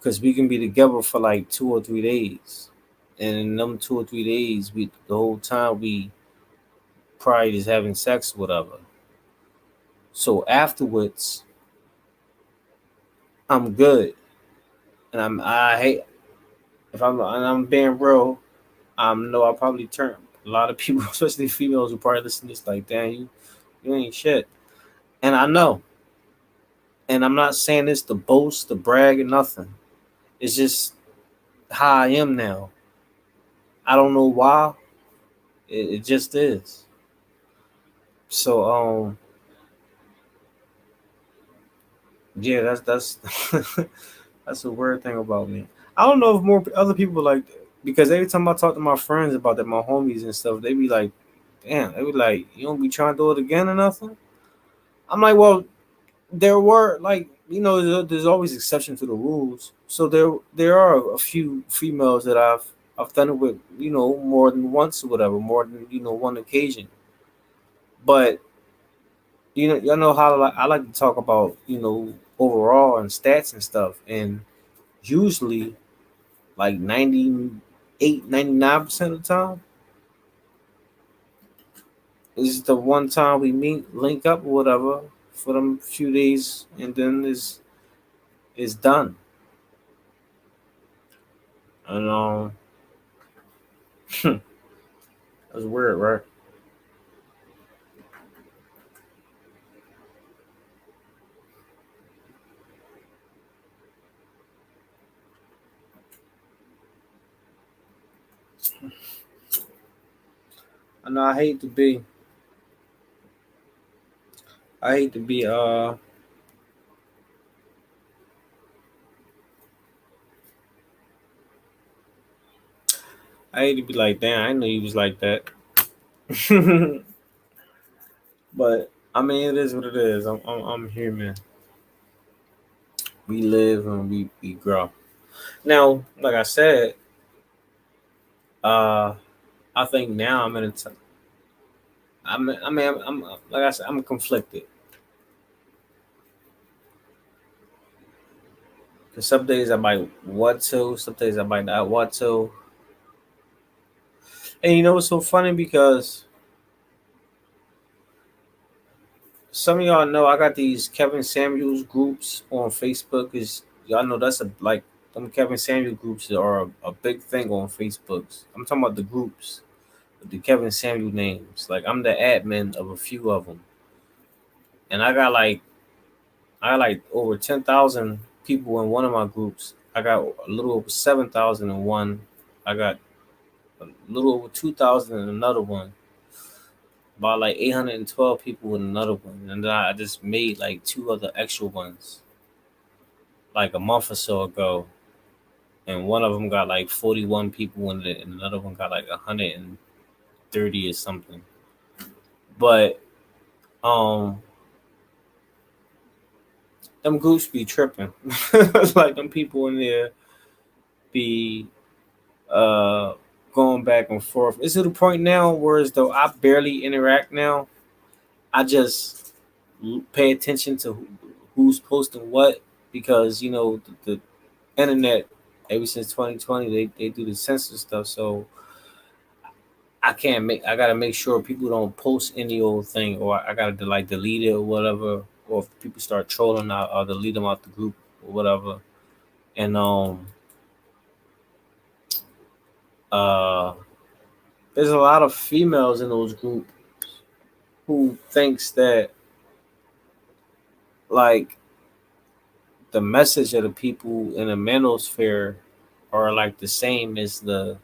Cause we can be together for like 2 or 3 days. And in them 2 or 3 days, we the whole time we probably just having sex, whatever. So afterwards, I'm good. And I hate if I'm being real, know I probably turn a lot of people, especially females who probably listen to this like, damn, you ain't shit. And I know. And I'm not saying this to boast, to brag, or nothing. It's just how I am now. I don't know why. It just is. So yeah, that's that's a weird thing about me. I don't know if more other people like because every time I talk to my friends about that, my homies and stuff, they be like, "Damn," they be like, "You don't be trying to do it again or nothing." I'm like, "Well, there were like there's always exceptions to the rules. So there are a few females that I've done it with more than once or whatever, more than one occasion. But y'all know how I like to talk about overall and stats and stuff, and usually like 98, 99% of the time is the one time we meet, link up or whatever for them few days, and then is done. And that's weird, right? I know I hate to be I hate to be like, damn, I know you was like that. But I mean, it is what it is. I'm human. We live and we grow. Now, like I said, uh, I think now I'm in a t- I mean, I'm like I said, I'm conflicted. Cause some days I might want to, some days I might not want to. And you know what's so funny because some of y'all know I got these Kevin Samuels groups on Facebook. Cause y'all know that's a like them Kevin Samuel groups are a big thing on Facebook. I'm talking about the groups with the Kevin Samuel names. Like I'm the admin of a few of them, and I got like over 10,000 people in one of my groups. I got a little over 7,000 in one. I got a little over 2,000 in another one. About like 812 people in another one, and then I just made like two other extra ones like a month or so ago, and one of them got like 41 people in it, and another one got like 130 or something. But um, them groups be tripping. Like them people in there be uh going back and forth. It's to the point now where as though I barely interact now. I just pay attention to who's posting what because the internet ever since 2020 they do the censor stuff, so I gotta make sure people don't post any old thing, or I gotta like delete it or whatever, or if people start trolling I'll delete them out the group or whatever. And uh there's a lot of females in those groups who thinks that like the message of the people in the manosphere are like the same as the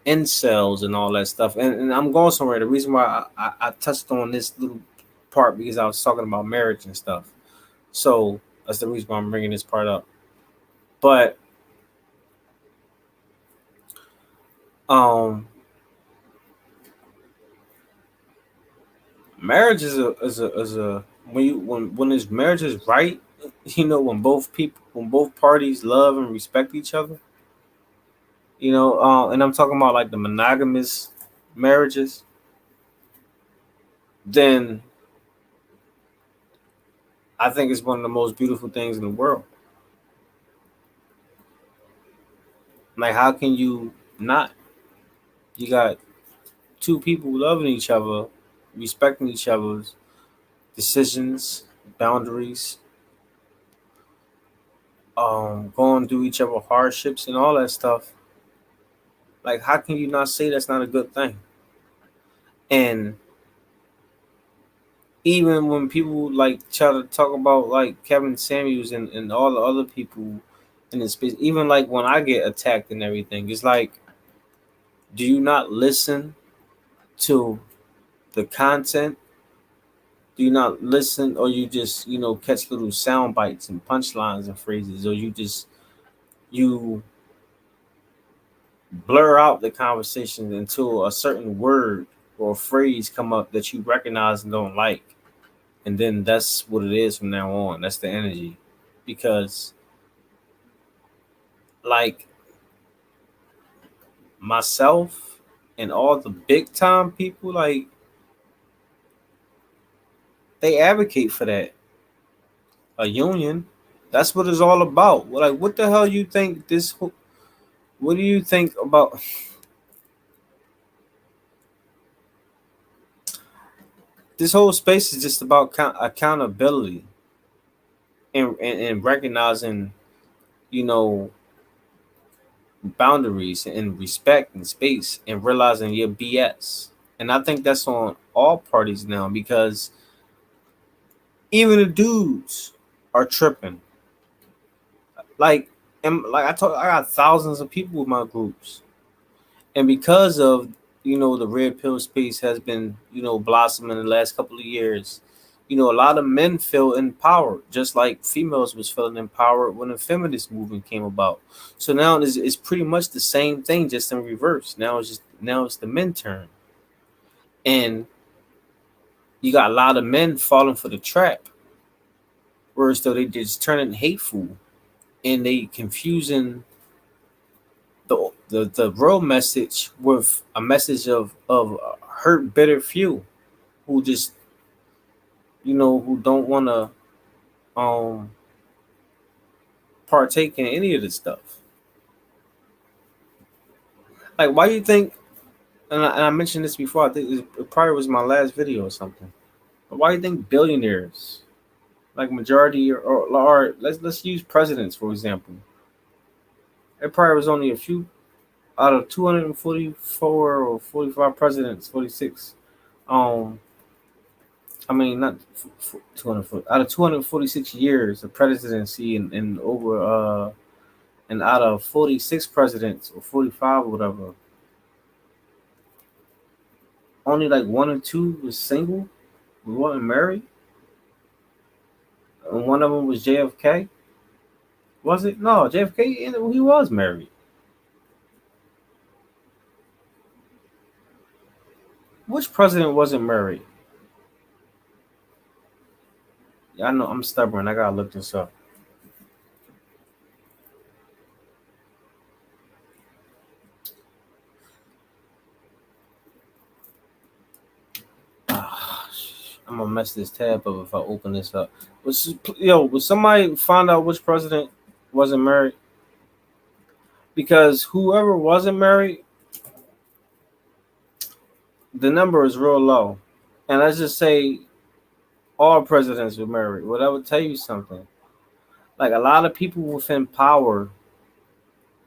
incels and all that stuff. And I'm going somewhere. The reason why I touched on this little part because I was talking about marriage and stuff. So that's the reason why I'm bringing this part up. But um, marriage is a when this marriage is right, when both parties love and respect each other, and I'm talking about like the monogamous marriages, then I think it's one of the most beautiful things in the world. Like, how can you not? You got two people loving each other, respecting each other's decisions, boundaries, going through each other hardships and all that stuff. Like, how can you not say that's not a good thing? And even when people like try to talk about like Kevin Samuels and all the other people in the space, even like when I get attacked and everything, it's like, do you not listen to the content? Do you not listen, or you just catch little sound bites and punchlines and phrases, or you blur out the conversation until a certain word or phrase come up that you recognize and don't like, and then that's what it is from now on. That's the energy, because like myself and all the big time people, like they advocate for that, a union. That's what it's all about. Like, what the hell you think this? What do you think about this whole space? Is just about accountability and recognizing, you know, boundaries and respect and space and realizing your BS. And I think that's on all parties now, because even the dudes are tripping. Like, and like I got thousands of people with my groups, and because of the red pill space has been blossoming in the last couple of years. A lot of men feel empowered, just like females was feeling empowered when the feminist movement came about. So now it's pretty much the same thing, just in reverse. Now it's the men turn, and you got a lot of men falling for the trap, whereas though they just turning hateful and they confusing the real message with a message of hurt, bitter few who just who don't want to um partake in any of this stuff. Like, why do you think? And I mentioned this before. I think it probably was my last video or something. But why do you think billionaires, like majority, or let's use presidents for example? It probably was only a few out of 244 or 45 presidents, 46. Um, I mean, not 200 out of 246 years of presidency, and over and out of 46 presidents or 45 or whatever, only like one or two was single, wasn't married, and one of them was JFK. Was it? No, JFK, he was married. Which president wasn't married? Yeah, I know I'm stubborn. I gotta look this up. Ah, I'm gonna mess this tab up if I open this up. Will somebody find out which president wasn't married? Because whoever wasn't married, the number is real low. And let's just say all presidents were married. Well, that would tell you something. Like, a lot of people within power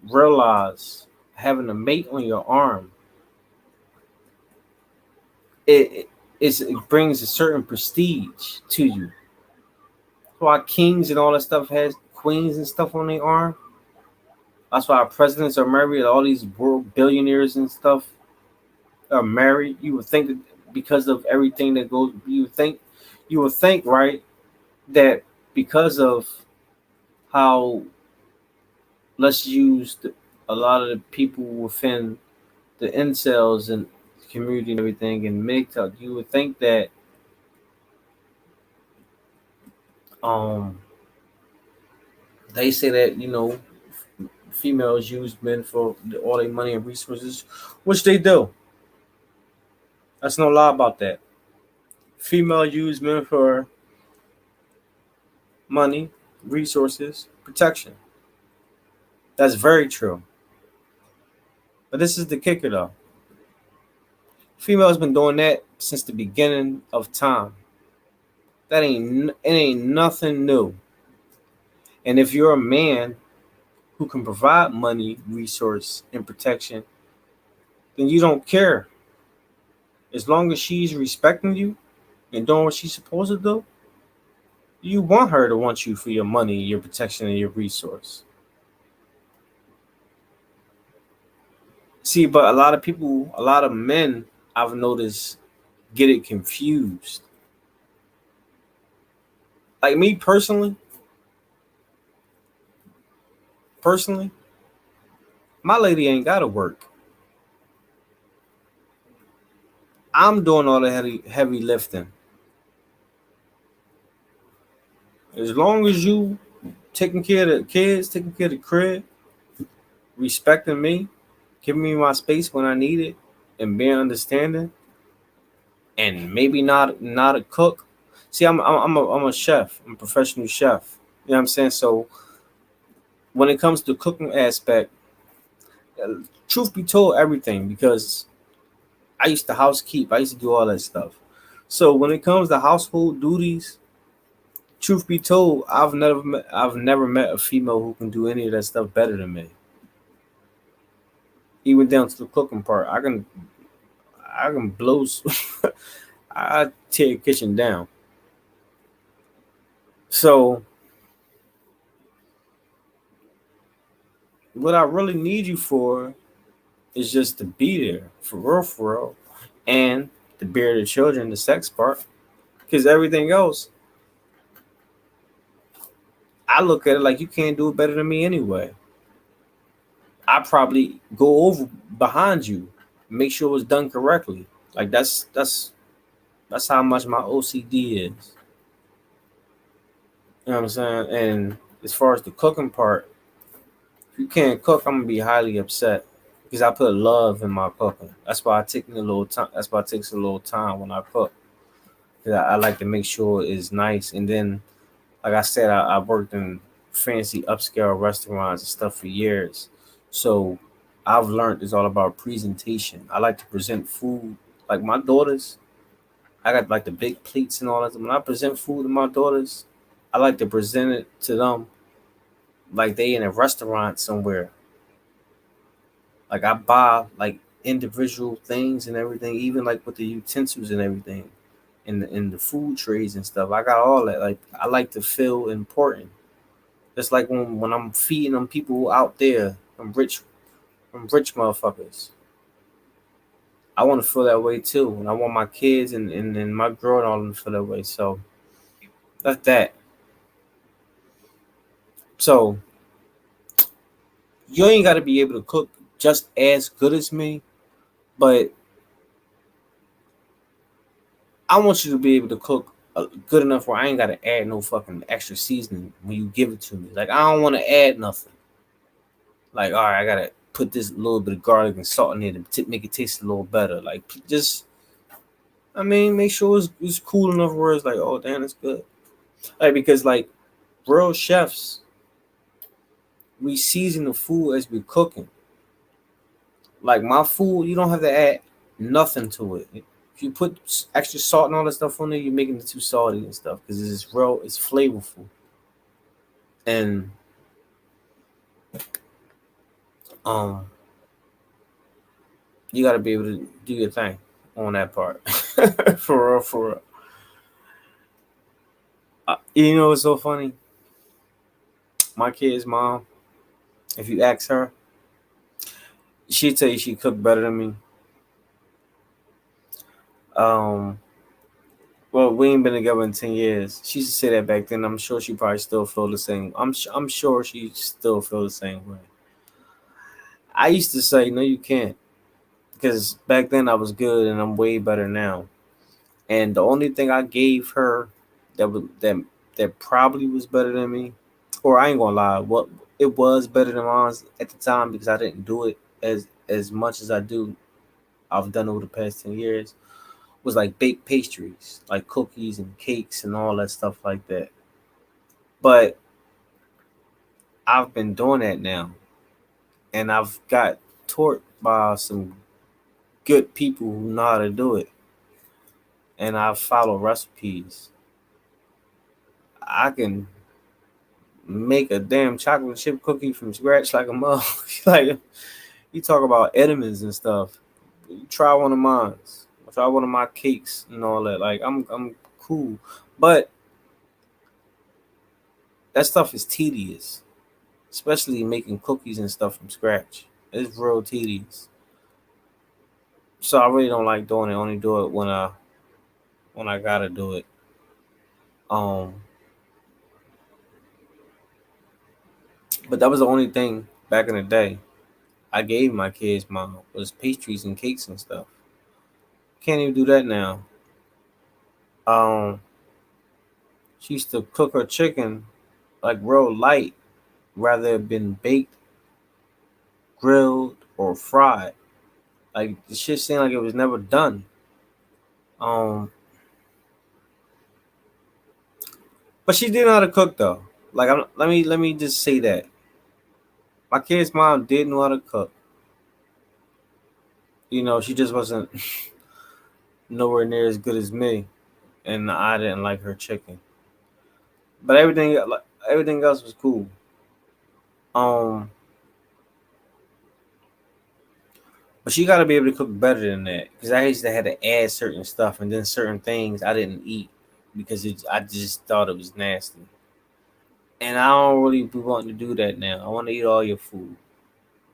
realize having a mate on your arm, it brings a certain prestige to you. That's why kings and all that stuff has queens and stuff on their arm. That's why our presidents are married. All these world billionaires and stuff are married. You would think that because of everything that goes, you would think, right, that because of how, let's use a lot of the people within the incels and community and everything and MGTOW, you would think that Um, they say that females use men for all their money and resources, which they do. That's no lie about that. Female use men for money, resources, protection. That's very true. But this is the kicker though. Females been doing that since the beginning of time. It ain't nothing new. And if you're a man who can provide money, resource, and protection, then you don't care. As long as she's respecting you and doing what she's supposed to do, you want her to want you for your money, your protection, and your resource. See, but a lot of people, a lot of men, I've noticed, get it confused. Like me personally, my lady ain't gotta work. I'm doing all the heavy lifting. As long as you taking care of the kids, taking care of the crib, respecting me, giving me my space when I need it, and being understanding, and maybe not a cook. See, I'm a chef. I'm a professional chef. You know what I'm saying? So when it comes to cooking aspect, uh, truth be told, everything, because I used to housekeep. I used to do all that stuff. So when it comes to household duties, truth be told, I've never met a female who can do any of that stuff better than me. Even down to the cooking part, I can blow. I tear a kitchen down. So what I really need you for is just to be there for real, and to bear the children, the sex part, because everything else, I look at it like you can't do it better than me anyway. I probably go over behind you, make sure it's done correctly. Like that's how much my OCD is. You know what I'm saying? And as far as the cooking part, if you can't cook, I'm gonna be highly upset because I put love in my cooking. That's why I take a little time. That's why it takes a little time when I cook. 'Cause I like to make sure it's nice. And then, like I said, I worked in fancy upscale restaurants and stuff for years. So I've learned it's all about presentation. I like to present food. Like my daughters, I got like the big plates and all that. When I present food to my daughters, I like to present it to them like they in a restaurant somewhere. Like I buy like individual things and everything, even like with the utensils and everything, and the food trays and stuff. I got all that. Like I like to feel important. Just like when I'm feeding them people out there, from rich motherfuckers. I want to feel that way too, and I want my kids and my girl and all of them to feel that way. So that's that. So you ain't got to be able to cook just as good as me, but I want you to be able to cook good enough where I ain't got to add no fucking extra seasoning when you give it to me. Like I don't want to add nothing. Like all right, I gotta put this little bit of garlic and salt in it to make it taste a little better. Like just, I mean, make sure it's cool enough where it's like, oh damn, it's good. Like because like real chefs, we season the food as we're cooking. Like my food, you don't have to add nothing to it. If you put extra salt and all that stuff on there, you're making it too salty and stuff because it's real, it's flavorful, and um, you got to be able to do your thing on that part. For real, for real. You know, it's so funny. My kid's mom, if you ask her, she'd tell you she cooked better than me. Um, well, we ain't been together in 10 years. She used to say that back then. I'm sure she probably still feel the same. I'm sure she still feel the same way. I used to say no, you can't, because back then I was good and I'm way better now. And the only thing I gave her that that probably was better than me, or I ain't gonna lie, what it was better than mine at the time because I didn't do it as much as I do. I've done over the past 10 years. Was like baked pastries, like cookies and cakes and all that stuff like that. But I've been doing that now, and I've got taught by some good people who know how to do it, and I follow recipes. I can make a damn chocolate chip cookie from scratch like a mug. Like you talk about edamame and stuff. You try one of mine. Try one of my cakes and all that. Like I'm cool, but that stuff is tedious, especially making cookies and stuff from scratch. It's real tedious. So I really don't like doing it. I only do it when I gotta do it. Um, but that was the only thing back in the day I gave my kids mom was pastries and cakes and stuff. Can't even do that now. Um, she used to cook her chicken like real light, rather it been baked, grilled, or fried. Like the shit seemed like it was never done. Um, but she did know how to cook though. Like let me just say that my kid's mom did know how to cook. You know, she just wasn't nowhere near as good as me, and I didn't like her chicken. But everything else was cool. Um, but she got to be able to cook better than that because I used to have to add certain stuff and then certain things I didn't eat because I just thought it was nasty. And I don't really be wanting to do that now. I want to eat all your food.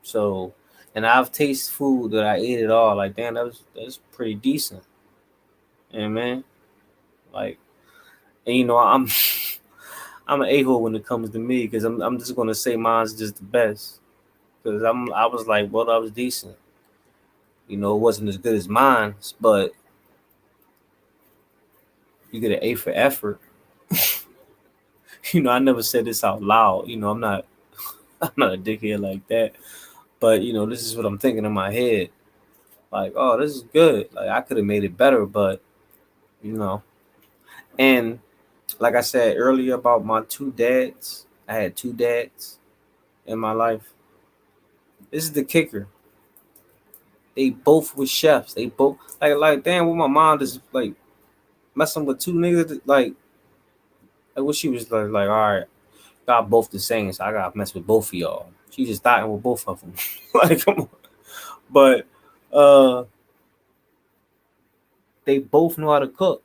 So, and I've tasted food that I ate it all. Like, damn, that's pretty decent. And man, like, and you know, I'm I'm an a-hole when it comes to me because I'm just gonna say mine's just the best because I was like, well, that was decent. You know, it wasn't as good as mine, but you get an A for effort. You know, I never said this out loud. You know, I'm not a dickhead like that. But you know, this is what I'm thinking in my head. Like, oh, this is good. Like I could have made it better, but you know. And like I said earlier about my two dads, I had two dads in my life. This is the kicker. They both were chefs. They both like damn. What my mom just like messing with two niggas like what she was like all right, got both the same, so I gotta mess with both of y'all. She just starting with both of them. Like come on, but uh, they both know how to cook.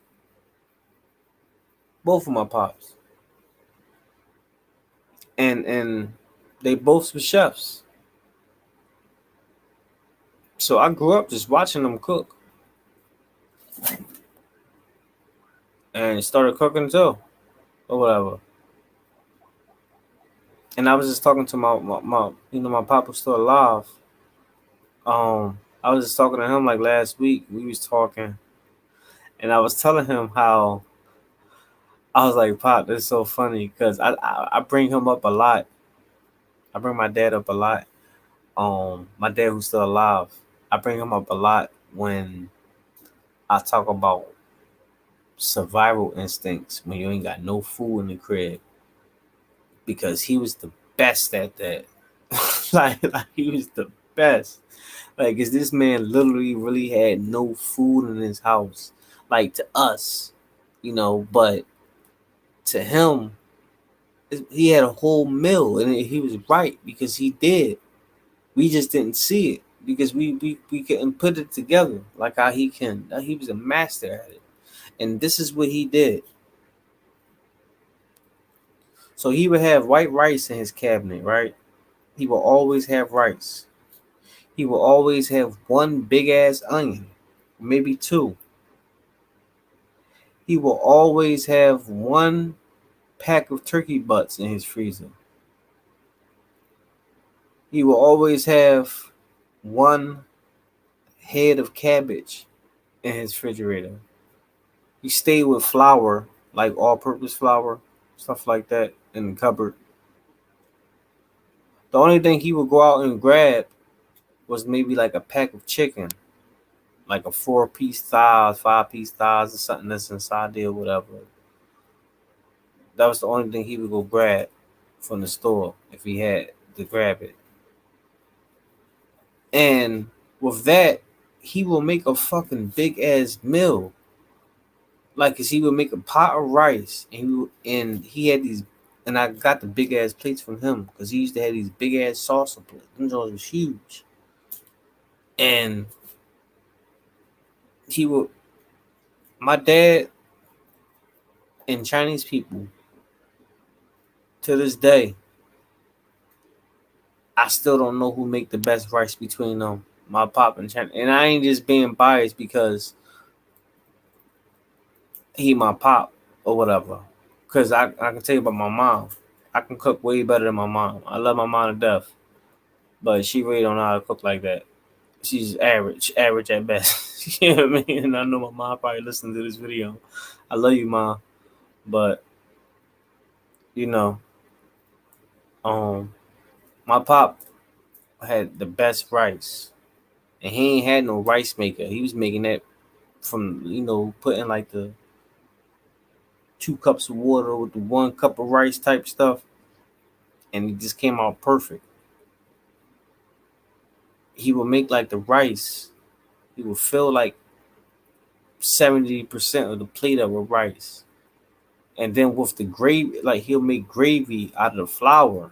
Both of my pops, and they both were chefs. So I grew up just watching them cook and started cooking too, or whatever. And I was just talking to my you know, my pop was still alive. I was just talking to him like last week. We was talking, and I was telling him how I was like, "Pop, this is so funny," because I bring him up a lot. I bring my dad up a lot. My dad who's still alive. I bring him up a lot when I talk about survival instincts when you ain't got no food in the crib because he was the best at that. Like he was the best. Like, is this man literally really had no food in his house? Like to us, you know, but to him, he had a whole meal, and he was right because he did. We just didn't see it because we couldn't put it together like how he can. He was a master at it, and this is what he did. So he would have white rice in his cabinet, right? He will always have rice. He will always have one big ass onion, maybe two. He will always have one pack of turkey butts in his freezer. He will always have one head of cabbage in his refrigerator. He stayed with flour, like all purpose flour. stuff like that in the cupboard. The only thing he would go out and grab was maybe like a pack of chicken, like a 4-piece thighs, 5-piece thighs, or something that's inside there, or whatever. That was the only thing he would go grab from the store if he had to grab it. And with that, he will make a fucking big ass meal. Like, cause he would make a pot of rice, and he had these, and I got the big ass plates from him because he used to have these big ass salsa plates. Them joints was huge, and he would. My dad and Chinese people to this day, I still don't know who make the best rice between them. My pop and China, and I ain't just being biased because he my pop or whatever. Cause I can tell you about my mom. I can cook way better than my mom. I love my mom to death, but she really don't know how to cook like that. She's average at best. You know what I mean? And I know my mom probably listened to this video. I love you, mom, but you know, um, my pop had the best rice, and he ain't had no rice maker. He was making that from putting like the 2 cups of water with the 1 cup of rice type stuff, and it just came out perfect. He would make like the rice. He would fill like 70% of the plate up with rice. And then with the gravy, like he'll make gravy out of the flour.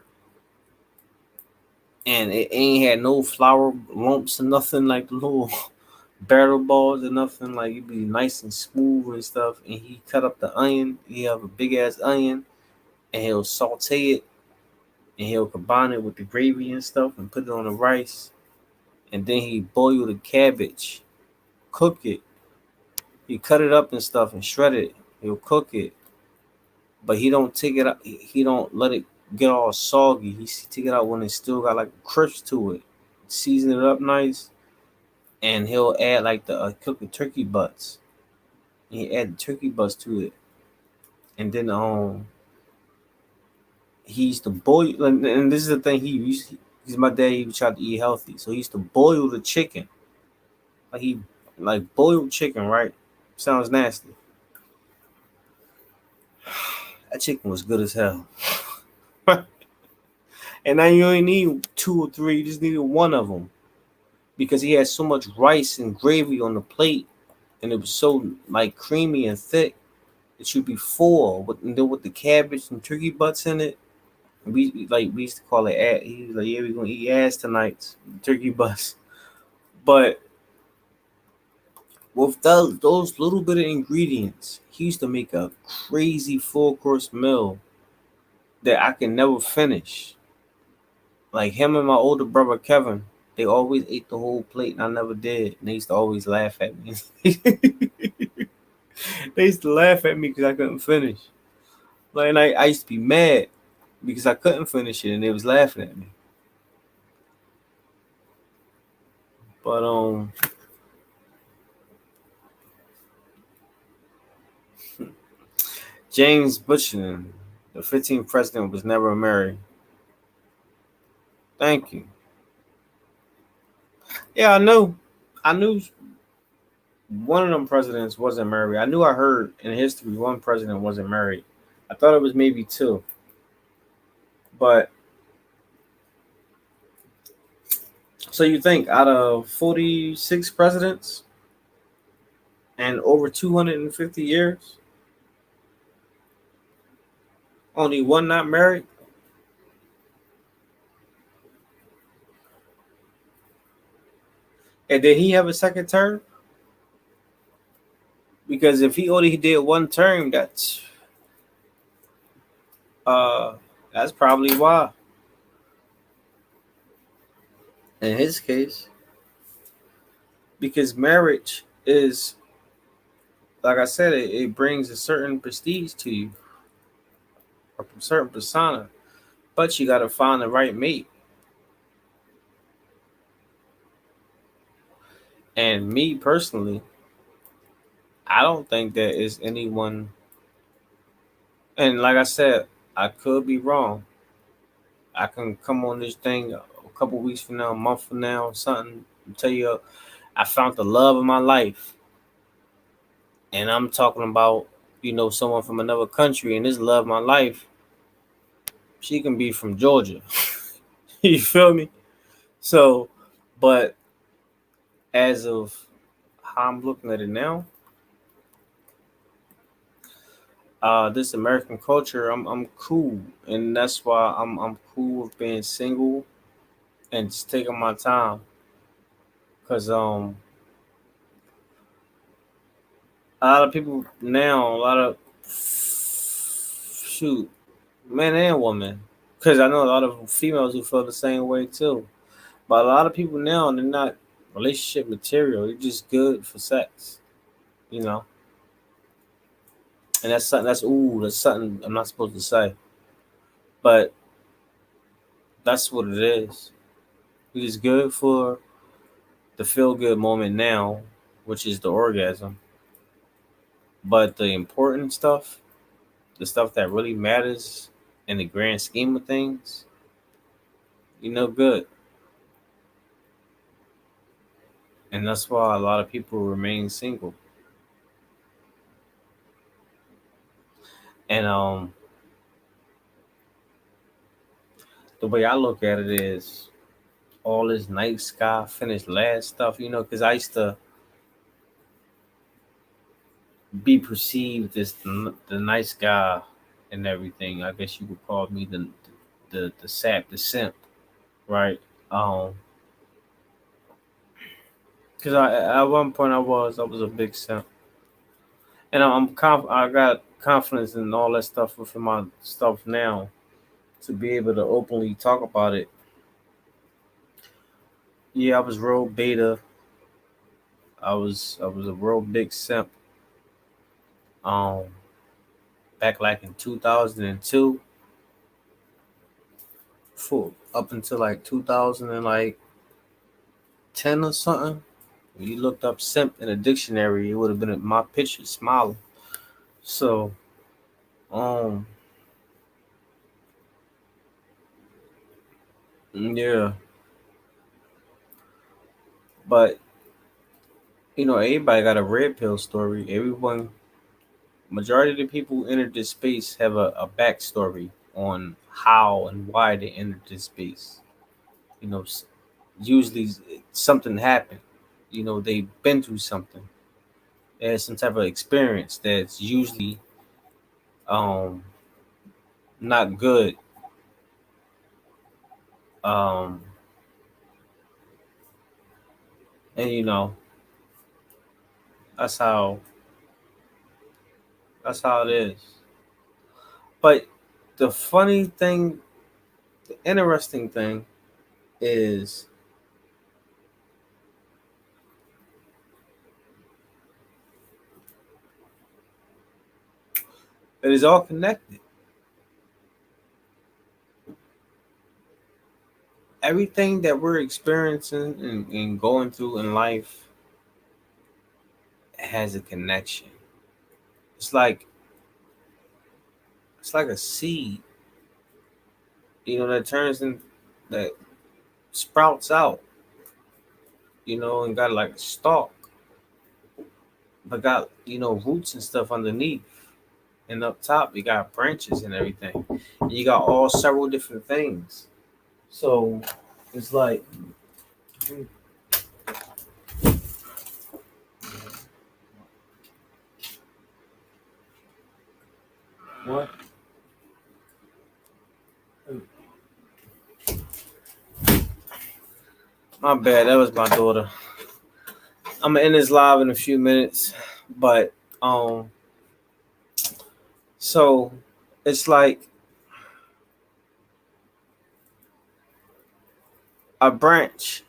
And it ain't had no flour lumps or nothing, like the little barrel balls or nothing. Like it'd be nice and smooth and stuff. And he cut up the onion. He have a big ass onion, and he'll saute it, and he'll combine it with the gravy and stuff and put it on the rice. And then he boil the cabbage, cook it. He cut it up and stuff and shred it. He'll cook it, but he don't take it out. He don't let it get all soggy. He take it out when it still got like a crisp to it. Season it up nice, and he'll add like the cook the turkey butts. He add the turkey butts to it, and then he used to boil. And this is the thing he used. Because my dad, he tried to eat healthy, so he used to boil the chicken. Like he like boiled chicken, right? Sounds nasty. That chicken was good as hell. And now you only need 2 or 3, you just needed one of them. Because he had so much rice and gravy on the plate, and it was so like creamy and thick, it should be full. And then with the cabbage and turkey butts in it, we used to call it ass. He was like, "Yeah, we're gonna eat ass tonight, turkey butts." But with those little bit of ingredients, he used to make a crazy 4 course meal that I can never finish. Like him and my older brother Kevin, they always ate the whole plate, and I never did. And they used to always laugh at me. They used to laugh at me because I couldn't finish. Like, and I used to be mad because I couldn't finish it, and they was laughing at me. But James Buchanan, the 15th president, was never married. Thank you. Yeah, I knew. I knew one of them presidents wasn't married. I knew I heard in history one president wasn't married. I thought it was maybe 2. But so you think out of 46 presidents and over 250 years, only one not married? And did he have a second term? Because if he only did one term, uh that's probably why. In his case, because marriage is, like I said, it brings a certain prestige to you, a certain persona, but you got to find the right mate. And me personally, I don't think there is anyone And like I said, I could be wrong. I can come on this thing a couple weeks from now, a month from now, something, and tell you I found the love of my life, and I'm talking about someone from another country, and this love of my life, she can be from Georgia. You feel me? So, but as of how I'm looking at it now, this American culture, I'm cool, and that's why I'm cool with being single and just taking my time, cause a lot of people now, a lot of shoot, men and women, because I know a lot of females who feel the same way too. But a lot of people now, they're not relationship material. They're just good for sex, you know. And that's something. That's something I'm not supposed to say, but that's what it is. It is good for the feel good moment now, which is the orgasm. But the important stuff, the stuff that really matters in the grand scheme of things, good. And that's why a lot of people remain single. And the way I look at it is all this night sky finished last stuff, because I used to be perceived as the nice guy and everything. I guess you would call me the sap, the simp, right? Um, because at one point I was a big simp, and I got confidence in all that stuff within my stuff now to be able to openly talk about it. Yeah, I was real beta. I was a real big simp. Um, back like in 2002, for up until like 2000 and like 10 or something. When you looked up simp in a dictionary, it would have been my picture smiling. So, um, yeah, but everybody got a red pill story. Majority of the people who entered this space have a backstory on how and why they entered this space. You know, usually something happened. They've been through something. They had some type of experience that's usually um not good. Um, and that's how that's how it is. But the funny thing, the interesting thing is it is all connected. Everything that we're experiencing and going through in life has a connection. It's like it's like a seed, that turns in that sprouts out, and got like a stalk, but got roots and stuff underneath. And up top, you got branches and everything. And you got all several different things. So it's like, what? My bad. That was my daughter. I'm gonna end this live in a few minutes, but so it's like a branches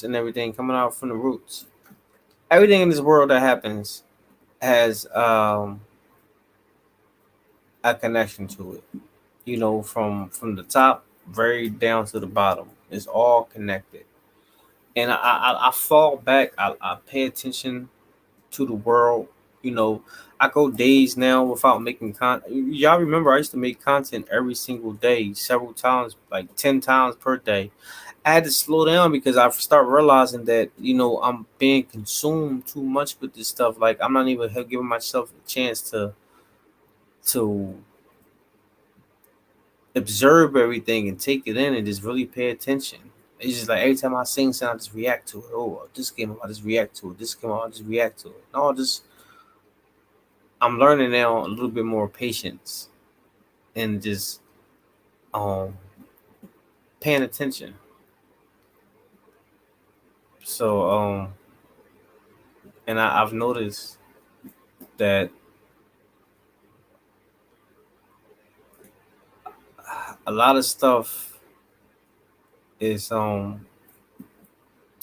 and everything coming out from the roots. Everything in this world that happens has a connection to it. From the top very down to the bottom. It's all connected. And I fall back. I pay attention to the world You know, I go days now without making content. Y'all remember I used to make content every single day, several times, like 10 times per day. I had to slow down because I start realizing that I'm being consumed too much with this stuff. Like I'm not even giving myself a chance to observe everything and take it in and just really pay attention. It's just like every time I sing something, I just react to it. Oh, this came out, I just react to it. This came out, I just react to it. No, just I'm learning now a little bit more patience and just um paying attention. So and I've noticed that a lot of stuff is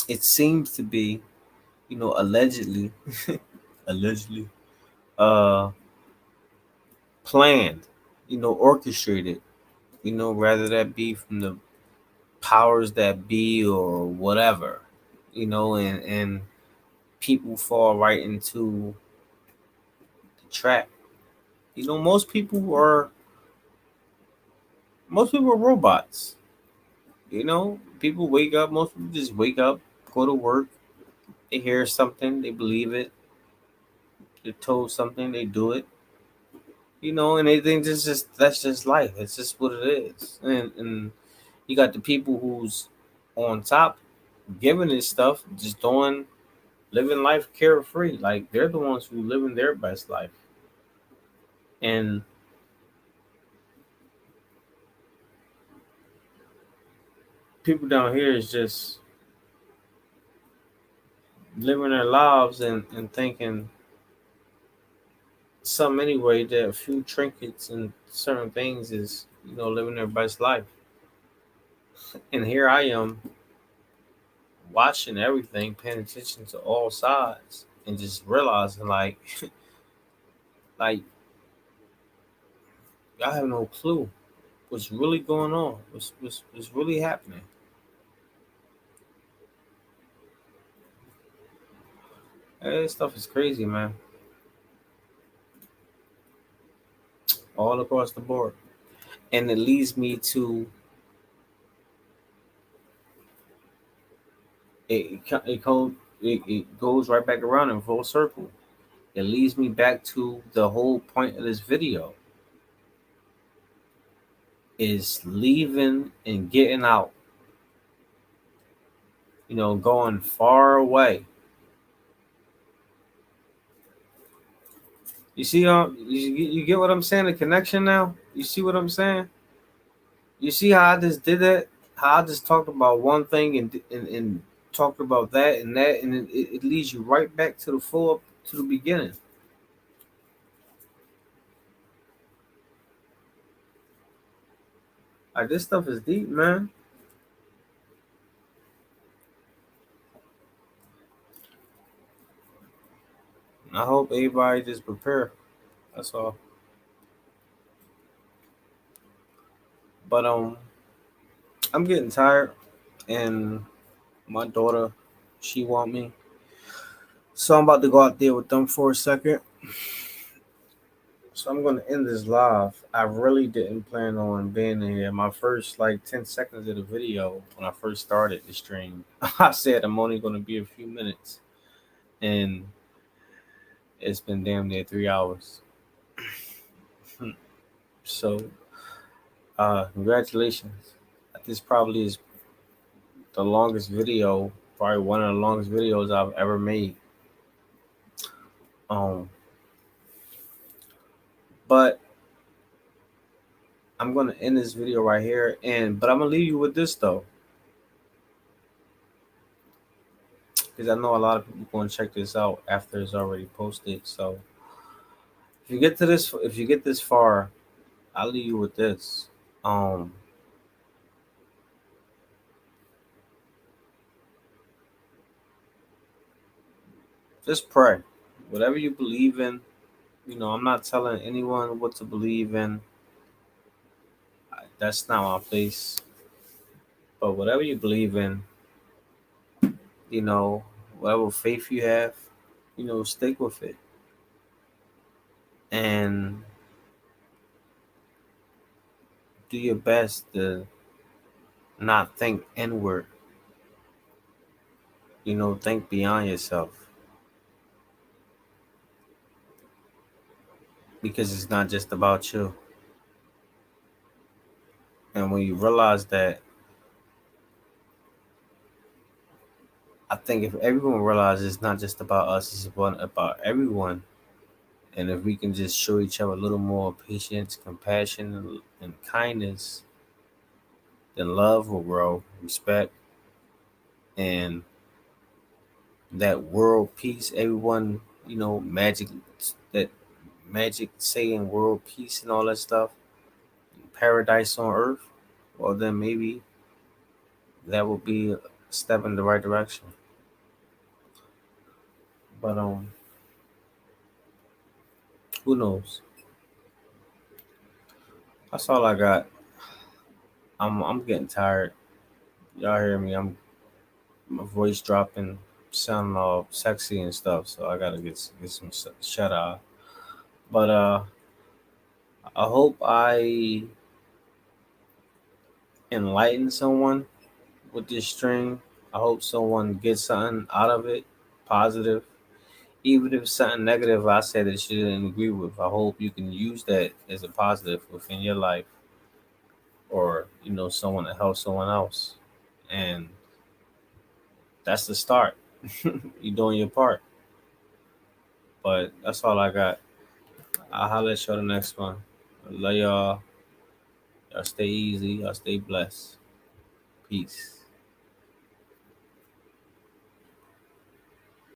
it seems to be, allegedly allegedly uh planned, orchestrated, rather that be from the powers that be or whatever, and people fall right into the trap. Most people are robots. People wake up. Most people just wake up, go to work, they hear something, they believe it, they're told something, they do it, and they think that's just life. It's just what it is. And you got the people who's on top giving this stuff, just doing living life carefree. Like they're the ones who living their best life. And people down here is just living their lives and thinking some anyway that a few trinkets and certain things is, living their best life. And here I am watching everything, paying attention to all sides, and just realizing like y'all have no clue what's really going on, what's really happening. This stuff is crazy, man, all across the board. And it leads me to it goes right back around in full circle. It leads me back to the whole point of this video is leaving and getting out, going far away. You see, you get what I'm saying? The connection now. You see what I'm saying? You see how I just did that? How I just talked about one thing and talked about that, and it leads you right back to the full to the beginning. Like this stuff is deep, man. I hope everybody just prepare. That's all. But I'm getting tired, and my daughter, she want me, so I'm about to go out there with them for a second. So I'm gonna end this live. I really didn't plan on being in here. My first like 10 seconds of the video when I first started the stream, I said I'm only gonna be a few minutes, and it's been damn near 3 hours. So congratulations. This probably is the longest video, probably one of the longest videos I've ever made. Um, but I'm gonna end this video right here, but I'm gonna leave you with this though, because I know a lot of people gonna check this out after it's already posted. So if you get this far, I'll leave you with this. Um, just pray, whatever you believe in. I'm not telling anyone what to believe in. That's not my place. But whatever you believe in, you know, whatever faith you have, stick with it. and do your best to not think inward. Think beyond yourself, because it's not just about you. And when you realize that, I think if everyone realizes it's not just about us, it's about everyone. And if we can just show each other a little more patience, compassion, and kindness, then love will grow, respect, and that world peace. Everyone, that magic saying world peace and all that stuff, paradise on earth. Well, then maybe that would be a step in the right direction. But who knows? That's all I got. I'm getting tired. Y'all hear me? I'm My voice dropping, sounding all sexy and stuff. So I gotta get some shut eye. But I hope I enlighten someone with this stream. I hope someone gets something out of it, positive. Even if it's something negative I said that you didn't agree with, I hope you can use that as a positive within your life, or someone to help someone else. And that's the start. You doing your part. But that's all I got. I'll holler at you on the next one. Love y'all. Y'all stay easy. Y'all stay blessed. Peace.